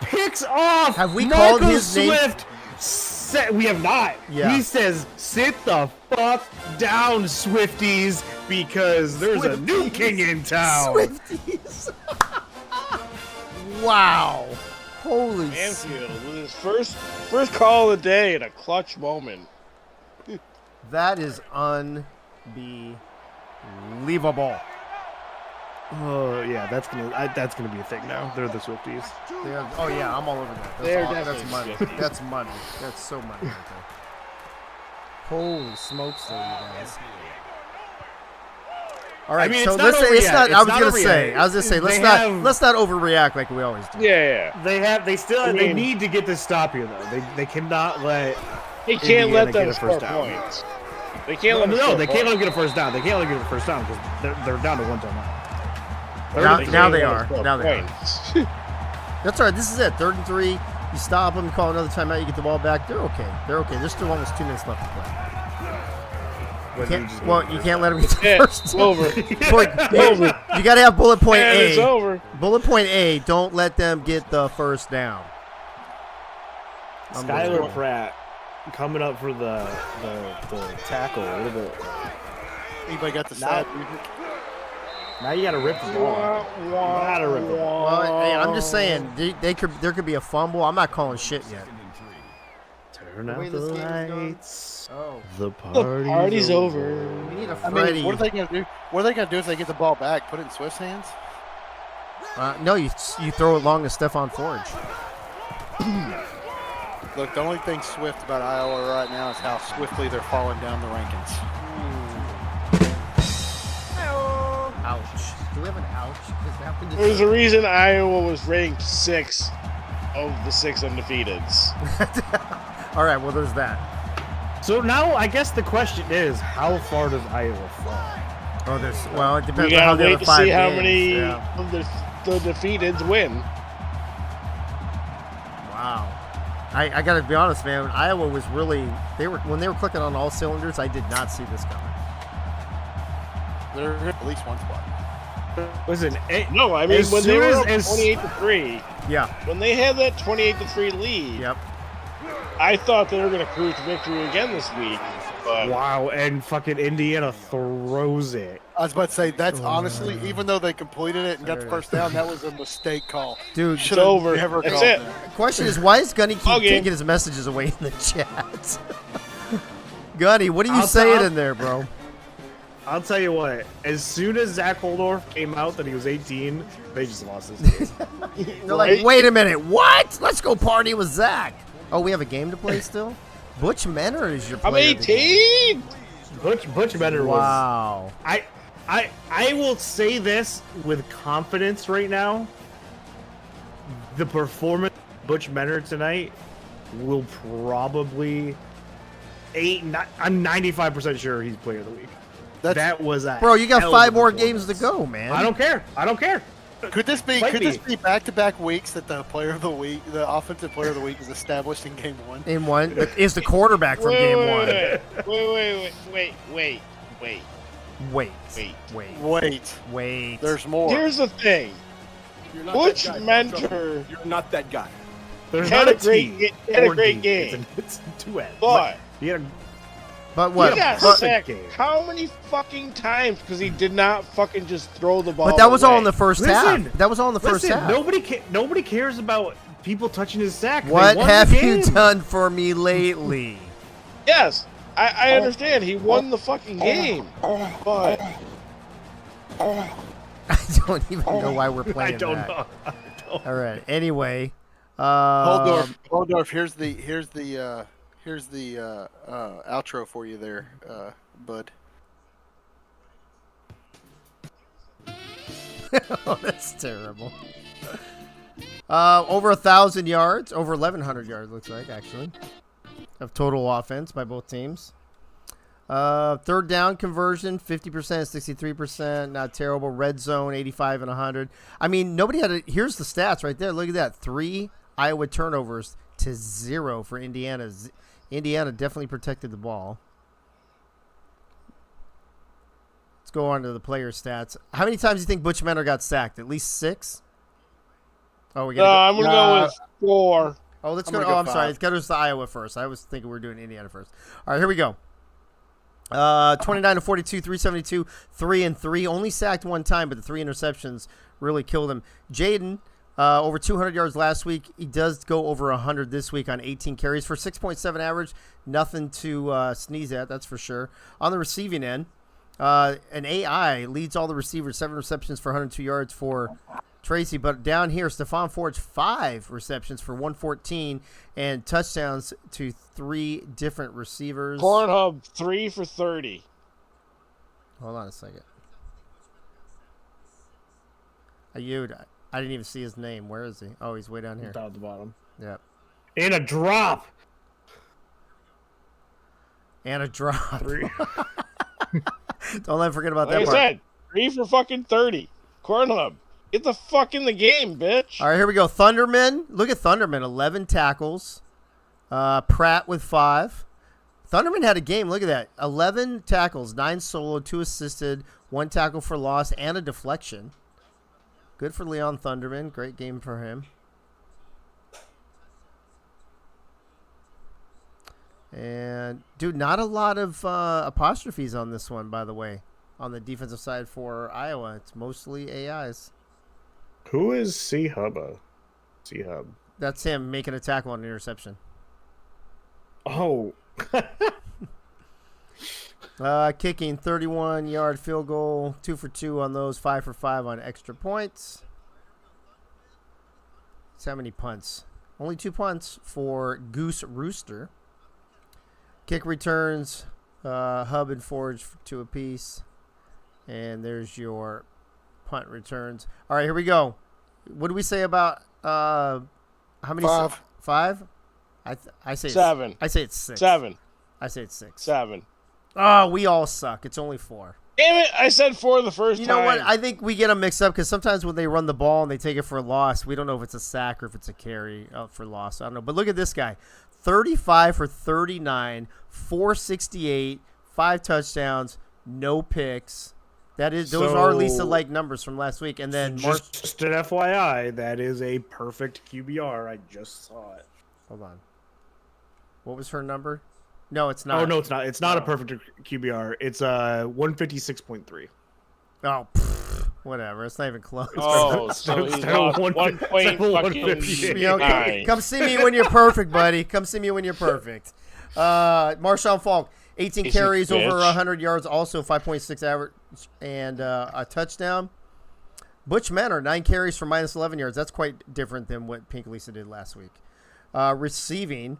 Speaker 4: picks off.
Speaker 1: Have we
Speaker 4: Michael
Speaker 1: called his
Speaker 4: Swift. We have not.
Speaker 1: Yeah.
Speaker 4: He says, sit the fuck down, Swifties, because there's a new king in town.
Speaker 1: Swifties. Wow. Holy
Speaker 2: Banfield with his first call of the day in a clutch moment.
Speaker 1: That is unbelievable.
Speaker 4: Oh yeah, that's gonna be a thing now. They're the Swifties.
Speaker 1: Oh yeah, I'm all over that. That's money. That's money. That's so money right there. Holy smokes, though, you guys. All right,
Speaker 4: I mean,
Speaker 1: so
Speaker 4: it's not.
Speaker 1: I was gonna say, let's not overreact like we always do.
Speaker 2: Yeah.
Speaker 4: They need to get this stop here though. They cannot let.
Speaker 2: They can't let them
Speaker 4: get a
Speaker 2: score
Speaker 4: first down.
Speaker 2: points. They can't let them
Speaker 4: No, they can't let them get a first down. They can't let them get a first down because they're down to 1 timeout.
Speaker 1: Now they are. That's all right. This is it. 3rd and 3. You stop them, you call another timeout, you get the ball back. They're okay. There's still almost 2 minutes left to play. You can't let them get the first.
Speaker 2: Over.
Speaker 1: Over. You got to have bullet point A.
Speaker 2: It's over.
Speaker 1: Bullet point A. Don't let them get the first down.
Speaker 4: Skylar Pratt coming up for the tackle a little bit.
Speaker 3: Anybody got the side?
Speaker 4: Now you got to rip the ball.
Speaker 1: Well, hey, I'm just saying there could be a fumble. I'm not calling shit yet.
Speaker 4: Turn out the lights.
Speaker 1: Oh.
Speaker 4: The party's over.
Speaker 1: We need a Freddy.
Speaker 3: What are they gonna do? What are they gonna do if they get the ball back? Put it in Swift's hands?
Speaker 1: No, you throw it long to Stephon Forge.
Speaker 3: Look, the only thing Swift about Iowa right now is how swiftly they're falling down the rankings.
Speaker 1: Ouch. Do we have an ouch?
Speaker 2: There's a reason Iowa was ranked 6 of the 6 undefeateds.
Speaker 1: All right, well, there's that.
Speaker 4: So now I guess the question is, how far does Iowa fall?
Speaker 1: It depends
Speaker 2: We
Speaker 1: on how
Speaker 2: gotta
Speaker 1: the
Speaker 2: wait
Speaker 1: other
Speaker 2: to
Speaker 1: 5
Speaker 2: see how
Speaker 1: games.
Speaker 2: many
Speaker 1: Yeah.
Speaker 2: of the defeateds win.
Speaker 1: Wow. I gotta be honest, man. Iowa was really when they were clicking on all cylinders. I did not see this coming.
Speaker 3: They're at least one spot.
Speaker 4: Listen,
Speaker 2: No, I mean when they were up 28-3.
Speaker 1: Yeah.
Speaker 2: When they had that 28-3 lead.
Speaker 1: Yep.
Speaker 2: I thought they were gonna cruise to victory again this week. But
Speaker 4: wow, and fucking Indiana throws it.
Speaker 3: I was about to say that's honestly, even though they completed it and got the first down, that was a mistake call.
Speaker 1: Dude,
Speaker 3: Should've
Speaker 2: it's over.
Speaker 3: Never
Speaker 2: That's
Speaker 3: called
Speaker 2: it.
Speaker 3: that.
Speaker 1: The question is, why is Gunny keep taking his messages away in the chat? Gunny, what are you saying in there, bro?
Speaker 4: I'll tell you what. As soon as Zach Holdorf came out that he was 18, they just lost this game.
Speaker 1: They're like, wait a minute, what? Let's go party with Zach. Oh, we have a game to play still? Butch Menor is your player.
Speaker 2: I'm 18.
Speaker 4: Butch Menor was.
Speaker 1: Wow.
Speaker 4: I will say this with confidence right now. The performance of Butch Menor tonight will probably I'm 95% sure he's player of the week. That was a
Speaker 1: bro. You got 5 more games to go, man.
Speaker 4: I don't care.
Speaker 3: Could this be back-to-back weeks that the player of the week, the offensive player of the week, is established in game 1?
Speaker 1: In 1 is the quarterback from game 1. Wait.
Speaker 3: There's more.
Speaker 2: Here's the thing. Butch Mentor.
Speaker 7: You're not that guy.
Speaker 4: There's
Speaker 2: had
Speaker 4: not
Speaker 2: a great game.
Speaker 4: It's a 2-end.
Speaker 2: But
Speaker 1: But what?
Speaker 2: He got
Speaker 1: But,
Speaker 2: sacked how many fucking times because he did not fucking just throw the ball
Speaker 1: but that was
Speaker 2: away.
Speaker 1: all in the first half. That was all in the first half.
Speaker 4: Nobody cares about people touching his sack.
Speaker 1: What have you done for me lately?
Speaker 2: Yes, I understand. He won the fucking game. But
Speaker 1: I don't even know why we're playing
Speaker 4: I don't
Speaker 1: that.
Speaker 4: know.
Speaker 1: All right. Anyway,
Speaker 3: Holdorf. Here's the outro for you there, bud.
Speaker 1: Oh, that's terrible. Over 1,000 yards, over 1,100 yards looks like actually, of total offense by both teams. Third down conversion, 50%, 63%, not terrible. Red zone, 85 and 100. I mean, nobody had a. Here's the stats right there. Look at that: 3 Iowa turnovers to 0 for Indiana. Indiana definitely protected the ball. Let's go on to the player stats. How many times do you think Butch Menor got sacked? At least 6? Oh, we got.
Speaker 2: I'm gonna go with 4.
Speaker 1: Oh, let's go. I'm sorry. Let's go to Iowa first. I was thinking we were doing Indiana first. All right, here we go. 29 to 42, 372, 3-3. Only sacked one time, but the 3 interceptions really killed him. Jaden, over 200 yards last week. He does go over 100 this week on 18 carries for 6.7 average. Nothing to sneeze at, that's for sure. On the receiving end, an AI leads all the receivers, 7 receptions for 102 yards for Tracy. But down here, Stephon Forge, 5 receptions for 114 and touchdowns to 3 different receivers.
Speaker 2: Pornhub, 3 for 30.
Speaker 1: Hold on a second. Ayud, I didn't even see his name. Where is he? Oh, he's way down here.
Speaker 4: Down at the bottom.
Speaker 1: Yep.
Speaker 4: And a drop.
Speaker 1: And a drop. Don't let me forget about
Speaker 2: Like
Speaker 1: that part.
Speaker 2: I said, 3 for fucking 30. Cornhub. Get the fuck in the game, bitch.
Speaker 1: All right, here we go. Thunderman. Look at Thunderman. 11 tackles. Pratt with 5. Thunderman had a game. Look at that. 11 tackles, 9 solo, 2 assisted, 1 tackle for loss, and a deflection. Good for Leon Thunderman. Great game for him. And, dude, not a lot of apostrophes on this one, by the way, on the defensive side for Iowa. It's mostly AIs.
Speaker 4: Who is C-Hubba? C-Hub.
Speaker 1: That's him making a tackle on an interception.
Speaker 4: Oh.
Speaker 1: Kicking, 31-yard field goal, 2 for 2 on those, 5 for 5 on extra points. That's how many punts? Only 2 punts for Goose Rooster. Kick returns, Hub and Forge 2 apiece. And there's your punt returns. All right, here we go. What do we say about how many?
Speaker 3: 5.
Speaker 1: 5? I say
Speaker 2: 7.
Speaker 1: I say it's 6.
Speaker 2: 7.
Speaker 1: I say it's 6.
Speaker 2: 7.
Speaker 1: Oh, we all suck. It's only 4.
Speaker 2: Damn it! I said 4 the first time.
Speaker 1: You know what? I think we get them mixed up because sometimes when they run the ball and they take it for a loss, we don't know if it's a sack or if it's a carry for loss. I don't know. But look at this guy. 35 for 39, 468, 5 touchdowns, no picks. Those are Lisa-like numbers from last week. And then
Speaker 4: just an FYI, that is a perfect QBR. I just saw it.
Speaker 1: Hold on. What was her number? No, it's not.
Speaker 4: Oh, no, it's not. It's not a perfect QBR. It's 156.3.
Speaker 1: Oh, whatever. It's not even close.
Speaker 2: Oh, so he's off 1 point fucking
Speaker 1: come see me when you're perfect, buddy. Come see me when you're perfect. Marshawn Falk, 18 carries, over 100 yards, also 5.6 average, and a touchdown. Butch Menor, 9 carries for minus 11 yards. That's quite different than what Pink Lisa did last week. Receiving,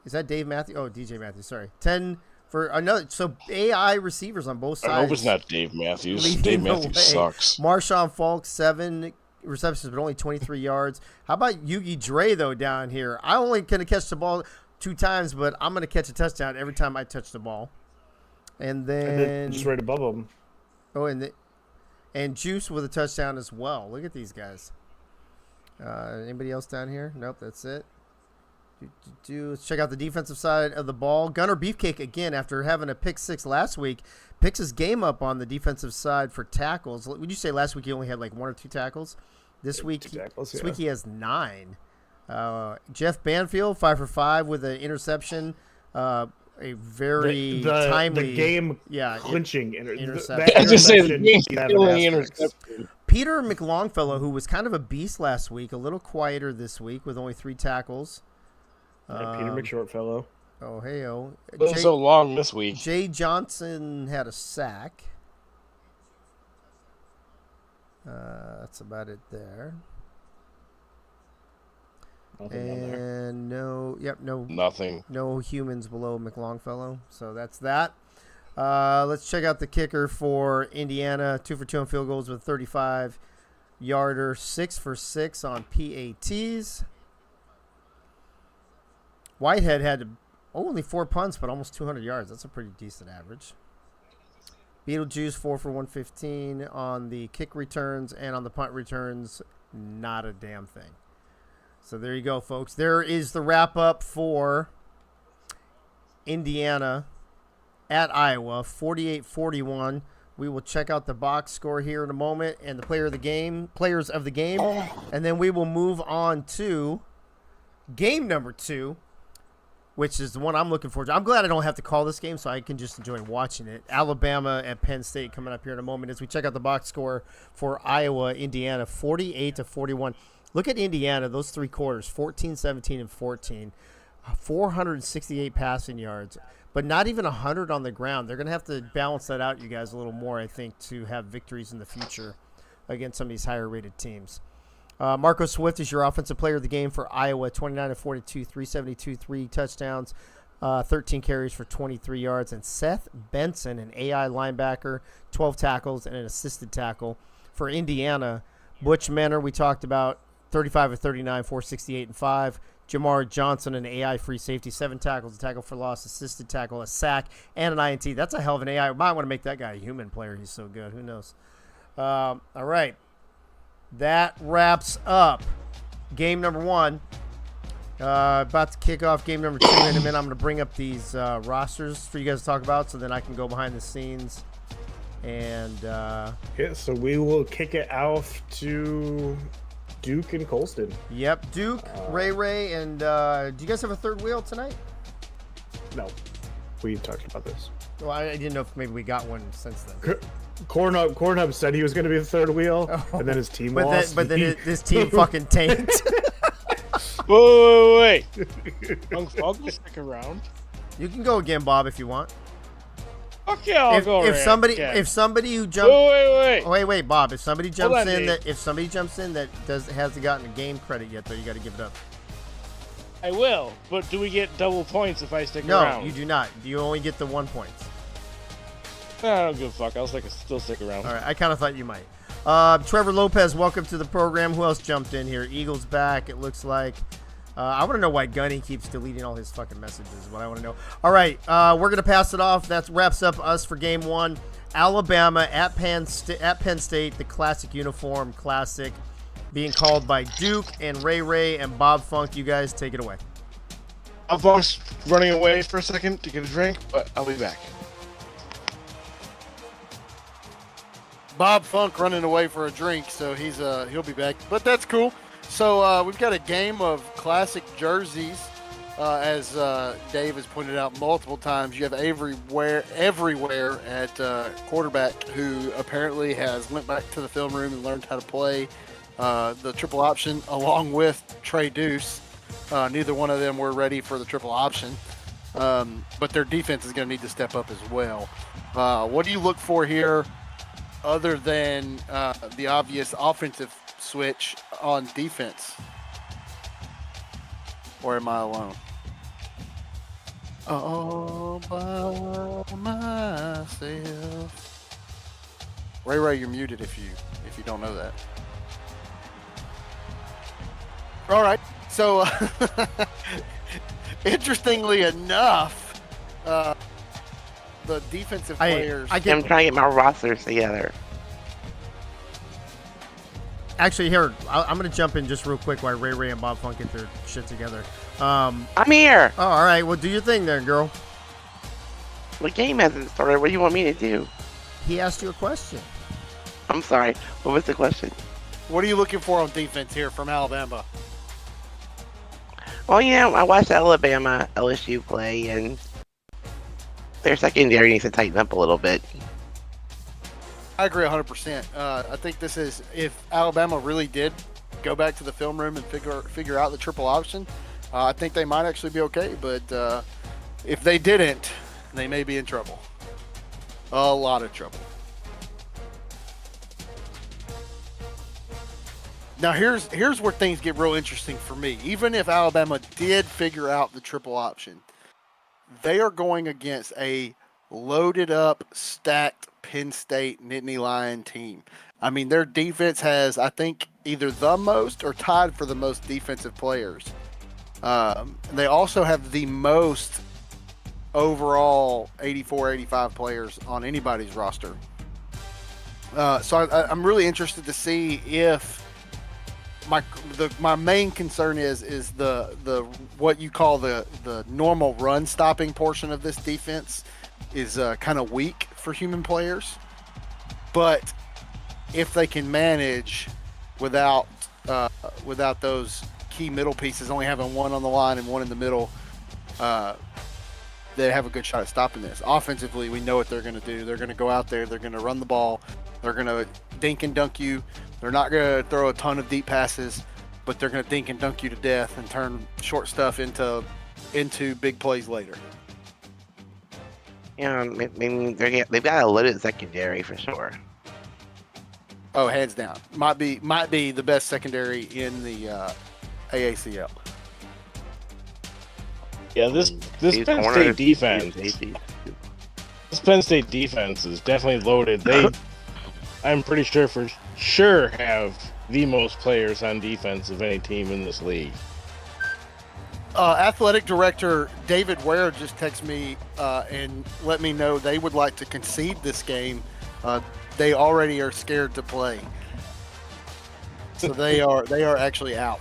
Speaker 1: is that Dave Matthews? Oh, DJ Matthews, sorry. 10 for another. So AI receivers on both sides.
Speaker 2: I hope it's not Dave Matthews. Dave Matthews sucks.
Speaker 1: Marshawn Falk, 7 receptions, but only 23 yards. How about Yugi Dre, though, down here? I only going to catch the ball 2 times, but I'm going to catch a touchdown every time I touch the ball. And then
Speaker 4: just right above him.
Speaker 1: Oh, and Juice with a touchdown as well. Look at these guys. Anybody else down here? Nope, that's it. Let's check out the defensive side of the ball. Gunner Beefcake, again, after having a pick 6 last week, picks his game up on the defensive side for tackles. Would you say last week he only had like 1 or 2 tackles? This week he has 9. Jeff Banfield, 5 for 5 with an interception. a very timely
Speaker 4: the game
Speaker 1: yeah,
Speaker 4: clinching
Speaker 1: interception.
Speaker 2: I just say the game
Speaker 4: killing
Speaker 2: interception.
Speaker 1: Peter McLongfellow, who was kind of a beast last week, a little quieter this week with only 3 tackles.
Speaker 4: Peter McShortfellow.
Speaker 1: Oh, hey-oh.
Speaker 2: Been so long this week.
Speaker 1: Jay Johnson had a sack. That's about it there. And
Speaker 2: nothing.
Speaker 1: No humans below McLongfellow. So that's that. Let's check out the kicker for Indiana. 2 for 2 on field goals with 35-yarder, 6 for 6 on PATs. Whitehead had only 4 punts, but almost 200 yards. That's a pretty decent average. Beetlejuice 4 for 115 on the kick returns, and on the punt returns, not a damn thing. So there you go, folks. There is the wrap-up for Indiana at Iowa, 48-41. We will check out the box score here in a moment and the players of the game, and then we will move on to game number 2, which is the one I'm looking forward to. I'm glad I don't have to call this game, so I can just enjoy watching it. Alabama at Penn State coming up here in a moment as we check out the box score for Iowa, Indiana, 48-41. Look at Indiana, those 3 quarters, 14, 17, and 14. 468 passing yards, but not even 100 on the ground. They're going to have to balance that out, you guys, a little more, I think, to have victories in the future against some of these higher-rated teams. Marco Swift is your offensive player of the game for Iowa, 29-42, 372, 3 touchdowns, 13 carries for 23 yards. And Seth Benson, an AI linebacker, 12 tackles and an assisted tackle. For Indiana, Butch Menor, we talked about, 35-39, 468 and 5. Jamar Johnson, an AI free safety, 7 tackles, a tackle for loss, assisted tackle, a sack, and an INT. That's a hell of an AI. Might want to make that guy a human player. He's so good. Who knows? All right. That wraps up game number 1. About to kick off game number 2 in a minute. I'm going to bring up these rosters for you guys to talk about so then I can go behind the scenes. And
Speaker 4: so we will kick it off to Duke and Colston.
Speaker 1: Yep, Duke, Ray, and do you guys have a third wheel tonight?
Speaker 4: No, we talked about this.
Speaker 1: Well, I didn't know if maybe we got one since then.
Speaker 4: Cornhub said he was going to be the third wheel, and then his team lost.
Speaker 1: But then his team fucking tanked.
Speaker 2: Wait. I'll go stick around.
Speaker 1: You can go again, Bob, if you want.
Speaker 2: Okay, I'll go.
Speaker 1: If somebody who jumped. Wait, Bob. If somebody jumps in that hasn't gotten a game credit yet, though, you got to give it up.
Speaker 2: I will, but do we get double points if I stick around?
Speaker 1: No, you do not. You only get the 1 point.
Speaker 2: I don't give a fuck. I'll still stick around.
Speaker 1: All right, I kind of thought you might. Trevor Lopez, welcome to the program. Who else jumped in here? Eagles back, it looks like. I want to know why Gunny keeps deleting all his fucking messages is what I want to know. All right, we're going to pass it off. That wraps up us for game 1. Alabama at Penn State, the classic uniform, classic, being called by Duke and Ray and Bob Funk. You guys take it away.
Speaker 2: Bob Funk's running away for a second to get a drink, but I'll be back.
Speaker 3: Bob Funk running away for a drink, so he'll be back. But that's cool. So we've got a game of classic jerseys, as Dave has pointed out multiple times. You have everywhere at quarterback, who apparently has went back to the film room and learned how to play the triple option along with Trey Deuce. Neither one of them were ready for the triple option, but their defense is going to need to step up as well. What do you look for here other than the obvious offensive switch on defense? Or am I alone? All by myself. Ray, you're muted if you don't know that. All right. So, interestingly enough, the defensive players.
Speaker 12: I'm trying to get my rosters together.
Speaker 1: Actually, here, I'm going to jump in just real quick while Ray and Bob Funk get their shit together.
Speaker 12: I'm here.
Speaker 1: Oh, all right. Well, do your thing there, girl.
Speaker 12: The game hasn't started. What do you want me to do?
Speaker 1: He asked you a question.
Speaker 12: I'm sorry. What was the question?
Speaker 3: What are you looking for on defense here from Alabama?
Speaker 12: Well, I watched Alabama LSU play, and Their secondary needs to tighten up a little bit.
Speaker 3: I agree 100%. I think this is, if Alabama really did go back to the film room and figure out the triple option, I think they might actually be okay. But if they didn't, they may be in trouble. A lot of trouble. Now here's where things get real interesting for me. Even if Alabama did figure out the triple option, they are going against a loaded up, stacked Penn State Nittany Lion team. I mean, their defense has, I think, either the most or tied for the most defensive players. They also have the most overall 84, 85 players on anybody's roster. So I'm really interested to see if my main concern is the what you call the normal run stopping portion of this defense is kind of weak for human players. But if they can manage without those key middle pieces, only having one on the line and one in the middle, they have a good shot at stopping this. Offensively, we know what they're going to do. They're going to go out there. They're going to run the ball. They're going to dink and dunk you. They're not going to throw a ton of deep passes, but they're going to dink and dunk you to death and turn short stuff into big plays later.
Speaker 12: Yeah, I mean, they've got a loaded secondary for sure.
Speaker 3: Oh, hands down. Might be the best secondary in the AACL.
Speaker 2: Yeah, this Penn State defense. This Penn State defense is definitely loaded. I'm pretty sure for sure have the most players on defense of any team in this league.
Speaker 3: Athletic director David Ware just texted me and let me know they would like to concede this game. They already are scared to play, so they are actually out.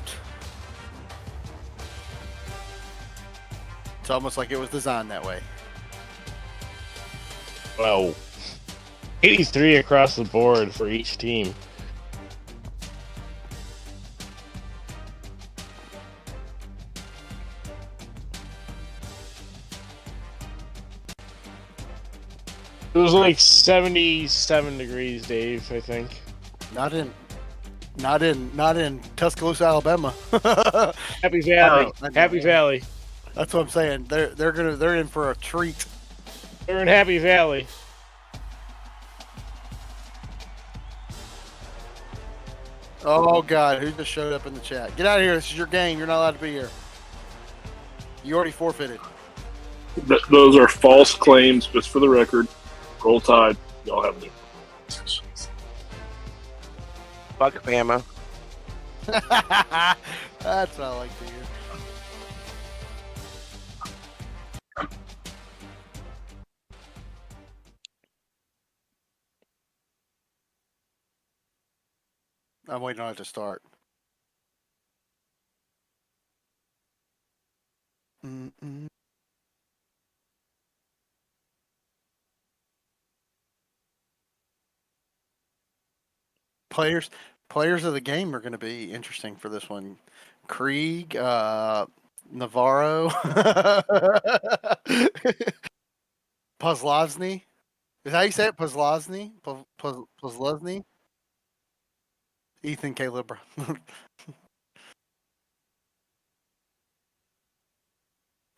Speaker 3: It's almost like it was designed that way.
Speaker 2: Wow. 83 across the board for each team. It was like 77 degrees, Dave, I think.
Speaker 3: Not in Tuscaloosa, Alabama.
Speaker 2: Happy Valley. Happy Valley.
Speaker 3: That's what I'm saying. They're in for a treat.
Speaker 2: They're in Happy Valley.
Speaker 3: Oh God, who just showed up in the chat? Get out of here. This is your game. You're not allowed to be here. You already forfeited.
Speaker 13: Those are false claims, just for the record. Roll Tide. Y'all have it.
Speaker 12: Fuck Bama.
Speaker 3: That's what I like to hear. I'm waiting on it to start. Players of the game are going to be interesting for this one. Krieg, Navarro, Pozlazny. Is that how you say it? Pozlazny? Pozlazny? Ethan Caleb.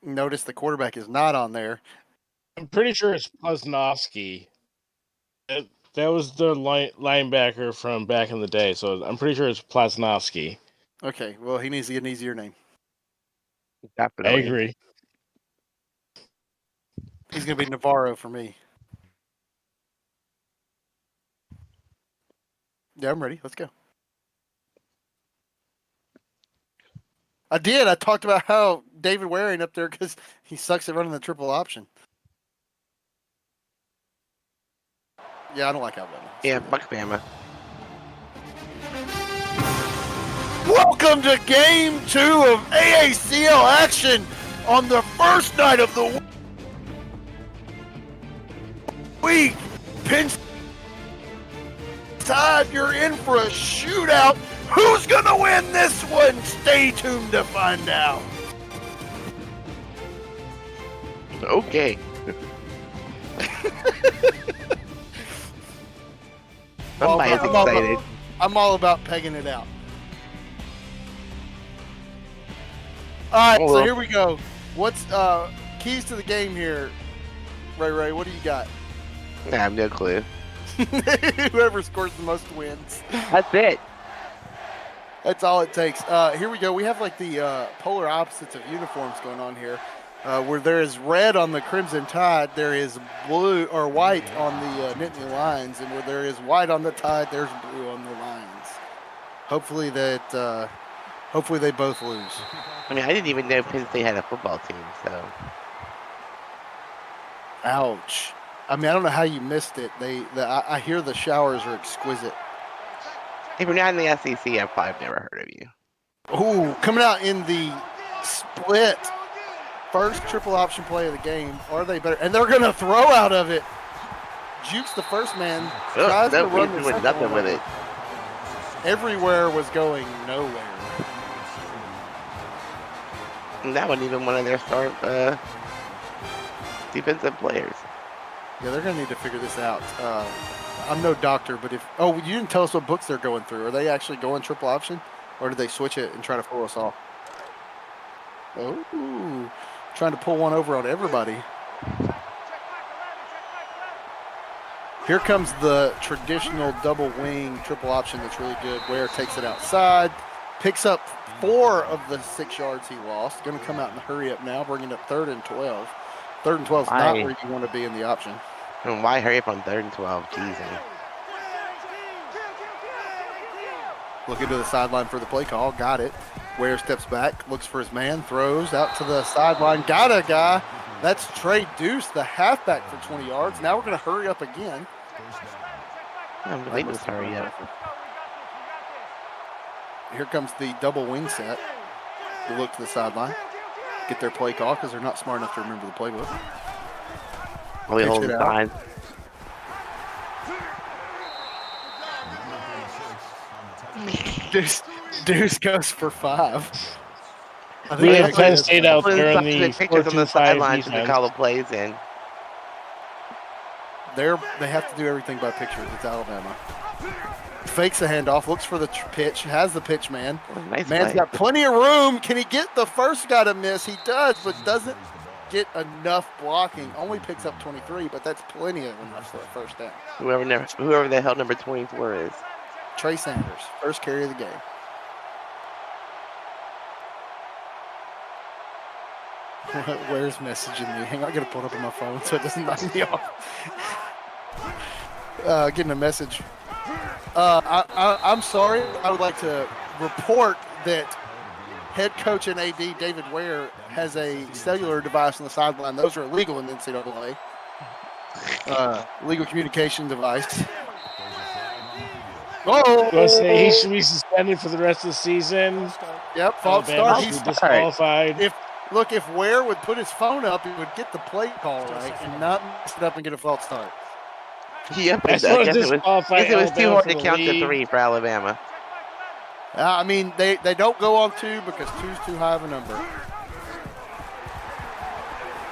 Speaker 3: Notice the quarterback is not on there.
Speaker 2: I'm pretty sure it's Plesnowski. That was the linebacker from back in the day, so I'm pretty sure it's Plesnowski.
Speaker 3: Okay, well, he needs to get an easier name.
Speaker 2: Definitely. I agree.
Speaker 3: He's going to be Navarro for me. Yeah, I'm ready. Let's go. I did. I talked about how David Waring up there because he sucks at running the triple option. Yeah, I don't like Alabama.
Speaker 12: Yeah, fuck Bama.
Speaker 3: Welcome to Game 2 of AACL action on the first night of the week. Penn State, you're in for a shootout. Who's going to win this one? Stay tuned to find out.
Speaker 12: Okay. Somebody's excited.
Speaker 3: I'm all about pegging it out. All right, so here we go. What's keys to the game here, Ray? What do you got?
Speaker 12: I have no clue.
Speaker 3: Whoever scores the most wins.
Speaker 12: That's it.
Speaker 3: That's all it takes. Here we go. We have like the polar opposites of uniforms going on here. Where there is red on the Crimson Tide, there is blue or white on the Nittany Lions, and where there is white on the Tide, there's blue on the Lions. Hopefully they both lose.
Speaker 12: I mean, I didn't even know Penn State had a football team, so.
Speaker 3: Ouch. I mean, I don't know how you missed it. I hear the showers are exquisite.
Speaker 12: If you're not in the SEC, I've probably never heard of you.
Speaker 3: Ooh, coming out in the split. First triple option play of the game. Are they better? And they're going to throw out of it. Jukes the first man. Tries to run the second
Speaker 12: nothing
Speaker 3: one.
Speaker 12: with it.
Speaker 3: Everywhere was going nowhere.
Speaker 12: And that wasn't even one of their start defensive players.
Speaker 3: Yeah, they're going to need to figure this out. I'm no doctor, but you didn't tell us what books they're going through. Are they actually going triple option? Or did they switch it and try to fool us all? Oh, trying to pull one over on everybody. Here comes the traditional double wing triple option that's really good. Ware takes it outside, picks up 4 of the 6 yards he lost. Going to come out and hurry up now, bringing up 3rd and 12. 3rd and 12 is not where you want to be in the option.
Speaker 12: And why hurry up on 3rd and 12? Jeez.
Speaker 3: Looking to the sideline for the play call. Got it. Ware steps back, looks for his man, throws out to the sideline. Got a guy. That's Trey Deuce, the halfback for 20 yards. Now we're going to hurry up again.
Speaker 12: I'm waiting to hurry up.
Speaker 3: Here comes the double wing set. They look to the sideline. Get their play call because they're not smart enough to remember the playbook.
Speaker 12: We hold the sign.
Speaker 3: Deuce goes for 5.
Speaker 2: We have Penn State out there in the
Speaker 12: pictures on the sidelines to call the plays in.
Speaker 3: They have to do everything by pictures. It's Alabama. Fakes the handoff, looks for the pitch, has the pitch man.
Speaker 12: Nice
Speaker 3: Man's got plenty of room. Can he get the first guy to miss? He does, but doesn't get enough blocking. Only picks up 23, but that's plenty of enough for a first down.
Speaker 12: Whoever the hell number 24 is.
Speaker 3: Trey Sanders, first carry of the game. Where's messaging me? Hang on, I gotta pull it up on my phone so it doesn't knock me off. Getting a message. I'm sorry. I would like to report that head coach and AD David Ware has a cellular device on the sideline. Those are illegal in the NCAA. Legal communication device.
Speaker 2: He should be suspended for the rest of the season.
Speaker 3: Yep, false start.
Speaker 2: He's disqualified.
Speaker 3: If Ware would put his phone up, he would get the play call right and not mess it up and get a false start.
Speaker 12: Yep, I guess it was too hard to count to 3 for Alabama.
Speaker 3: I mean, they don't go on 2 because 2's too high of a number.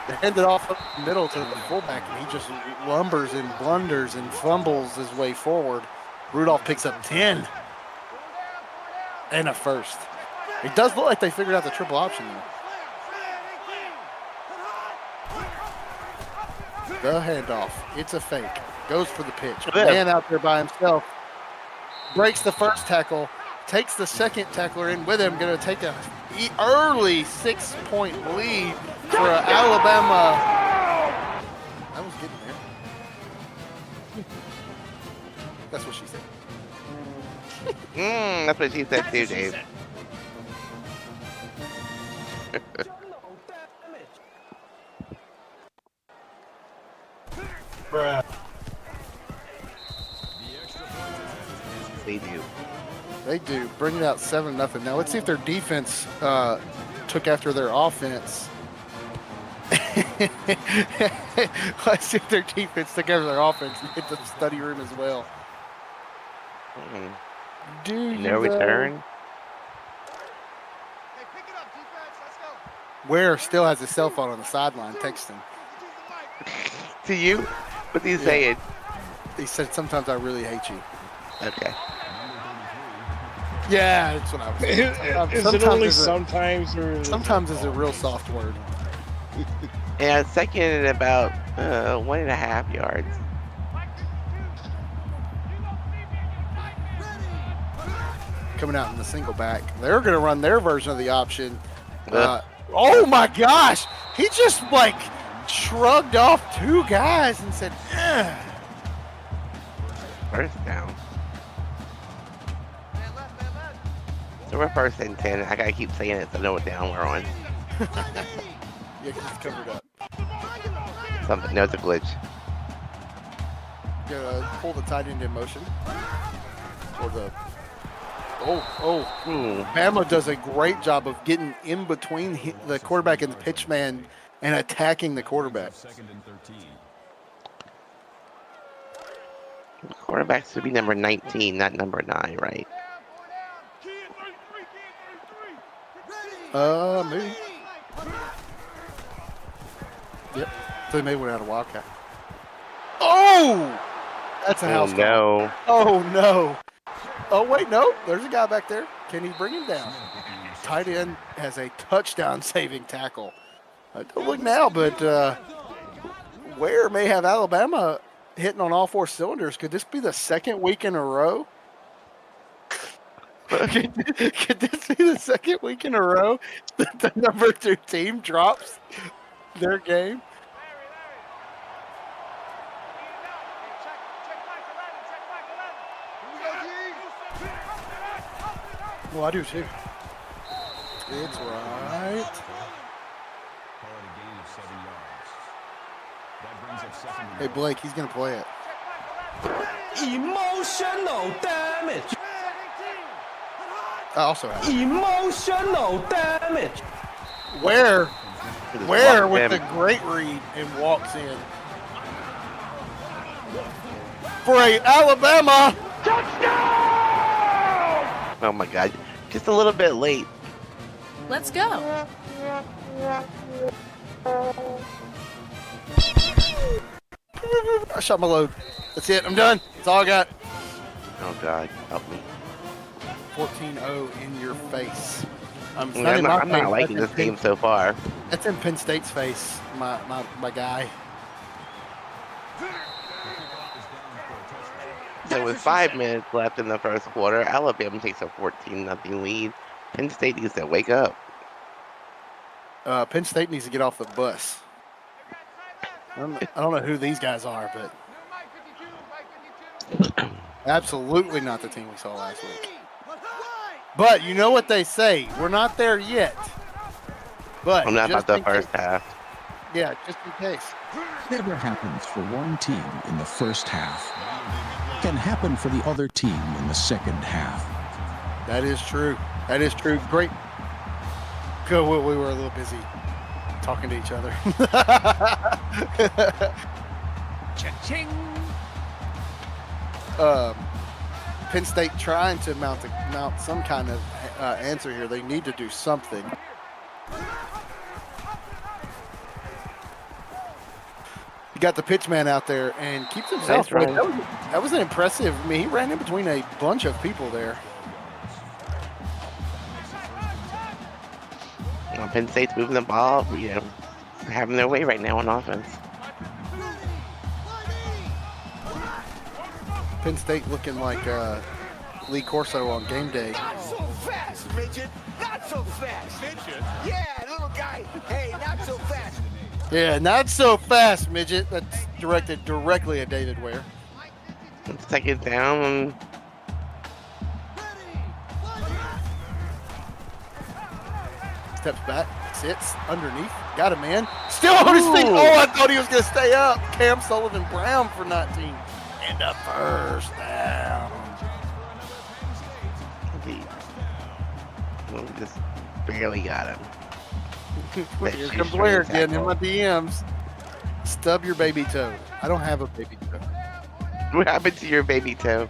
Speaker 3: They hand it off up the middle to the fullback, and he just lumbers and blunders and fumbles his way forward. Rudolph picks up 10 and a first. It does look like they figured out the triple option, though. The handoff. It's a fake. Goes for the pitch. Man out there by himself. Breaks the first tackle. Takes the second tackler in with him. Going to take an early 6-point lead for Alabama. I was getting there. That's what she said.
Speaker 12: That's what she said too, Dave.
Speaker 5: Bruh.
Speaker 12: They do.
Speaker 3: They do. Bring it out 7-0. Now let's see if their defense took after their offense. Let's see if their defense took after their offense and hit the study room as well.
Speaker 12: No return.
Speaker 3: Ware still has his cell phone on the sideline texting.
Speaker 12: To you? What's he saying?
Speaker 3: He said, sometimes I really hate you.
Speaker 12: Okay.
Speaker 3: Yeah, that's what I was saying.
Speaker 2: Is it only sometimes? Or
Speaker 3: sometimes is a real soft word.
Speaker 12: And second and about 1.5 yards.
Speaker 3: Coming out in the single back. They're going to run their version of the option. Oh my gosh! He just like shrugged off 2 guys and said, "Ugh."
Speaker 12: First down. So we're first and 10. I gotta keep saying it so I know what down we're on.
Speaker 3: Yeah, he's covered up.
Speaker 12: Something. No, it's a glitch.
Speaker 3: Gonna pull the tight end in motion. Or the. Bama does a great job of getting in between the quarterback and the pitch man and attacking the quarterback.
Speaker 12: The quarterback should be number 19, not number 9, right?
Speaker 3: Maybe. Yep. So they may went out of Wildcat. Oh! That's a house call.
Speaker 12: No.
Speaker 3: Oh, no. Oh, wait, no. There's a guy back there. Can he bring him down? Tight end has a touchdown-saving tackle. Don't look now, but Ware may have Alabama hitting on all 4 cylinders. Could this be the 2nd week in a row? Could this be the 2nd week in a row that the number 2 team drops their game? Well, I do too. It's right. Hey, Blake, he's going to play it.
Speaker 7: Emotional damage.
Speaker 3: I also have it.
Speaker 7: Emotional damage.
Speaker 3: Ware with the great read and walks in. For a Alabama touchdown!
Speaker 12: Oh my God. Just a little bit late.
Speaker 14: Let's go.
Speaker 3: I shot my load. That's it. I'm done. That's all I got.
Speaker 12: Oh God, help me.
Speaker 3: 14-0 in your face.
Speaker 12: I'm not liking this game so far.
Speaker 3: That's in Penn State's face, my guy.
Speaker 12: So with 5 minutes left in the first quarter, Alabama takes a 14-0 lead. Penn State needs to wake up.
Speaker 3: Penn State needs to get off the bus. I don't know who these guys are, but absolutely not the team we saw last week. But you know what they say, we're not there yet. But
Speaker 12: I'm not about the first half.
Speaker 3: Yeah, just in case.
Speaker 15: Whatever happens for one team in the first half can happen for the other team in the second half.
Speaker 3: That is true. That is true. Great. Good. We were a little busy talking to each other.
Speaker 7: Cha-ching.
Speaker 3: Penn State trying to mount some kind of answer here. They need to do something. He got the pitch man out there and keeps himself.
Speaker 12: Nice
Speaker 3: that was an impressive. I mean, he ran in between a bunch of people there.
Speaker 12: Penn State's moving the ball, having their way right now on offense.
Speaker 3: Penn State looking like Lee Corso on game day.
Speaker 7: Not so fast, midget. Not so fast. Midget? Yeah, little guy. Hey, not so fast.
Speaker 3: Yeah, not so fast, midget. That's directed directly at David Ware.
Speaker 12: Second down.
Speaker 3: Steps back, sits underneath, got a man. Still on his feet. Oh, I thought he was going to stay up. Cam Sullivan Brown for 19. And a first down.
Speaker 12: We just barely got him.
Speaker 3: Here comes Ware again in my DMs. Stub your baby toe. I don't have a baby toe.
Speaker 12: What happened to your baby toe?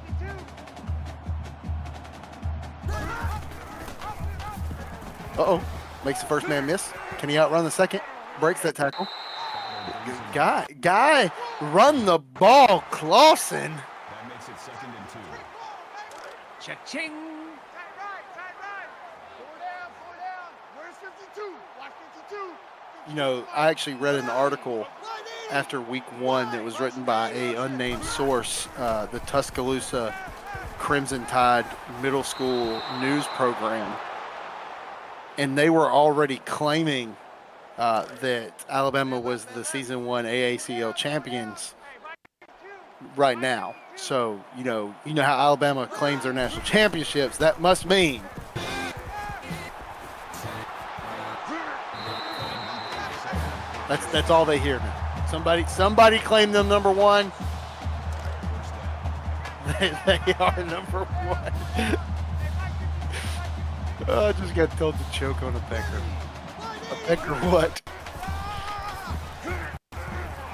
Speaker 3: Uh-oh. Makes the first man miss. Can he outrun the second? Breaks that tackle. Guy, run the ball, Clausen.
Speaker 15: That makes it 2nd and 2.
Speaker 7: Cha-ching. Where's 52? Watch 52.
Speaker 3: I actually read an article after week 1 that was written by a unnamed source, the Tuscaloosa Crimson Tide Middle School news program, and they were already claiming that Alabama was the season 1 AACL champions right now. So, you know how Alabama claims their national championships. That must mean that's all they hear now. Somebody claim them number 1. They are number 1. I just got told to choke on a pecker. A pecker what?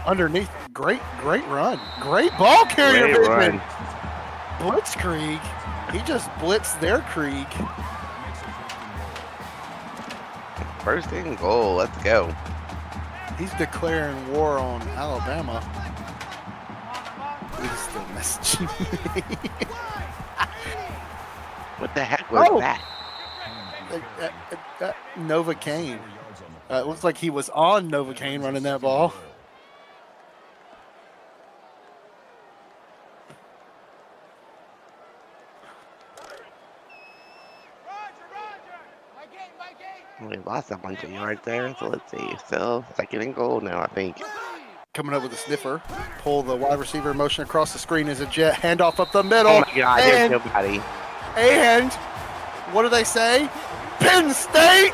Speaker 3: Underneath, great run. Great ball carrier.
Speaker 12: Great run.
Speaker 3: Blitzkrieg. He just blitzed their Krieg.
Speaker 12: 1st and goal. Let's go.
Speaker 3: He's declaring war on Alabama. He's still messaging me.
Speaker 12: What the heck was that?
Speaker 3: Novocaine. It looks like he was on Novocaine running that ball.
Speaker 12: We lost a bunch of yards there, so let's see. Still 2nd and goal now, I think.
Speaker 3: Coming up with a sniffer. Pull the wide receiver motion across the screen as a jet. Handoff up the middle.
Speaker 12: Oh my God, there's nobody.
Speaker 3: And what do they say? Penn State!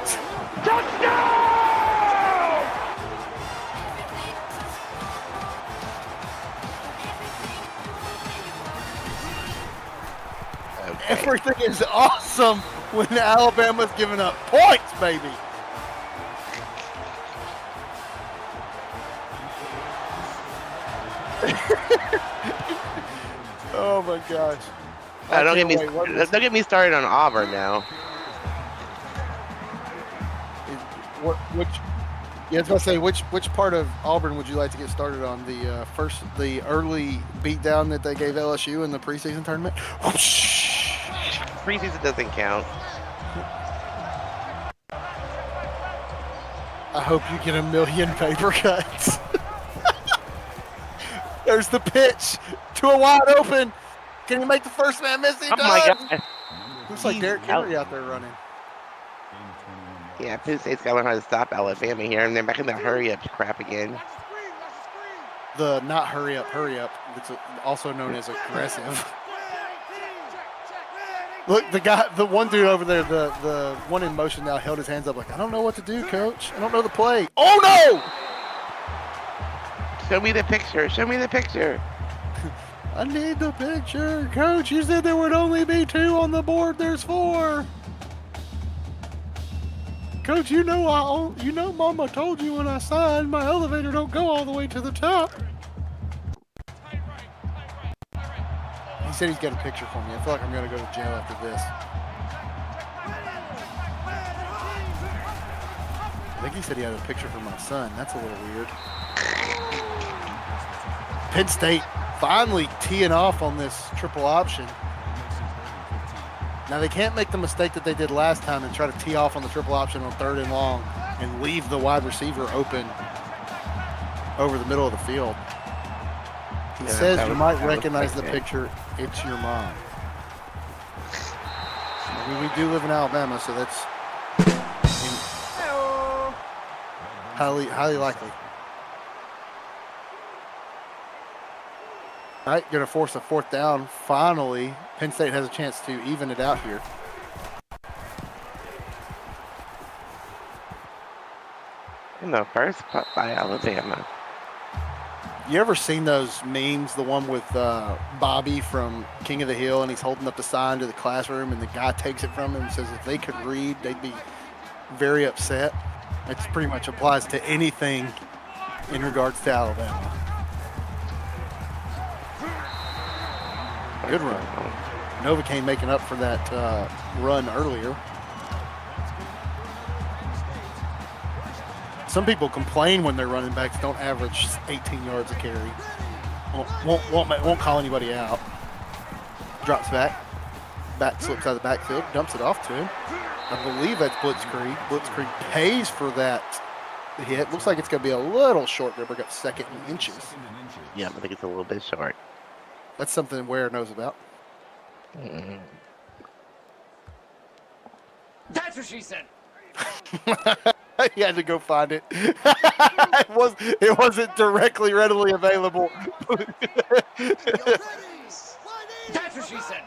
Speaker 3: Touchdown! Okay. Everything is awesome when Alabama's giving up points, baby. Oh my gosh!
Speaker 12: Don't get me started on Auburn now.
Speaker 3: I was gonna say which part of Auburn would you like to get started on? The early beatdown that they gave LSU in the preseason tournament.
Speaker 12: Preseason doesn't count.
Speaker 3: I hope you get 1,000,000 paper cuts. There's the pitch to a wide open. Can he make the first man miss? He does.
Speaker 12: My God.
Speaker 3: Looks like Derrick Henry out there running.
Speaker 12: Yeah, Penn State's got to learn how to stop Alabama here, and they're back in that hurry-up crap again.
Speaker 3: The not hurry up. It's also known as aggressive. Look, the one dude over there, the one in motion now held his hands up like, I don't know what to do, coach. I don't know the play. Oh, no!
Speaker 12: Show me the picture. Show me the picture.
Speaker 3: I need the picture. Coach, you said there would only be 2 on the board. There's 4. Coach, you know Mama told you when I signed, my elevator don't go all the way to the top. He said he's got a picture for me. I feel like I'm going to go to jail after this. I think he said he had a picture for my son. That's a little weird. Penn State finally teeing off on this triple option. Now, they can't make the mistake that they did last time and try to tee off on the triple option on 3rd and long and leave the wide receiver open over the middle of the field. He says you might recognize the picture. It's your mom. I mean, we do live in Alabama, so that's highly likely. All right, going to force a 4th down. Finally, Penn State has a chance to even it out here.
Speaker 12: In the first putt by Alabama.
Speaker 3: You ever seen those memes? The one with Bobby from King of the Hill, and he's holding up the sign to the classroom, and the guy takes it from him and says if they could read, they'd be very upset. It pretty much applies to anything in regards to Alabama. Good run. Novocaine making up for that run earlier. Some people complain when their running backs don't average 18 yards a carry. Won't call anybody out. Drops back. Back slips out of the backfield. Dumps it off to him. I believe that's Blitzkrieg. Blitzkrieg pays for that hit. Looks like it's going to be a little short there, but got second in inches.
Speaker 12: Yeah, I think it's a little bit short.
Speaker 3: That's something Ware knows about.
Speaker 7: That's what she said.
Speaker 3: He had to go find it. It wasn't directly readily available.
Speaker 7: That's what she said.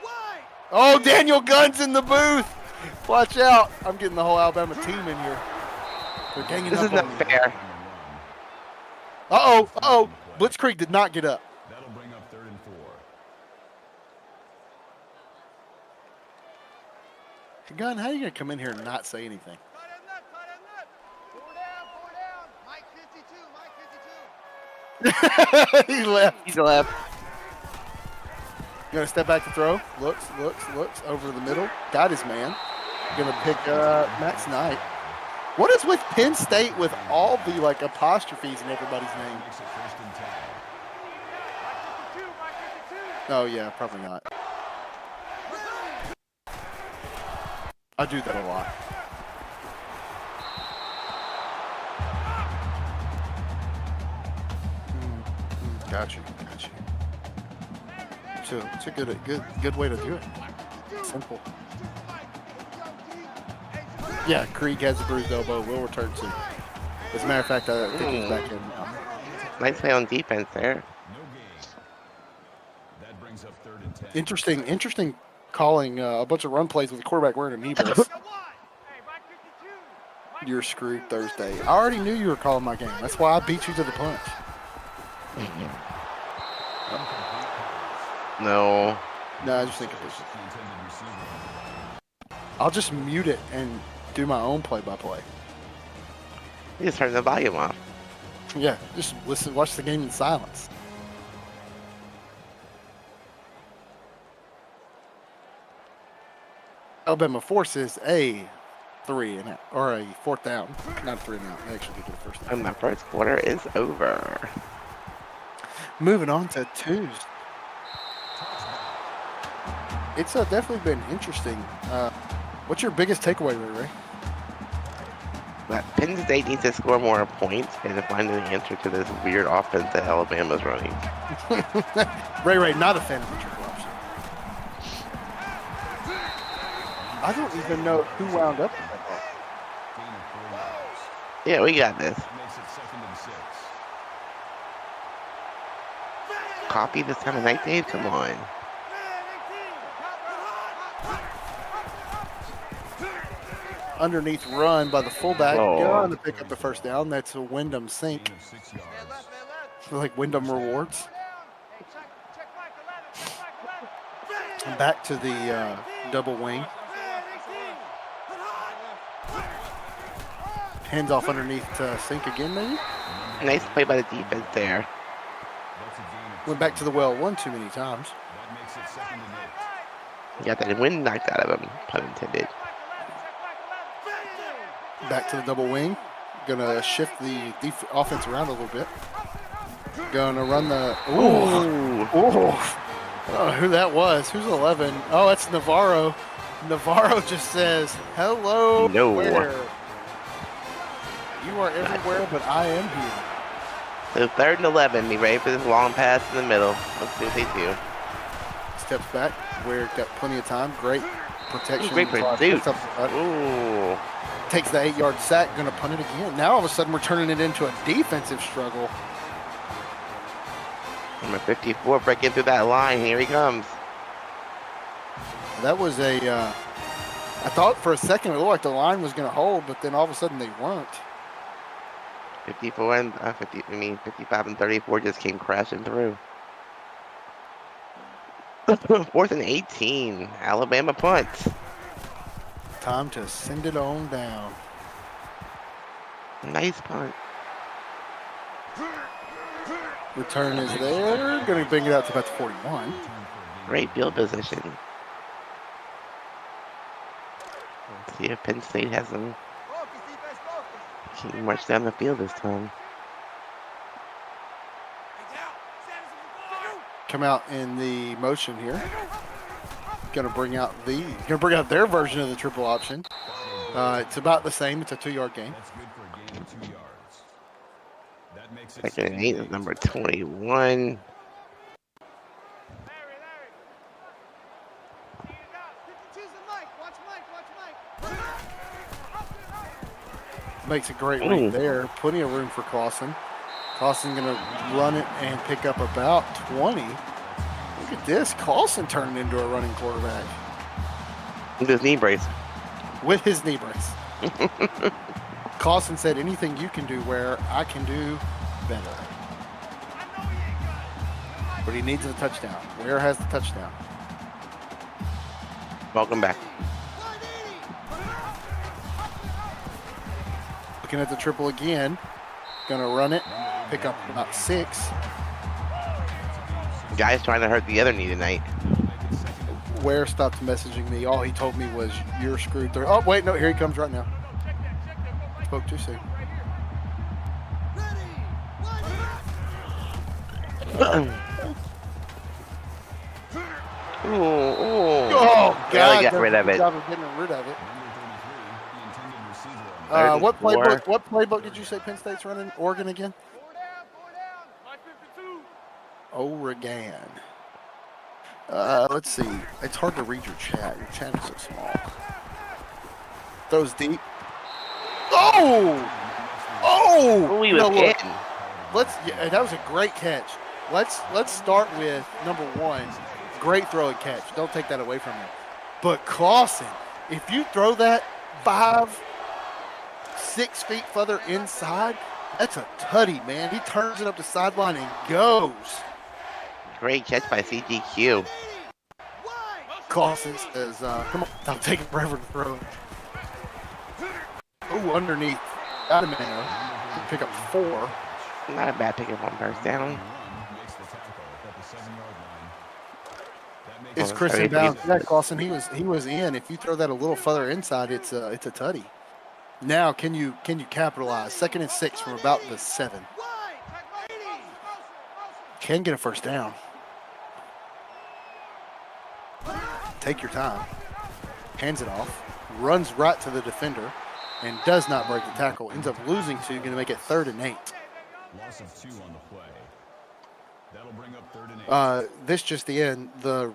Speaker 3: Oh, Daniel Gunn's in the booth. Watch out. I'm getting the whole Alabama team in here. They're ganging
Speaker 12: This
Speaker 3: up
Speaker 12: is not
Speaker 3: on me.
Speaker 12: fair.
Speaker 3: Uh-oh. Blitzkrieg did not get up.
Speaker 15: That'll bring up 3rd and 4.
Speaker 3: Gunn, how are you going to come in here and not say anything? He left.
Speaker 12: He's left.
Speaker 3: Going to step back to throw. Looks over the middle. Got his man. Going to pick Max Knight. What is with Penn State with all the apostrophes in everybody's name? Oh yeah, probably not. I do that a lot. Got you. So it's a good way to do it. Simple. Yeah, Krieg has a bruised elbow. Will return soon. As a matter of fact, I think he's back in now.
Speaker 12: Nice play on defense there.
Speaker 15: That brings up 3rd and 10.
Speaker 3: Interesting calling a bunch of run plays with the quarterback wearing a knee brace. You're screwed Thursday. I already knew you were calling my game. That's why I beat you to the punch.
Speaker 12: No.
Speaker 3: No, I just think it was. I'll just mute it and do my own play-by-play.
Speaker 12: You just turn the volume off.
Speaker 3: Yeah, just listen, watch the game in silence. Alabama forces a 3 and out, or a 4th down, not a 3 and out. They actually did the first down.
Speaker 12: And the first quarter is over.
Speaker 3: Moving on to Tuesday. It's definitely been interesting. What's your biggest takeaway, Ray?
Speaker 12: That Penn State needs to score more points and to find an answer to this weird offense that Alabama's running.
Speaker 3: Ray, not a fan of the triple option. I don't even know who wound up with that ball.
Speaker 12: Yeah, we got this.
Speaker 15: Makes it 2nd and 6.
Speaker 12: Copy this time of night, Dave? Come on.
Speaker 3: Underneath run by the fullback.
Speaker 12: Oh.
Speaker 3: Going to pick up the first down. That's a Wyndham sink. Like Wyndham rewards. Back to the double wing. Hands off underneath sink again, maybe?
Speaker 12: Nice play by the defense there.
Speaker 3: Went back to the well one too many times.
Speaker 15: That makes it 2nd and 8.
Speaker 12: Got that wind knocked out of him, pun intended.
Speaker 3: Back to the double wing. Gonna shift the offense around a little bit. Gonna run the. Ooh. I don't know who that was. Who's 11? Oh, that's Navarro. Navarro just says, hello.
Speaker 12: No.
Speaker 3: Where? You are everywhere, but I am here.
Speaker 12: So 3rd and 11. Be ready for this long pass in the middle. Let's see what they do.
Speaker 3: Steps back. Ware got plenty of time. Great protection.
Speaker 12: Great pursuit. Ooh.
Speaker 3: Takes the 8-yard sack. Going to punt it again. Now all of a sudden we're turning it into a defensive struggle.
Speaker 12: Number 54 breaking through that line. Here he comes.
Speaker 3: That was a. I thought for a second it looked like the line was going to hold, but then all of a sudden they weren't.
Speaker 12: 54 and 55 and 34 just came crashing through. 4th and 18. Alabama punt.
Speaker 3: Time to send it on down.
Speaker 12: Nice punt.
Speaker 3: Return is there. Going to bring it out to about the 41.
Speaker 12: Great field position. Let's see if Penn State has some He marched down the field this time.
Speaker 3: Come out in the motion here. Gonna bring out their version of the triple option. It's about the same. It's a 2-yard gain.
Speaker 12: Second and 8 is number 21.
Speaker 3: Makes a great read there. Plenty of room for Clausen. Clausen going to run it and pick up about 20. Look at this. Clausen turned into a running quarterback.
Speaker 12: With his knee brace.
Speaker 3: With his knee brace. Clausen said, anything you can do where I can do better. But he needs a touchdown. Where has the touchdown?
Speaker 12: Welcome back.
Speaker 3: Looking at the triple again. Gonna run it. Pick up about 6.
Speaker 12: Guy's trying to hurt the other knee tonight.
Speaker 3: Ware stopped messaging me. All he told me was, you're screwed through. Oh, wait, no, here he comes right now. Spoke too soon. Oh, God.
Speaker 12: Got rid of it.
Speaker 3: Job of getting rid of it. What playbook did you say Penn State's running? Oregon again? Oregon. Let's see. It's hard to read your chat. Your chat is so small. Throws deep. Oh!
Speaker 12: We was hitting.
Speaker 3: That was a great catch. Let's start with number 1. Great throw and catch. Don't take that away from him. But Clausen, if you throw that 5-6 feet further inside, that's a tutty, man. He turns it up the sideline and goes.
Speaker 12: Great catch by CGQ.
Speaker 3: Clausen says, come on, I'll take it forever to throw it. Ooh, underneath. Adamano. Pick up 4.
Speaker 12: Not a bad pickup on first down.
Speaker 3: It's Chris in bounds. Yeah, Clausen, he was in. If you throw that a little further inside, it's a tutty. Now, can you capitalize? 2nd and 6 from about the 7. Can get a first down. Take your time. Hands it off. Runs right to the defender and does not break the tackle. Ends up losing 2. Going to make it 3rd and 8.
Speaker 16: Loss of 2 on the play. That'll bring up 3rd and 8.
Speaker 3: This just the end. The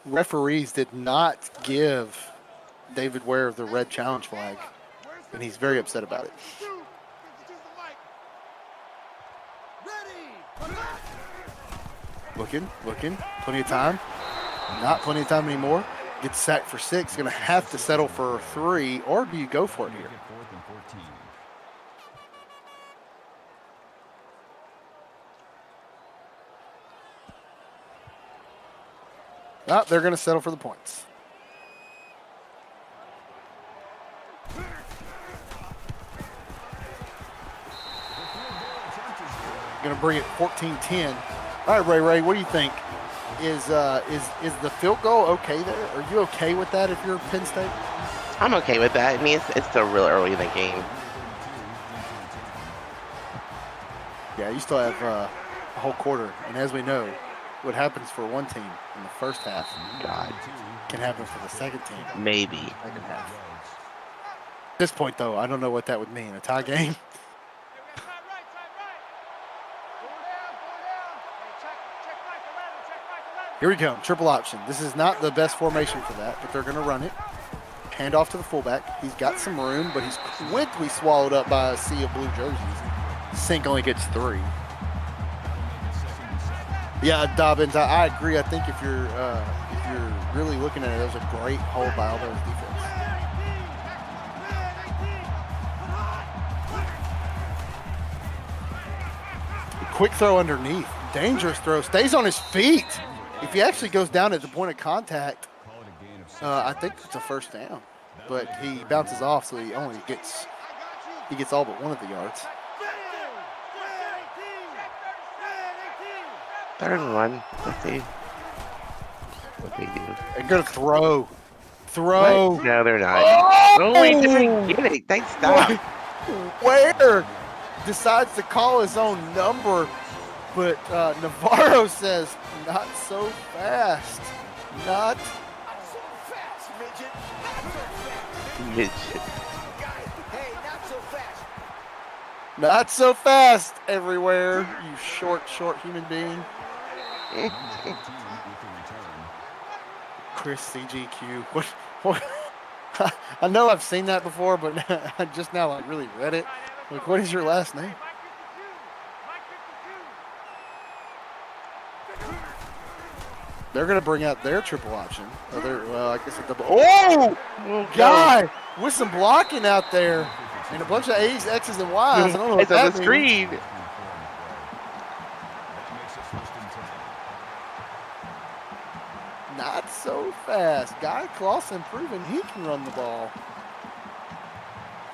Speaker 3: referees did not give David Ware the red challenge flag, and he's very upset about it. Looking, plenty of time. Not plenty of time anymore. Gets sacked for 6. Going to have to settle for 3, or do you go for it here? Oh, they're going to settle for the points. Going to bring it 14-10. All right, Ray, what do you think? Is the field goal okay there? Are you okay with that if you're Penn State?
Speaker 12: I'm okay with that. I mean, it's still real early in the game.
Speaker 3: Yeah, you still have a whole quarter. And as we know, what happens for one team in the first half,
Speaker 12: God,
Speaker 3: can happen for the second team.
Speaker 12: Maybe.
Speaker 3: Second half. At this point, though, I don't know what that would mean. A tie game? Here we go, triple option. This is not the best formation for that, but they're going to run it. Hand off to the fullback. He's got some room, but he's quickly swallowed up by a sea of blue jerseys. Sink only gets 3. Yeah, Dobbins, I agree. I think if you're really looking at it, that was a great hold by Alabama's defense. Quick throw underneath. Dangerous throw. Stays on his feet. If he actually goes down at the point of contact, I think it's a first down. But he bounces off, so he gets all but 1 of the yards.
Speaker 12: 3rd and 1. Let's see what they do.
Speaker 3: They're going to throw.
Speaker 12: What? No, they're not.
Speaker 3: Oh!
Speaker 12: He didn't get it. Thanks, stop.
Speaker 3: Ware decides to call his own number, but Navarro says, not so fast. Not
Speaker 7: so fast, midget. Not so fast.
Speaker 12: Midget.
Speaker 7: Hey, not so fast.
Speaker 3: Not so fast everywhere, you short human being. Chris CGQ. What? I know I've seen that before, but I just now like really read it. Like, what is your last name? They're gonna bring out their triple option. Well, I guess a double. Oh, guy with some blocking out there, and a bunch of A's, X's, and Y's. I don't know what
Speaker 12: It's on
Speaker 3: that
Speaker 12: the
Speaker 3: means.
Speaker 12: screen.
Speaker 3: Not so fast. Guy Clausen proving he can run the ball.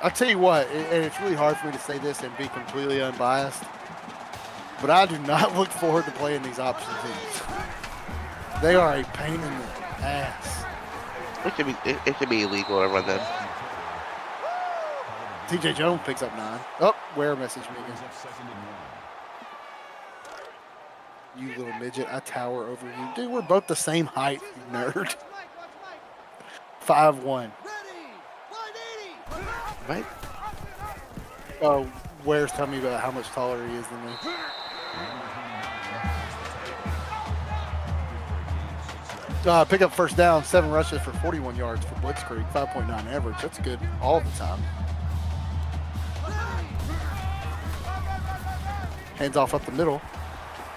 Speaker 3: I'll tell you what, and it's really hard for me to say this and be completely unbiased, but I do not look forward to playing these option teams. They are a pain in the ass.
Speaker 12: It should be illegal to run this.
Speaker 3: TJ Jones picks up 9. Oh, Ware messaged me again. You little midget, I tower over you. Dude, we're both the same height, you nerd. 5'1".
Speaker 12: What?
Speaker 3: Oh, Ware's telling me about how much taller he is than me. Pick up first down, 7 rushes for 41 yards for Blitzkrieg, 5.9 average. That's good all the time. Hands off up the middle.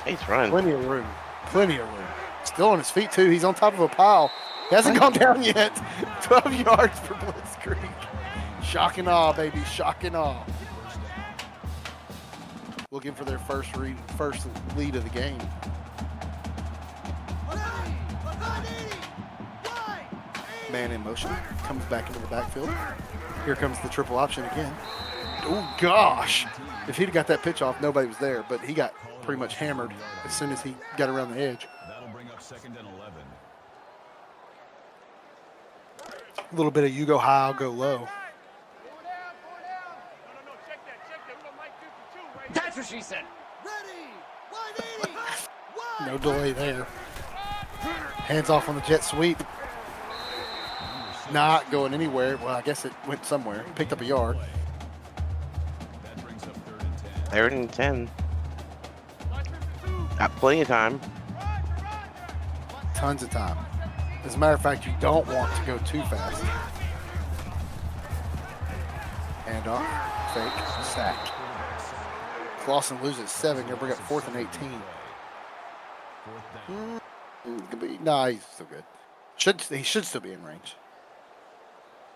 Speaker 12: Nice run.
Speaker 3: Plenty of room. Plenty of room. Still on his feet, too. He's on top of a pile. He hasn't gone down yet. 12 yards for Blitzkrieg. Shock and awe, baby. Shock and awe. Looking for their first lead of the game. Man in motion. Comes back into the backfield. Here comes the triple option again. Oh, gosh. If he'd got that pitch off, nobody was there, but he got pretty much hammered as soon as he got around the edge.
Speaker 16: That'll bring up 2nd and 11.
Speaker 3: A little bit of you go high, I'll go low.
Speaker 7: That's what she said.
Speaker 3: No delay there. Hands off on the jet sweep. Not going anywhere. Well, I guess it went somewhere. Picked up a yard.
Speaker 16: That brings up 3rd and 10.
Speaker 12: 3rd and 10. Got plenty of time.
Speaker 3: Tons of time. As a matter of fact, you don't want to go too fast. Hand off. Fake. Sack. Clausen loses 7. You'll bring up 4th and 18. Nah, he's still good. He should still be in range.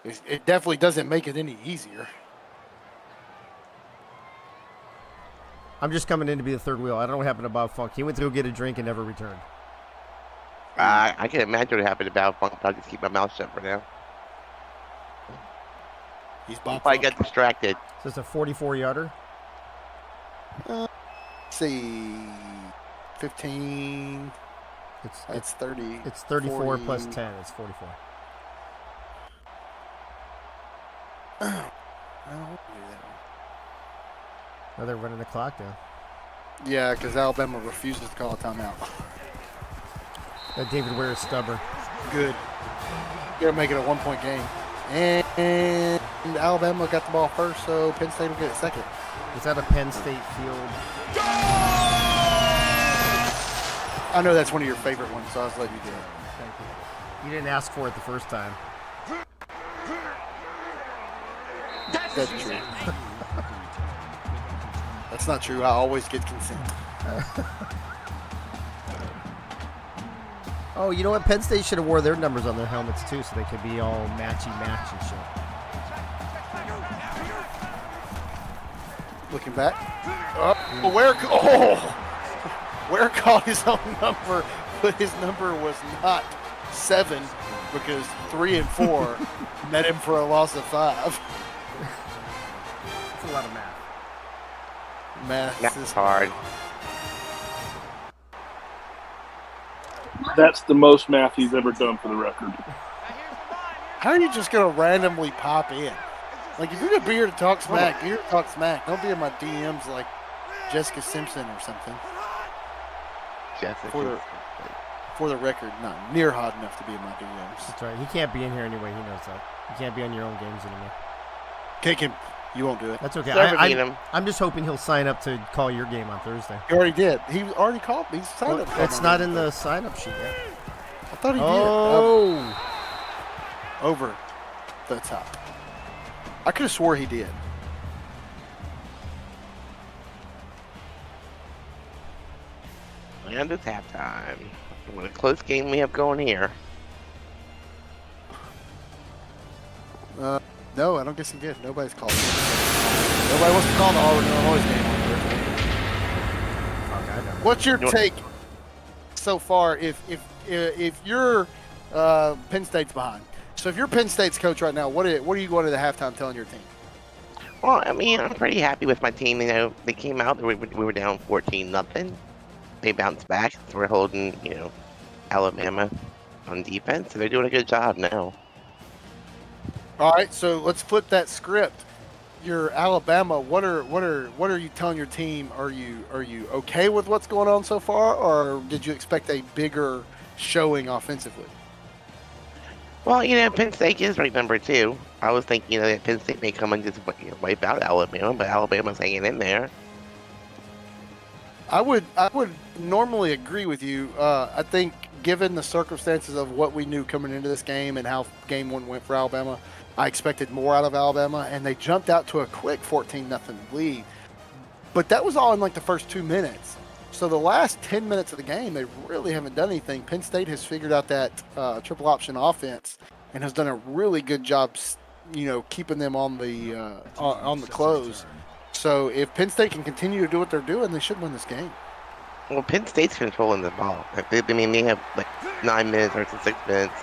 Speaker 3: It definitely doesn't make it any easier.
Speaker 1: I'm just coming in to be the third wheel. I don't know what happened to Bob Funk. He went to go get a drink and never returned.
Speaker 12: I can imagine what happened to Bob Funk. I'll just keep my mouth shut for now.
Speaker 3: He's Bob
Speaker 12: I
Speaker 3: Funk.
Speaker 12: got distracted.
Speaker 1: So it's a 44-yarder?
Speaker 3: Let's see. 15. It's 30.
Speaker 1: It's 34
Speaker 3: 40.
Speaker 1: plus 10. It's 44. Oh, they're running the clock down.
Speaker 3: Yeah, because Alabama refuses to call a timeout.
Speaker 1: David Ware is stubborn.
Speaker 3: Good. You're making a 1-point game. And Alabama got the ball first, so Penn State will get it second.
Speaker 1: Is that a Penn State field?
Speaker 3: I know that's one of your favorite ones, so I was letting you do it.
Speaker 1: Thank you. You didn't ask for it the first time.
Speaker 3: That's true. That's not true. I always get consent.
Speaker 1: Oh, you know what? Penn State should have wore their numbers on their helmets too, so they could be all matchy-match and shit.
Speaker 3: Looking back. Ware called his own number, but his number was not 7 because 3 and 4 met him for a loss of 5.
Speaker 1: That's a lot of math.
Speaker 3: Math
Speaker 12: is hard.
Speaker 13: That's the most math he's ever done for the record.
Speaker 3: How are you just going to randomly pop in? Like, if you're going to be here to talk smack, be here to talk smack. Don't be in my DMs like Jessica Simpson or something.
Speaker 12: Jessica.
Speaker 3: For the record, not near hot enough to be in my DMs.
Speaker 1: That's right. He can't be in here anyway. He knows that. You can't be on your own games anymore.
Speaker 3: Kick him. You won't do it.
Speaker 1: That's okay.
Speaker 12: Him.
Speaker 1: I'm just hoping he'll sign up to call your game on Thursday.
Speaker 3: He already did. He already called me. He signed up.
Speaker 1: It's not in the sign-up sheet yet.
Speaker 3: I thought he did.
Speaker 1: Oh.
Speaker 3: Over the top. I could have swore he did.
Speaker 12: And it's halftime. What a close game we have going here.
Speaker 3: No, I don't guess he did. Nobody's called. Nobody wants to call the Auburn Illinois game on Thursday. What's your take so far? If you're Penn State's behind, so if you're Penn State's coach right now, what are you going to the halftime telling your team?
Speaker 12: Well, I mean, I'm pretty happy with my team. You know, they came out. We were down 14-0. They bounced back. So we're holding, Alabama on defense. So they're doing a good job now.
Speaker 3: All right, so let's flip that script. You're Alabama. What are you telling your team? Are you okay with what's going on so far, or did you expect a bigger showing offensively?
Speaker 12: Well, Penn State is ranked number 2. I was thinking that Penn State may come and just wipe out Alabama, but Alabama's hanging in there.
Speaker 3: I would normally agree with you. I think given the circumstances of what we knew coming into this game and how game 1 went for Alabama, I expected more out of Alabama, and they jumped out to a quick 14-0 lead. But that was all in like the first 2 minutes. So the last 10 minutes of the game, they really haven't done anything. Penn State has figured out that triple option offense and has done a really good job, keeping them on the close. So if Penn State can continue to do what they're doing, they should win this game.
Speaker 12: Well, Penn State's controlling the ball. They have like 9 minutes or 6 minutes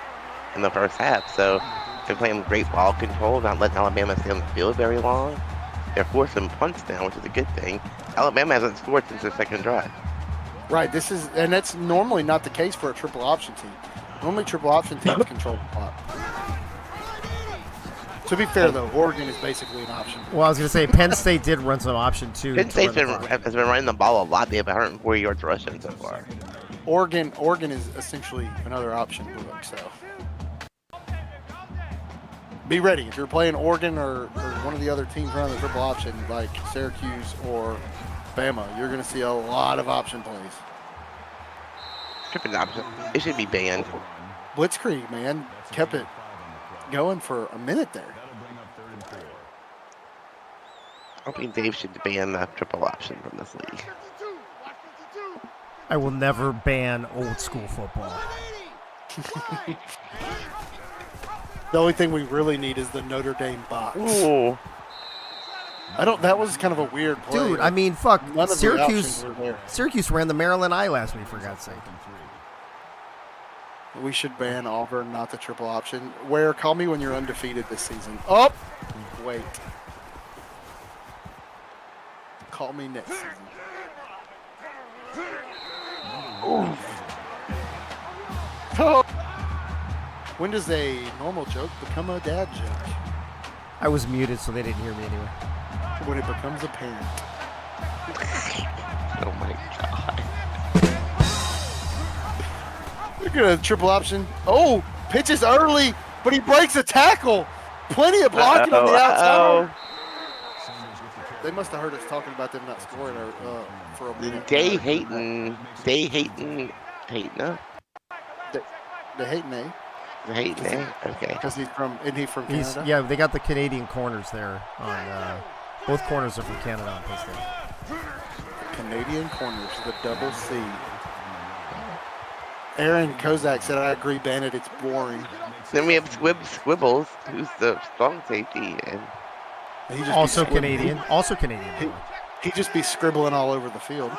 Speaker 12: in the first half, so they're playing great ball control, not letting Alabama stay on the field very long. They're forcing punts now, which is a good thing. Alabama hasn't scored since their second drive.
Speaker 3: Right, and that's normally not the case for a triple option team. Normally triple option teams control the clock. To be fair, though, Oregon is basically an option.
Speaker 1: Well, I was going to say, Penn State did run some option, too.
Speaker 12: Penn State has been running the ball a lot. They have 140 yards rushing so far.
Speaker 3: Oregon is essentially another option book, so. Be ready. If you're playing Oregon or one of the other teams running the triple option, like Syracuse or Bama, you're going to see a lot of option plays.
Speaker 12: Triple option. It should be banned.
Speaker 3: Blitzkrieg, man, kept it going for a minute there.
Speaker 12: I think Dave should ban the triple option from this league.
Speaker 1: I will never ban old school football.
Speaker 3: The only thing we really need is the Notre Dame box.
Speaker 12: Ooh.
Speaker 3: That was kind of a weird play.
Speaker 1: Dude, I mean, fuck.
Speaker 3: None of the options were there.
Speaker 1: Syracuse ran the Maryland Eye last week, for God's sake.
Speaker 3: We should ban Auburn, not the triple option. Call me when you're undefeated this season. Oh, wait. Call me next season. Oh. When does a normal joke become a dad joke?
Speaker 1: I was muted, so they didn't hear me anyway.
Speaker 3: When it becomes apparent.
Speaker 12: Oh my god.
Speaker 3: Look at a triple option. Oh, pitches early, but he breaks a tackle. Plenty of blocking on the outside. They must have heard us talking about them not scoring for a minute.
Speaker 12: They hating, huh?
Speaker 3: They hating,
Speaker 12: Okay.
Speaker 3: Because he's from Canada?
Speaker 1: Yeah, they got the Canadian corners there. On both corners are from Canada on Penn State.
Speaker 3: Canadian corners, the double C. Aaron Kozak said, I agree, Bennett, it's boring.
Speaker 12: Then we have Squibbles, who's the strong safety. And
Speaker 1: also Canadian.
Speaker 3: He'd just be scribbling all over the field.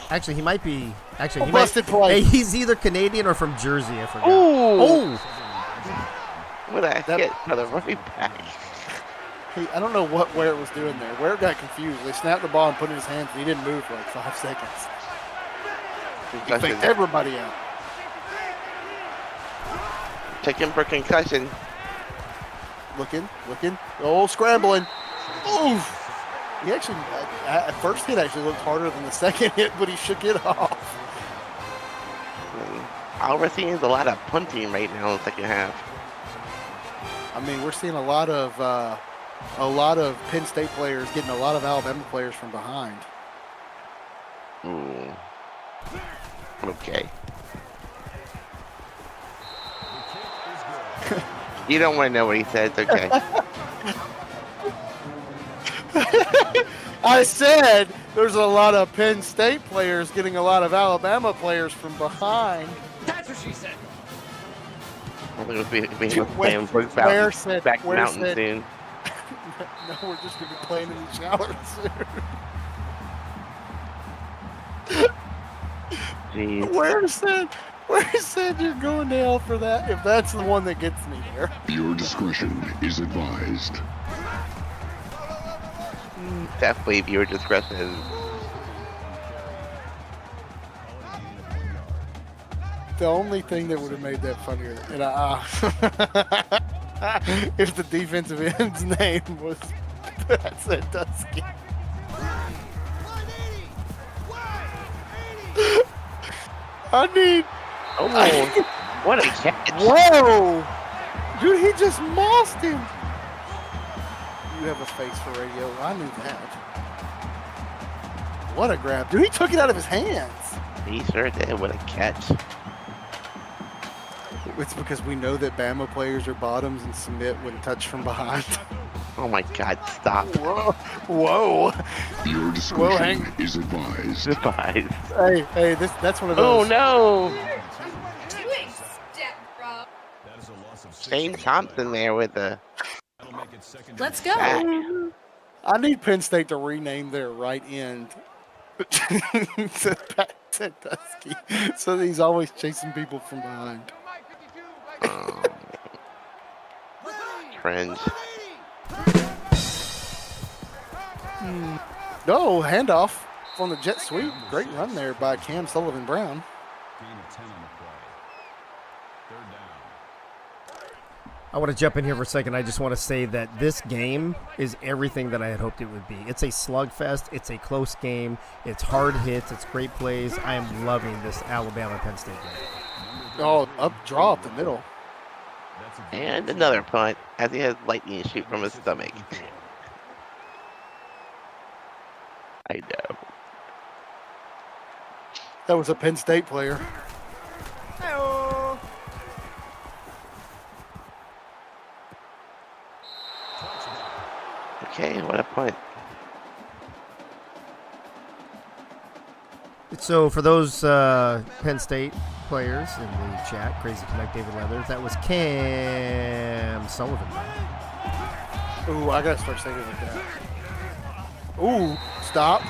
Speaker 1: Actually, he might be. Actually, he
Speaker 3: busted play.
Speaker 1: Hey, he's either Canadian or from Jersey. I forgot.
Speaker 12: Oh! What a hit for the running back.
Speaker 3: I don't know what Ware was doing there. Ware got confused. They snapped the ball and put it in his hands, and he didn't move for like 5 seconds. He faked everybody out.
Speaker 12: Check him for concussion.
Speaker 3: Looking. Oh, scrambling. Oof. He actually, at first hit actually looked harder than the second hit, but he shook it off.
Speaker 12: All we're seeing is a lot of punting right now in the second half.
Speaker 3: I mean, we're seeing a lot of Penn State players getting a lot of Alabama players from behind.
Speaker 12: Ooh. Okay. You don't want to know what he said. It's okay.
Speaker 3: I said there's a lot of Penn State players getting a lot of Alabama players from behind.
Speaker 7: That's what she said.
Speaker 12: I think we're playing back mountain soon.
Speaker 3: No, we're just going to be playing in the shower soon.
Speaker 12: Jeez.
Speaker 3: Where said you're going to hell for that? If that's the one that gets me there.
Speaker 15: Your discretion is advised.
Speaker 12: Definitely viewer discretion.
Speaker 3: The only thing that would have made that funnier, and if the defensive end's name was Dusky. I need.
Speaker 12: Oh, what a catch!
Speaker 3: Whoa, dude, he just mossed him. You have a face for radio. I knew that. What a grab, dude! He took it out of his hands.
Speaker 12: He sure did. What a catch!
Speaker 3: It's because we know that Bama players are bottoms and submit when touched from behind.
Speaker 12: Oh my God! Stop!
Speaker 3: Whoa!
Speaker 15: Your discretion is advised.
Speaker 3: Hey, that's one of those.
Speaker 12: Oh no! Shane Thompson there with the.
Speaker 14: Let's go.
Speaker 3: I need Penn State to rename their right end to Pat Sandusky, so that he's always chasing people from behind.
Speaker 12: Cringe.
Speaker 3: No, handoff on the jet sweep. Great run there by Cam Sullivan Brown.
Speaker 1: I want to jump in here for a second. I just want to say that this game is everything that I had hoped it would be. It's a slugfest. It's a close game. It's hard hits. It's great plays. I am loving this Alabama-Penn State game.
Speaker 3: Oh, draw up the middle.
Speaker 12: And another punt as he has lightning shoot from his stomach. I know.
Speaker 3: That was a Penn State player.
Speaker 12: Okay, what a punt.
Speaker 1: So for those Penn State players in the chat, Crazy Connect David Leathers, that was Cam Sullivan.
Speaker 3: Ooh, I gotta start saying it like that. Ooh, stop.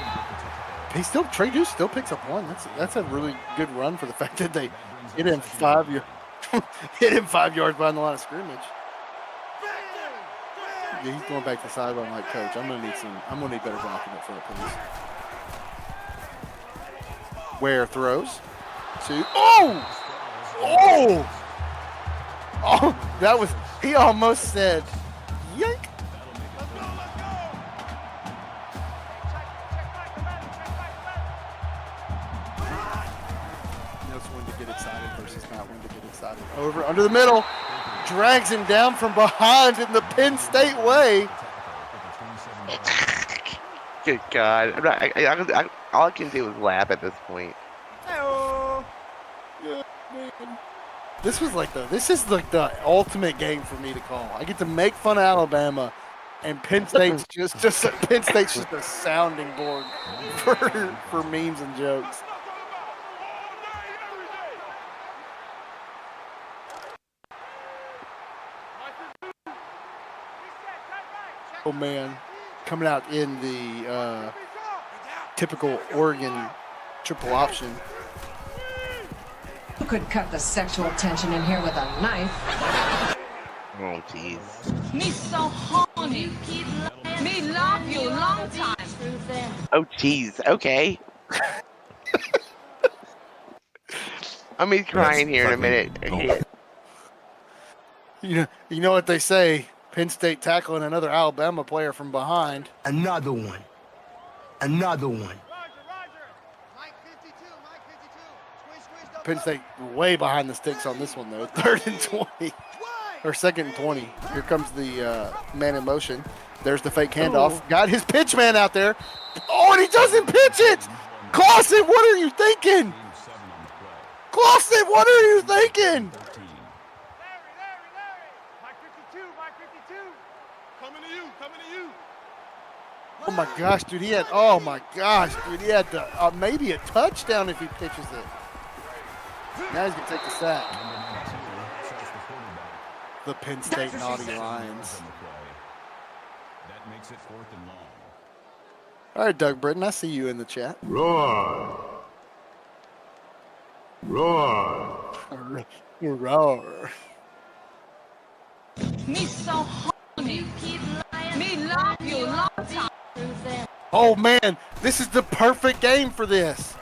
Speaker 3: Trey Deuce still picks up one. That's a really good run for the fact that they hit him 5 yards. Hit him 5 yards behind the line of scrimmage. Yeah, he's going back to the sideline like, coach, I'm gonna need better blocking up front, please. Ware throws to that was, he almost said yank. Knows when to get excited versus not when to get excited. Over under the middle, drags him down from behind in the Penn State way.
Speaker 12: Good God! All I can do is laugh at this point.
Speaker 3: Yeah, man. This is like the ultimate game for me to call. I get to make fun of Alabama, and Penn State's just a sounding board for memes and jokes. Oh man, coming out in the typical Oregon triple option.
Speaker 17: You could cut the sexual tension in here with a knife.
Speaker 12: Oh jeez.
Speaker 17: Me so horny. Me love you long time.
Speaker 12: Oh jeez. Okay. I'm be crying here in a minute.
Speaker 3: You know what they say. Penn State tackling another Alabama player from behind.
Speaker 7: Another one. Another one.
Speaker 3: Penn State way behind the sticks on this one, though. 3rd and 20. Or 2nd and 20. Here comes the man in motion. There's the fake handoff. Got his pitch man out there. Oh, and he doesn't pitch it! Clausen, what are you thinking? Clausen, what are you thinking? Oh my gosh, dude, he had maybe a touchdown if he pitches it. Now he's going to take the sack. The Penn State Naughty Lions.
Speaker 16: That makes it 4th and long.
Speaker 3: All right, Doug Britton, I see you in the chat.
Speaker 7: Roar. Roar.
Speaker 3: Roar.
Speaker 17: Me so horny. Me love you long time.
Speaker 3: Oh, man, this is the perfect game for this.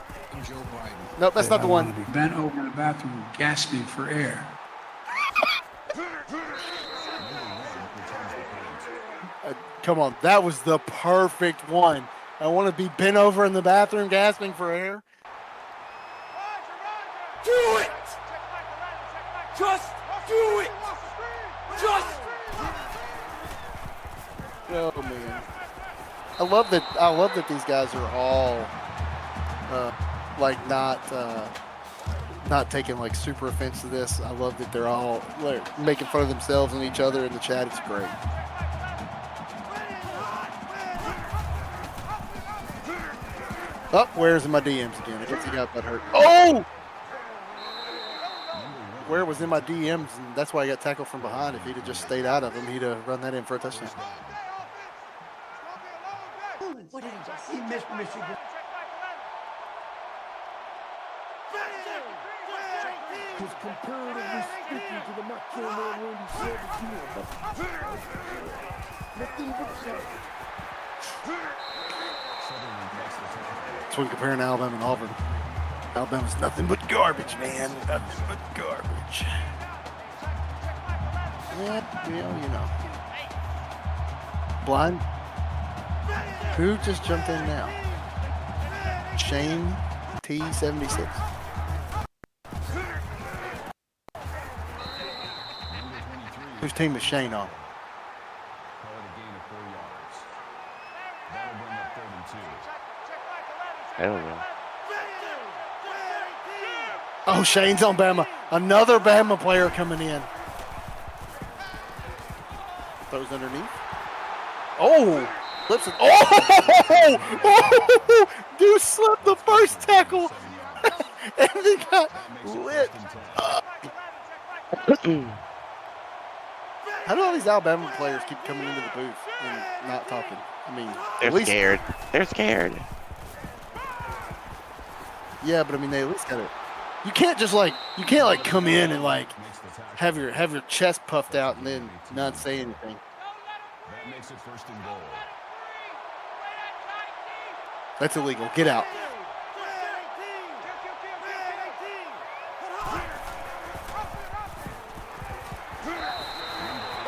Speaker 3: Nope, that's not the one.
Speaker 18: Bent over in the bathroom, gasping for air.
Speaker 3: Come on, that was the perfect one. I want to be bent over in the bathroom, gasping for air.
Speaker 7: Do it! Just do it! Just.
Speaker 3: Oh man, I love that these guys are all like not taking like super offense to this. I love that they're all like making fun of themselves and each other in the chat. It's great. Oh, where's my DMs again? I guess he got that hurt. Oh! Where was in my DMs, and that's why I got tackled from behind. If he'd have just stayed out of him, he'd have run that in for a touchdown.
Speaker 7: What did he just? He missed Michigan. Because comparatively speaking to the Macho Man Randy Savage, nothing but savage.
Speaker 3: That's when comparing Alabama and Auburn. Alabama's nothing but garbage, man. Nothing but garbage. Yeah, well, you know. Blind. Who just jumped in now? Shane T76. Whose team is Shane on?
Speaker 12: I don't know.
Speaker 3: Oh, Shane's on Bama. Another Bama player coming in. Throws underneath. Oh! Flips it. Oh! Dude slipped the first tackle. And he got lit up. How do all these Alabama players keep coming into the booth and not talking? I mean,
Speaker 12: they're scared. They're scared.
Speaker 3: Yeah, but I mean, they at least got it. You can't just like come in and like have your chest puffed out and then not say anything.
Speaker 16: That makes it 1st and goal.
Speaker 3: That's illegal. Get out.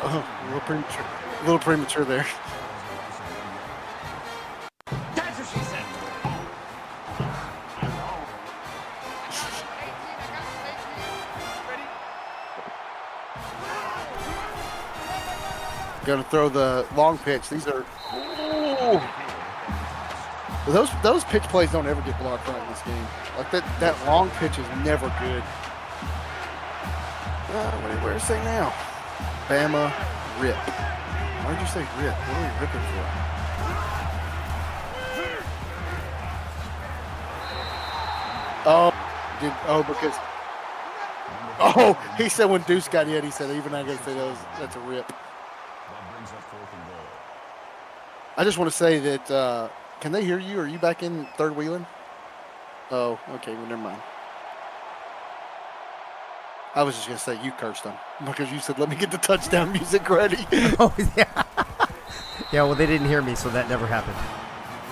Speaker 3: Oh, a little premature there.
Speaker 7: That's what she said.
Speaker 3: Gonna throw the long pitch. These are those pitch plays don't ever get blocked right in this game. Like that long pitch is never good. Where's it say now? Bama rip. Why did you say rip? What are we ripping for? Because he said when Deuce got hit, he said even I gotta say that's a rip.
Speaker 16: That brings up 4th and goal.
Speaker 3: I just want to say that can they hear you? Are you back in third wheeling? Oh, okay. Well, never mind. I was just gonna say you cursed them because you said let me get the touchdown music ready.
Speaker 1: Oh yeah. Yeah. Well, they didn't hear me, so that never happened.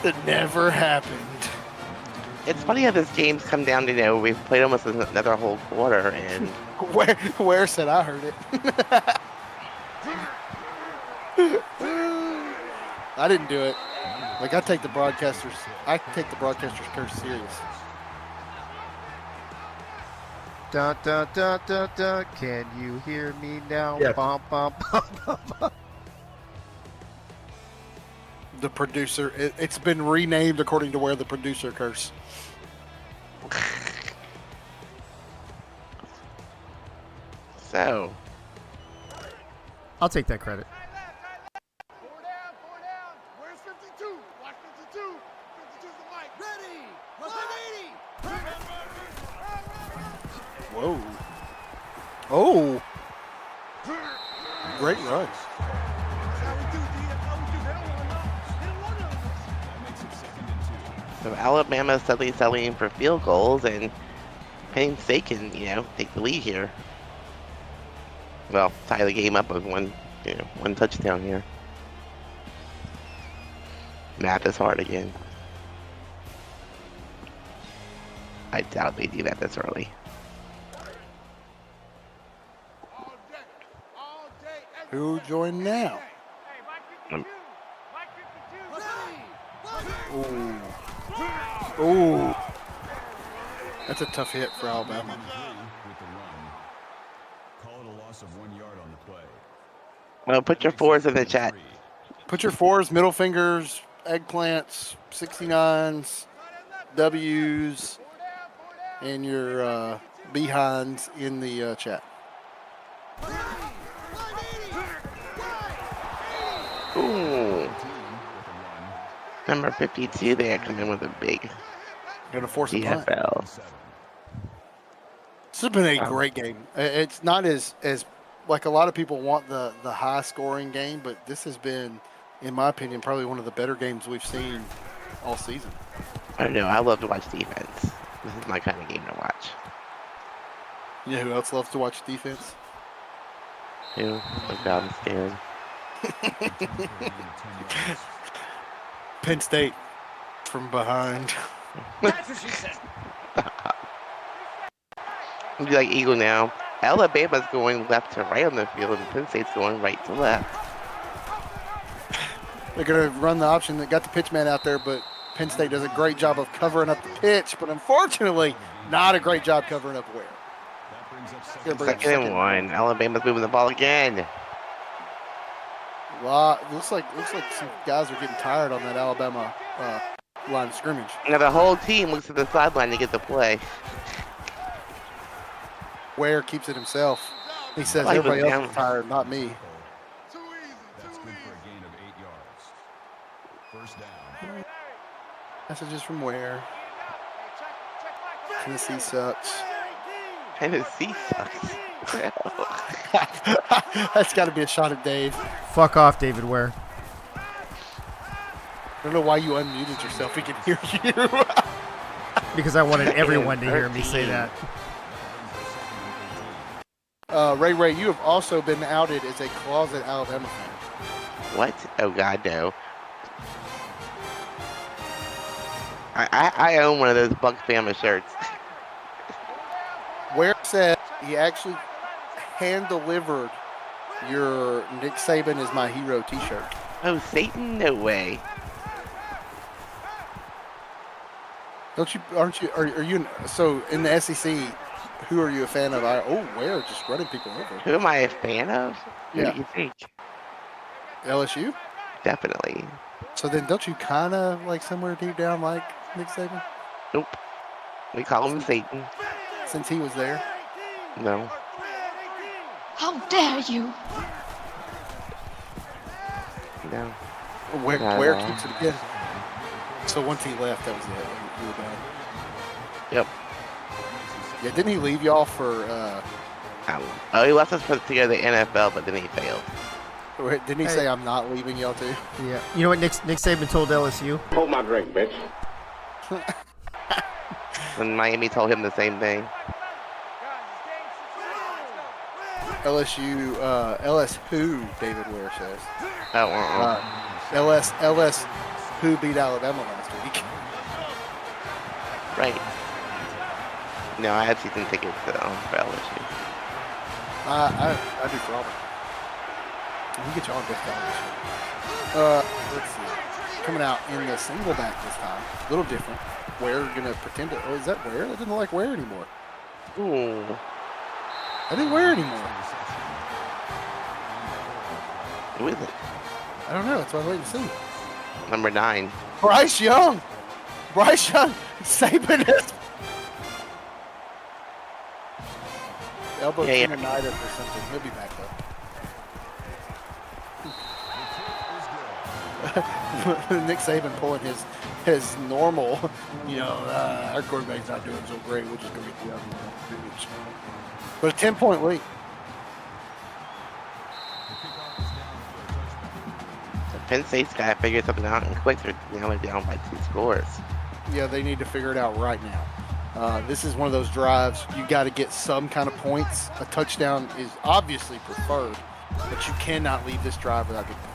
Speaker 3: It never happened.
Speaker 12: It's funny how this game's come down to, we've played almost another whole quarter, and
Speaker 3: where said I heard it? I didn't do it. Like, I take the broadcasters curse serious.
Speaker 1: Da da da da da. Can you hear me now?
Speaker 4: Yeah.
Speaker 1: Bum, bum, bum, bum, bum.
Speaker 3: The producer, it's been renamed according to where the producer curse.
Speaker 12: So,
Speaker 1: I'll take that credit.
Speaker 7: Four down. Where's 52? Watch 52. 52's the mic. Ready. 180.
Speaker 3: Whoa. Oh. Great run.
Speaker 12: so Alabama suddenly settling for field goals, and Penn State can, take the lead here. Well, tie the game up with one touchdown here. Math is hard again. I doubt they do that this early.
Speaker 3: Who joined now? Ooh. That's a tough hit for Alabama.
Speaker 16: Call it a loss of 1 yard on the play.
Speaker 12: Well, put your fours in the chat.
Speaker 3: Put your fours, middle fingers, eggplants, 69s, W's, and your behinds in the chat.
Speaker 12: Ooh. Number 52 there coming with a big
Speaker 3: Gonna force a punt.
Speaker 12: DFL.
Speaker 3: This has been a great game. It's not as like a lot of people want the high scoring game, but this has been, in my opinion, probably one of the better games we've seen all season.
Speaker 12: I don't know. I love to watch defense. This is my kind of game to watch.
Speaker 3: You know who else loves to watch defense?
Speaker 12: Who? Oh God, I'm scared.
Speaker 3: Penn State from behind.
Speaker 7: That's what she said.
Speaker 12: It'll be like Eagle now. Alabama's going left to right on the field, and Penn State's going right to left.
Speaker 3: They're going to run the option that got the pitch man out there, but Penn State does a great job of covering up the pitch, but unfortunately, not a great job covering up where.
Speaker 12: Second and one. Alabama's moving the ball again.
Speaker 3: Looks like some guys are getting tired on that Alabama line of scrimmage.
Speaker 12: Now the whole team looks at the sideline to get the play.
Speaker 3: Ware keeps it himself. He says
Speaker 12: Like
Speaker 3: everybody
Speaker 12: it was
Speaker 3: else is tired, not me.
Speaker 16: That's good for a gain of 8 yards. First down.
Speaker 3: Messages from Ware. Tennessee sucks.
Speaker 12: Tennessee sucks.
Speaker 3: That's got to be a shot at Dave.
Speaker 1: Fuck off, David Ware.
Speaker 3: I don't know why you unmuted yourself. We can hear you.
Speaker 1: Because I wanted everyone to hear me say that.
Speaker 3: Ray, you have also been outed as a closet Alabama fan.
Speaker 12: What? Oh God, no. I own one of those Buck Bama shirts.
Speaker 3: Ware said he actually hand-delivered your Nick Saban is my hero t-shirt.
Speaker 12: Oh, Satan? No way.
Speaker 3: Are you, so in the SEC, who are you a fan of? Ware just running people over.
Speaker 12: Who am I a fan of? Who
Speaker 3: Yeah.
Speaker 12: do you think?
Speaker 3: LSU?
Speaker 12: Definitely.
Speaker 3: So then don't you kind of, like, somewhere deep down like Nick Saban?
Speaker 12: Nope. We call him Satan.
Speaker 3: Since he was there?
Speaker 12: No.
Speaker 17: How dare you?
Speaker 12: No.
Speaker 3: Where keeps it again? So once he left, that was it. You were done.
Speaker 12: Yep.
Speaker 3: Yeah, didn't he leave y'all for?
Speaker 12: He left us to go to the NFL, but then he failed.
Speaker 3: Didn't he say I'm not leaving y'all too?
Speaker 1: Yeah. You know what Nick Saban told LSU?
Speaker 6: Hold my drink, bitch.
Speaker 12: And Miami told him the same thing.
Speaker 3: LSU, LS who? David Ware says. LS who beat Alabama last week.
Speaker 12: Right. No, I had season tickets for LSU.
Speaker 3: I do for Auburn. We get you on discount this year. Let's see. Coming out in the single back this time. A little different. Ware gonna pretend to. Oh, is that Ware? That didn't like Ware anymore.
Speaker 12: Ooh.
Speaker 3: I didn't wear anymore.
Speaker 12: Who is it?
Speaker 3: I don't know. That's what I'm waiting to see.
Speaker 12: Number 9.
Speaker 3: Bryce Young. Bryce Young. Saban is. Elbow tendonitis or something. He'll be back though. Nick Saban pulling his normal, our quarterback's not doing so great. We're just going to get the other one. But a 10-point lead.
Speaker 12: Penn State's got to figure something out and quick. They're only down by 2 scores.
Speaker 3: Yeah, they need to figure it out right now. This is one of those drives. You got to get some kind of points. A touchdown is obviously preferred, but you cannot leave this drive without getting points.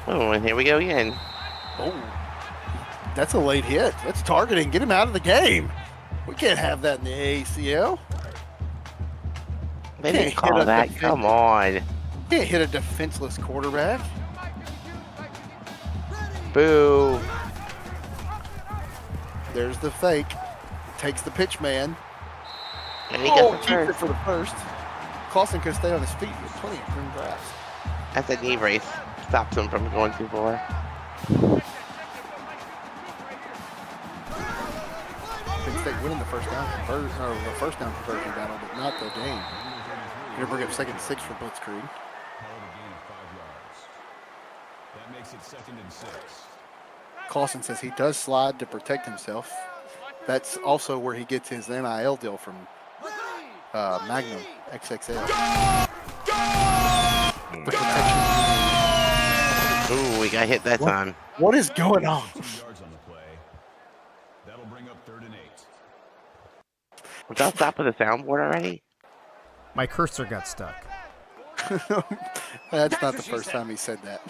Speaker 12: Oh, and here we go again.
Speaker 3: Oh, that's a late hit. That's targeting. Get him out of the game. We can't have that in the ACL.
Speaker 12: They didn't call that. Come on.
Speaker 3: You can't hit a defenseless quarterback.
Speaker 12: Boo.
Speaker 3: There's the fake. Takes the pitch man.
Speaker 12: And he gets the
Speaker 3: keeps
Speaker 12: first.
Speaker 3: it for the first. Clausen could stay on his feet with plenty of green grass.
Speaker 12: That's a knee brace. Stops him from going too far.
Speaker 3: Penn State winning the first down conversion battle, but not the game. Gonna bring up 2nd and 6 for Blitzkrieg.
Speaker 16: That makes it 2nd and 6.
Speaker 3: Clausen says he does slide to protect himself. That's also where he gets his NIL deal from Magnum XXL. The protection.
Speaker 12: Ooh, we got hit that time.
Speaker 3: What is going on?
Speaker 16: 2 yards on the play. That'll bring up 3rd and 8.
Speaker 12: Was that stop with the soundboard already?
Speaker 1: My cursor got stuck.
Speaker 3: That's not the first time he said that.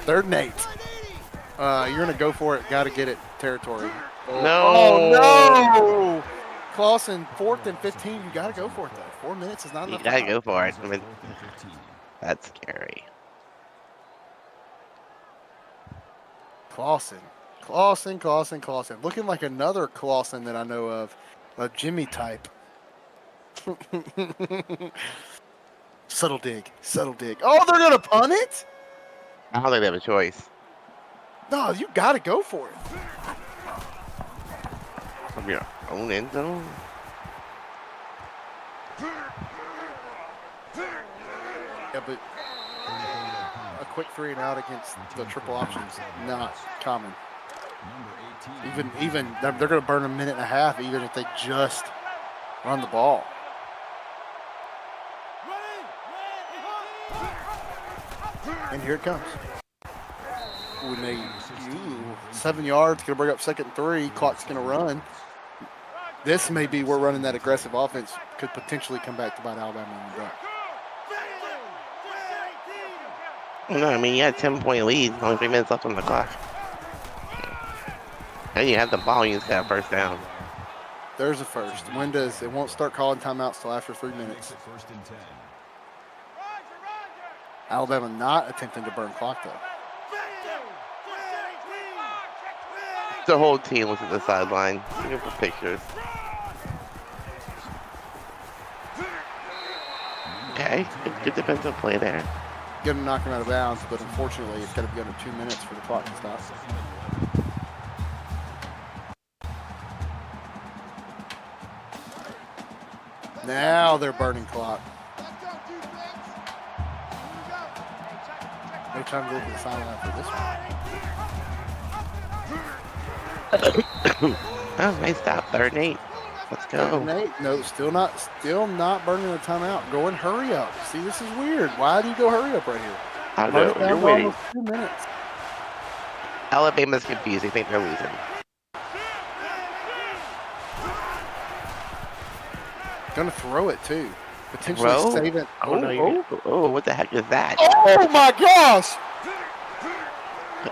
Speaker 3: 3rd and 8. You're going to go for it. Got to get it. Territory.
Speaker 12: No.
Speaker 3: Oh, no. Clausen, 4th and 15. You got to go for it, though. 4 minutes is not enough.
Speaker 12: You got to go for it. I mean, that's scary.
Speaker 3: Clausen. Looking like another Clausen that I know of. A Jimmy type. Subtle dig. Oh, they're going to punt it?
Speaker 12: I don't think they have a choice.
Speaker 3: No, you got to go for it.
Speaker 12: From your own end zone?
Speaker 3: Yeah, but a quick 3 and out against the triple options, not common. Even they're going to burn a minute and a half, even if they just run the ball. And here it comes. When they 7 yards, going to bring up 2nd and 3. Clock's going to run. This may be where running that aggressive offense could potentially come back to bite Alabama in the back.
Speaker 12: No, I mean, you had a 10-point lead. Only 3 minutes left on the clock. And you have the ball. You just got a first down.
Speaker 3: There's a first. When does it won't start calling timeouts till after 3 minutes. Alabama not attempting to burn clock though.
Speaker 12: The whole team was at the sideline looking for pictures. Okay, good defensive play there.
Speaker 3: Gonna knock him out of bounds, but unfortunately it's gonna be under 2 minutes for the clock to stop. Now they're burning clock. No time to go to the sideline for this one.
Speaker 12: Oh, nice stop. 3rd and 8. Let's go.
Speaker 3: 3rd and 8. No, still not burning a timeout. Go and hurry up. See, this is weird. Why do you go hurry up right here?
Speaker 12: I don't know. You're waiting.
Speaker 3: 2 minutes.
Speaker 12: Alabama's confused. They think they're losing.
Speaker 3: Gonna throw it too. Potentially save it.
Speaker 12: Oh, what the heck is that?
Speaker 3: Oh my gosh!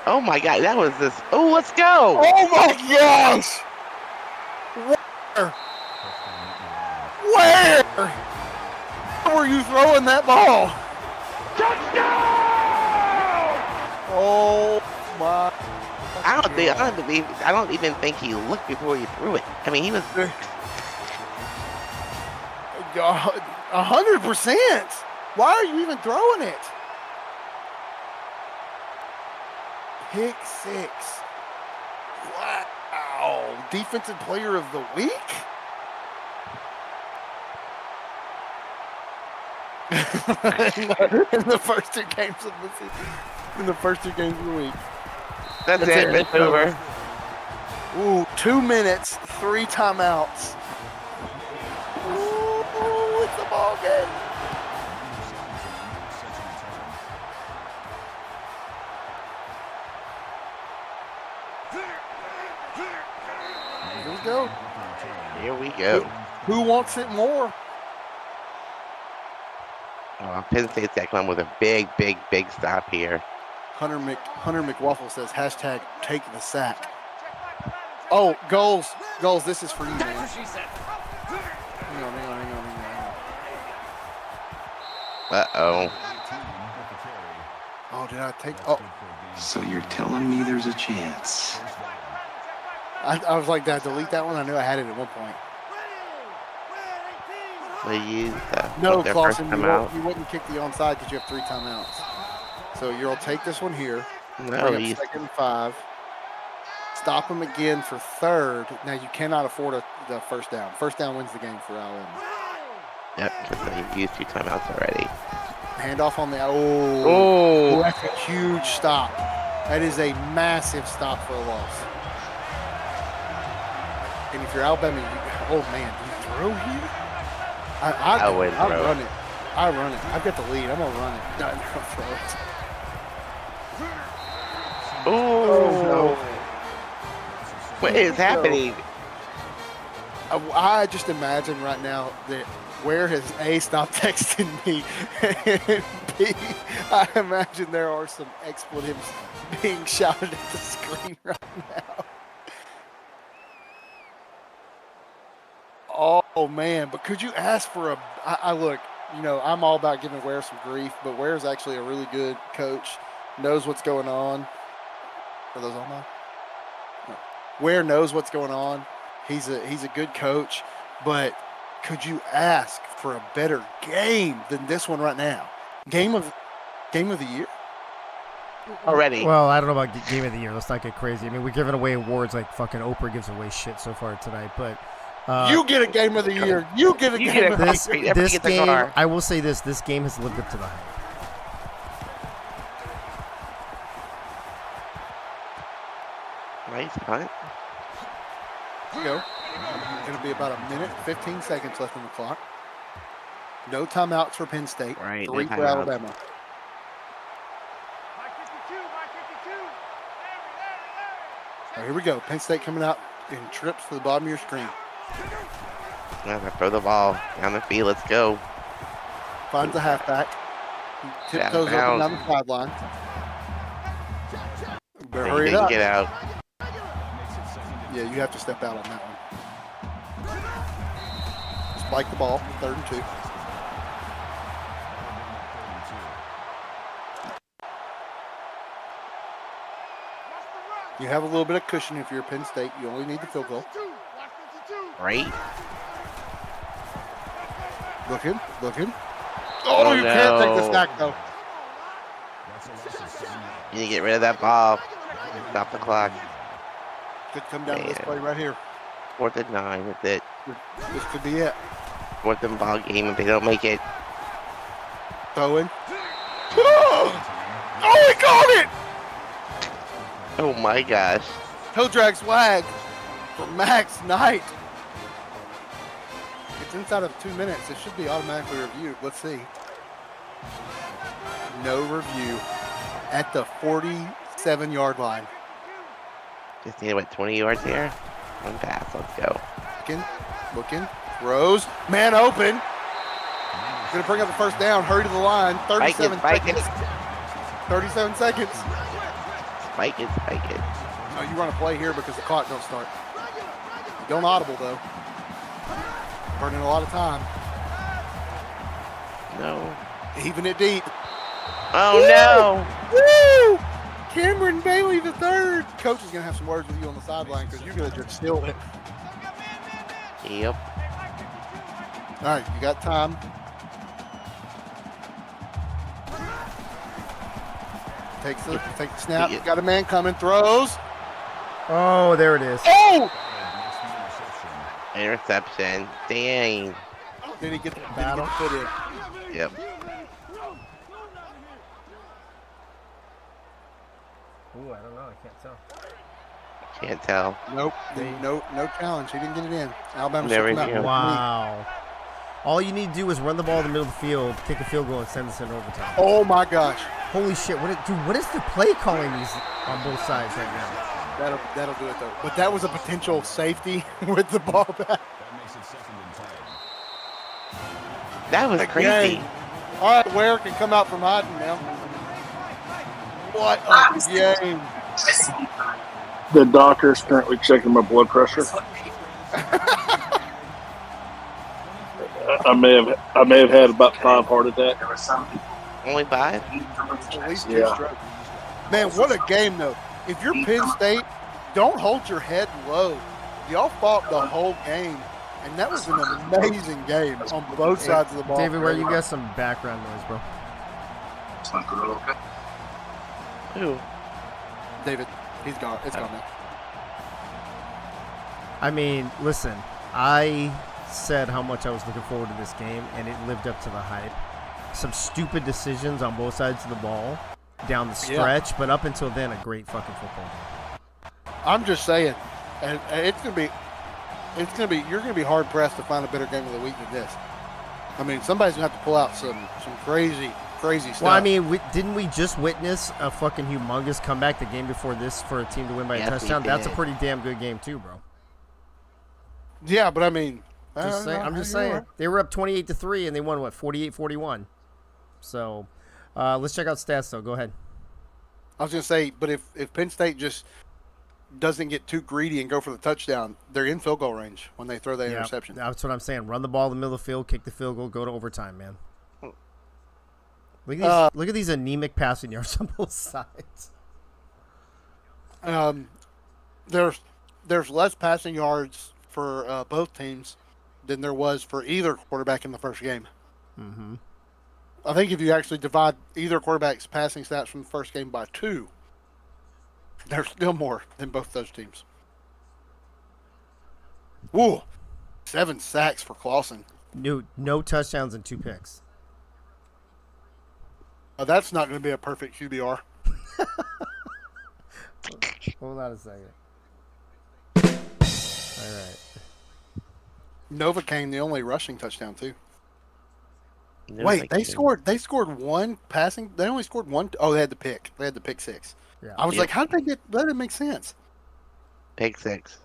Speaker 12: Oh my god, that was this. Oh, let's go!
Speaker 3: Oh my gosh! Where? Why were you throwing that ball? Oh my!
Speaker 12: I don't even think he looked before he threw it. I mean, he was
Speaker 3: 100%. Why are you even throwing it? Pick 6. Wow! Defensive Player of the Week. in the first 2 games of the season. In the first 2 games of the week.
Speaker 12: That's it. It's over.
Speaker 3: Ooh, 2 minutes, 3 timeouts. Ooh, it's a ball game. Here we go.
Speaker 12: Here we go.
Speaker 3: Who wants it more?
Speaker 12: Penn State's got to come with a big stop here.
Speaker 3: Hunter McWaffle says, hashtag take the sack. Oh, goals, this is for you, man. Hang on.
Speaker 12: Uh-oh.
Speaker 3: Oh, did I take, oh.
Speaker 15: So you're telling me there's a chance?
Speaker 3: I was like, did I delete that one? I knew I had it at one point.
Speaker 12: No,
Speaker 3: Clausen, you wouldn't kick the onside because you have 3 timeouts. So you'll take this one here.
Speaker 12: No,
Speaker 3: bring up 2nd and 5. Stop him again for 3rd. Now you cannot afford the first down. First down wins the game for Alabama.
Speaker 12: Yep, because he used 2 timeouts already.
Speaker 3: Handoff on the oh, that's a huge stop. That is a massive stop for a loss. And if you're Alabama, oh man, you throw here? I run it. I run it. I've got the lead. I'm gonna run it. No, I'm gonna throw it.
Speaker 12: Oh no! What is happening?
Speaker 3: I just imagine right now that where has A stopped texting me, and B, I imagine there are some expletives being shouted at the screen right now. Oh man, but could you ask for I look, I'm all about giving Ware some grief, but Ware's actually a really good coach, knows what's going on. Are those on mine? No. Ware knows what's going on. He's a good coach, but could you ask for a better game than this one right now? Game of the year?
Speaker 12: Already.
Speaker 1: Well, I don't know about game of the year. Let's not get crazy. I mean, we're giving away awards like fucking Oprah gives away shit so far tonight, but
Speaker 3: you get a game of the year. You get a game of the year.
Speaker 1: This game, I will say this game has lived up to the hype.
Speaker 12: Nice punt.
Speaker 3: Here we go. It's going to be about 1:15 seconds left on the clock. No timeouts for Penn State.
Speaker 12: Right,
Speaker 3: 3
Speaker 12: no
Speaker 3: for Alabama. Right, here we go. Penn State coming out in trips to the bottom of your screen.
Speaker 12: Now throw the ball down the field. Let's go.
Speaker 3: Finds the halfback. Tiptoes up and down the sideline. Better hurry it up.
Speaker 12: Get out.
Speaker 3: Yeah, you have to step out on that one. Spike the ball. 3rd and 2. You have a little bit of cushion if you're Penn State. You only need the field goal.
Speaker 12: Right.
Speaker 3: Looking. Oh, you can't take the sack, though.
Speaker 12: You need to get rid of that ball. Stop the clock.
Speaker 3: Could come down to this play right here.
Speaker 12: 4th and 9. That's it.
Speaker 3: This could be it.
Speaker 12: 4th and ball game if they don't make it.
Speaker 3: Throwing. Oh, he caught it!
Speaker 12: Oh my gosh.
Speaker 3: Toe drag swag for Max Knight. It's inside of 2 minutes. It should be automatically reviewed. Let's see. No review at the 47-yard line.
Speaker 12: Just need, 20 yards here? One pass. Let's go.
Speaker 3: Looking. Throws. Man open. Going to bring up the first down. Hurry to the line. 37 seconds. 37 seconds.
Speaker 12: Spike it.
Speaker 3: No, you run a play here because the clock don't start. You don't audible, though. Burning a lot of time.
Speaker 12: No.
Speaker 3: Even it deep.
Speaker 12: Oh,
Speaker 3: Woo!
Speaker 12: no.
Speaker 3: Woo! Cameron Bailey the third. Coach is going to have some words with you on the sideline because you're going to just steal it.
Speaker 12: Yep.
Speaker 3: All right, you got time. Takes the snap. Got a man coming. Throws.
Speaker 1: Oh, there it is.
Speaker 3: Oh!
Speaker 12: Interception. Dang.
Speaker 3: Did he get the battle? Foot in?
Speaker 12: Yep.
Speaker 1: Ooh, I don't know. I can't tell.
Speaker 12: Can't tell.
Speaker 3: Nope. No challenge. He didn't get it in. Alabama
Speaker 12: There we
Speaker 3: took him out.
Speaker 12: go.
Speaker 1: Wow. All you need to do is run the ball in the middle of the field, kick a field goal, and send us in overtime.
Speaker 3: Oh my gosh.
Speaker 1: Holy shit! What is the play calling these on both sides right now?
Speaker 3: That'll do it though. But that was a potential safety with the ball back.
Speaker 12: That was crazy.
Speaker 3: All right, Ware can come out from hiding now. What a game!
Speaker 13: The doctor is currently checking my blood pressure. I may have had about 5 heart attacks.
Speaker 12: Only 5?
Speaker 3: At least 2
Speaker 13: Yeah.
Speaker 3: strokes. Man, what a game though! If you're Penn State, don't hold your head low. Y'all fought the whole game, and that was an amazing game on both sides of the ball.
Speaker 1: David, where you got some background noise, bro?
Speaker 12: Who?
Speaker 3: David, he's gone. It's gone now.
Speaker 1: I mean, listen, I said how much I was looking forward to this game, and it lived up to the hype. Some stupid decisions on both sides of the ball down the stretch, but up until then, a great fucking football game.
Speaker 3: I'm just saying, and you're gonna be hard pressed to find a better game of the week than this. I mean, somebody's gonna have to pull out some crazy stuff.
Speaker 1: Well, I mean, didn't we just witness a fucking humongous comeback the game before this for a team to win by a touchdown? That's a pretty damn good game too, bro.
Speaker 3: Yeah, but I mean,
Speaker 1: I'm just saying. They were up 28-3 and they won, what, 48-41. So, let's check out stats, though. Go ahead.
Speaker 3: I was going to say, but if Penn State just doesn't get too greedy and go for the touchdown, they're in field goal range when they throw that interception.
Speaker 1: That's what I'm saying. Run the ball in the middle of the field, kick the field goal, go to overtime, man. Look at these anemic passing yards on both sides.
Speaker 3: There's less passing yards for both teams than there was for either quarterback in the first game.
Speaker 1: Mm-hmm.
Speaker 3: I think if you actually divide either quarterback's passing stats from the first game by 2, there's still more than both those teams. Woo! 7 sacks for Clausen.
Speaker 1: No touchdowns and 2 picks.
Speaker 3: That's not going to be a perfect QBR.
Speaker 1: Hold on a second. All right.
Speaker 3: Novocaine, the only rushing touchdown too.
Speaker 12: Novocaine.
Speaker 3: Wait, they scored 1 passing. They only scored 1. Oh, they had the pick. They had the pick 6.
Speaker 1: Yeah.
Speaker 3: I was like, how did they get? That didn't make sense.
Speaker 12: Pick 6.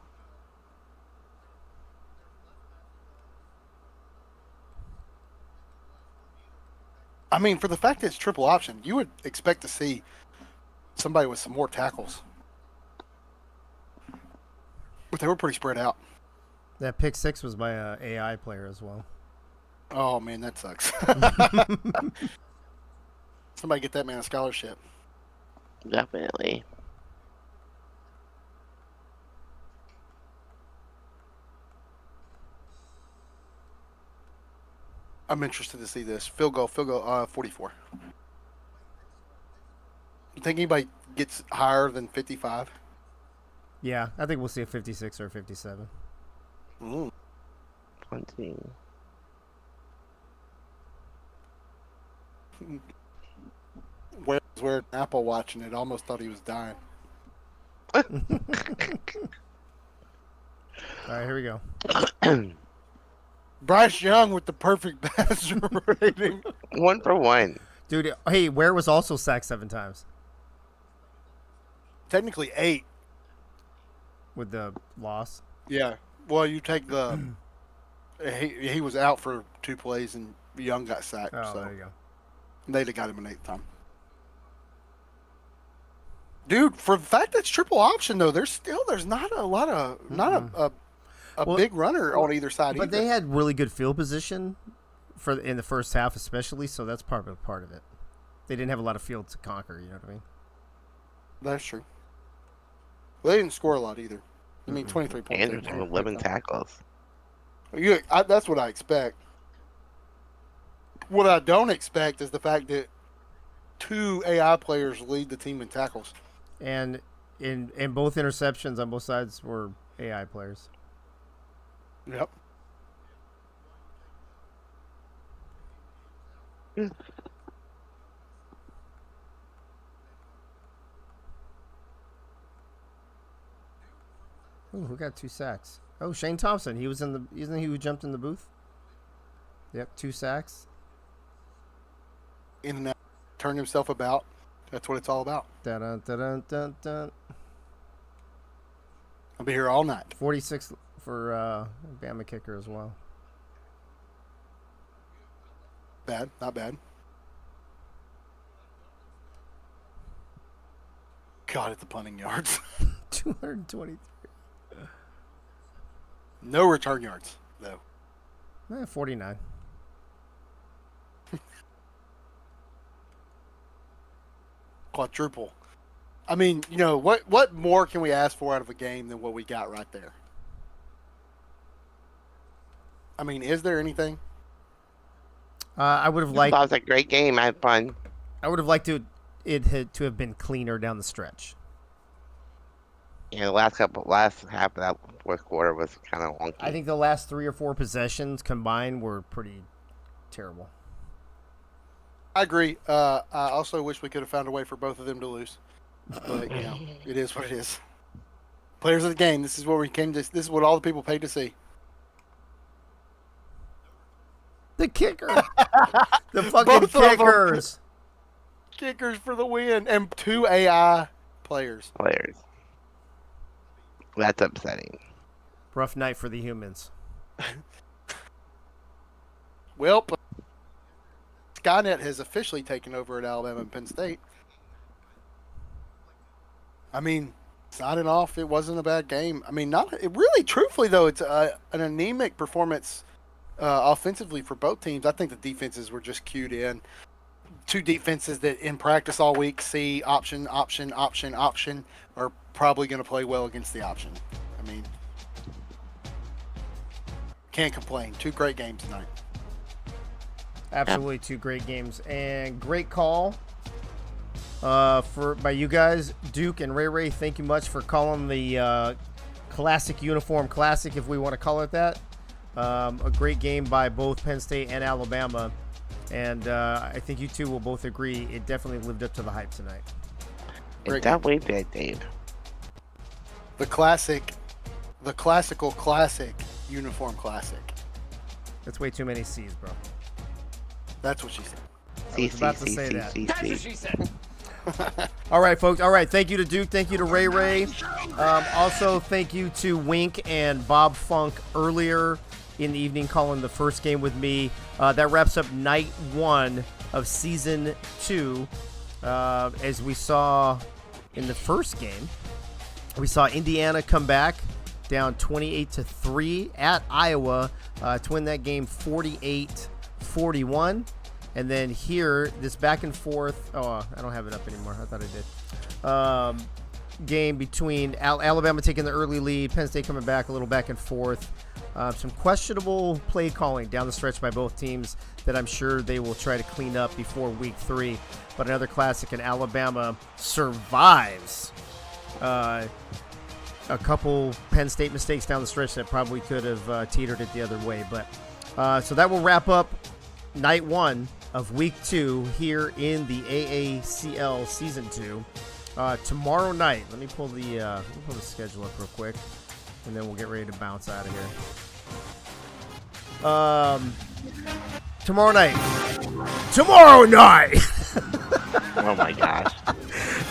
Speaker 3: I mean, for the fact that it's triple option, you would expect to see somebody with some more tackles. But they were pretty spread out.
Speaker 1: That pick 6 was by an AI player as well.
Speaker 3: Oh, man, that sucks. Somebody get that man a scholarship.
Speaker 12: Definitely.
Speaker 3: I'm interested to see this. Field goal, 44. You think anybody gets higher than 55?
Speaker 1: Yeah, I think we'll see a 56 or a 57.
Speaker 3: Ooh.
Speaker 12: 20.
Speaker 3: Wearing an Apple Watch and it almost thought he was dying.
Speaker 1: All right, here we go.
Speaker 3: Bryce Young with the perfect passer rating.
Speaker 12: 1 for 1.
Speaker 1: Dude, hey, Ware was also sacked 7 times.
Speaker 3: Technically 8.
Speaker 1: With the loss.
Speaker 3: Yeah. Well, you take the... he was out for 2 plays and Young got sacked.
Speaker 1: Oh,
Speaker 3: so
Speaker 1: there you go.
Speaker 3: they'd have got him an 8th time. Dude, for the fact that it's triple option, though, there's not a lot of... Not a big runner on either side
Speaker 1: but
Speaker 3: either.
Speaker 1: they had really good field position in the first half especially, so that's part of it. They didn't have a lot of field to conquer, you know what I mean?
Speaker 3: That's true. Well, they didn't score a lot either. I mean, 23 points.
Speaker 12: And 11 tackles.
Speaker 3: That's what I expect. What I don't expect is the fact that 2 AI players lead the team in tackles.
Speaker 1: And in both interceptions on both sides were AI players.
Speaker 3: Yep.
Speaker 1: Ooh, who got 2 sacks? Oh, Shane Thompson. Isn't he who jumped in the booth? Yep, 2 sacks.
Speaker 3: In and out, turn himself about. That's what it's all about.
Speaker 1: Dun, dun, dun, dun, dun.
Speaker 3: I'll be here all night.
Speaker 1: 46 for Bama kicker as well.
Speaker 3: Bad, not bad. God, at the punting yards.
Speaker 1: 223.
Speaker 3: No return yards, though.
Speaker 1: 49.
Speaker 3: Quadruple. I mean, you know, what more can we ask for out of a game than what we got right there? I mean, is there anything?
Speaker 1: I would have liked.
Speaker 12: That was a great game. I had fun.
Speaker 1: I would have liked it to have been cleaner down the stretch.
Speaker 12: Yeah, the last half of that fourth quarter was kind of wonky.
Speaker 1: I think the last 3 or 4 possessions combined were pretty terrible.
Speaker 3: I agree. I also wish we could have found a way for both of them to lose. But, you know, it is what it is. Players of the game, this is what we came to. This is what all the people paid to see.
Speaker 1: The kicker. The fucking kickers.
Speaker 3: Kickers for the win. And 2 AI players.
Speaker 12: That's upsetting.
Speaker 1: Rough night for the humans.
Speaker 3: Well, Skynet has officially taken over at Alabama and Penn State. I mean, signing off, it wasn't a bad game. I mean, truthfully, though, it's an anemic performance offensively for both teams. I think the defenses were just cued in. 2 defenses that in practice all week see option, are probably going to play well against the option. I mean, can't complain. 2 great games tonight.
Speaker 1: Absolutely 2 great games. And great call by you guys. Duke and Ray, thank you much for calling the classic uniform classic, if we want to call it that. A great game by both Penn State and Alabama. And I think you two will both agree it definitely lived up to the hype tonight.
Speaker 12: It definitely did, Dave.
Speaker 3: The classical classic uniform classic.
Speaker 1: That's way too many C's, bro.
Speaker 3: That's what she said.
Speaker 1: I was about to say that.
Speaker 17: That's what she said.
Speaker 1: All right, folks. All right. Thank you to Duke. Thank you to Ray. Also, thank you to Wink and Bob Funk earlier in the evening calling the first game with me. That wraps up night 1 of season 2. As we saw in the first game, we saw Indiana come back down 28-3 at Iowa to win that game 48-41. And then here, this back and forth. Oh, I don't have it up anymore. I thought I did. Game between Alabama taking the early lead, Penn State coming back, a little back and forth. Some questionable play calling down the stretch by both teams that I'm sure they will try to clean up before week 3. But another classic, and Alabama survives a couple Penn State mistakes down the stretch that probably could have teetered it the other way. But so that will wrap up night 1 of week 2 here in the AACL season 2. Tomorrow night, let me pull the schedule up real quick, and then we'll get ready to bounce out of here. Tomorrow night.
Speaker 12: Oh my gosh.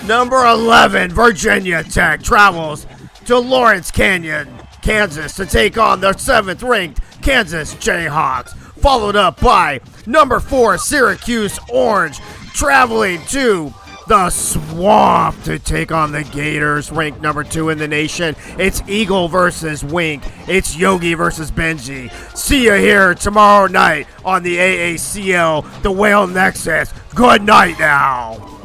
Speaker 1: Number 11, Virginia Tech travels to Lawrence Canyon, Kansas to take on the 7th ranked Kansas Jayhawks, followed up by number 4, Syracuse Orange, traveling to the Swamp to take on the Gators, ranked number 2 in the nation. It's Eagle versus Wink. It's Yogi versus Benji. See you here tomorrow night on the AACL, the Whale Nexus. Good night now.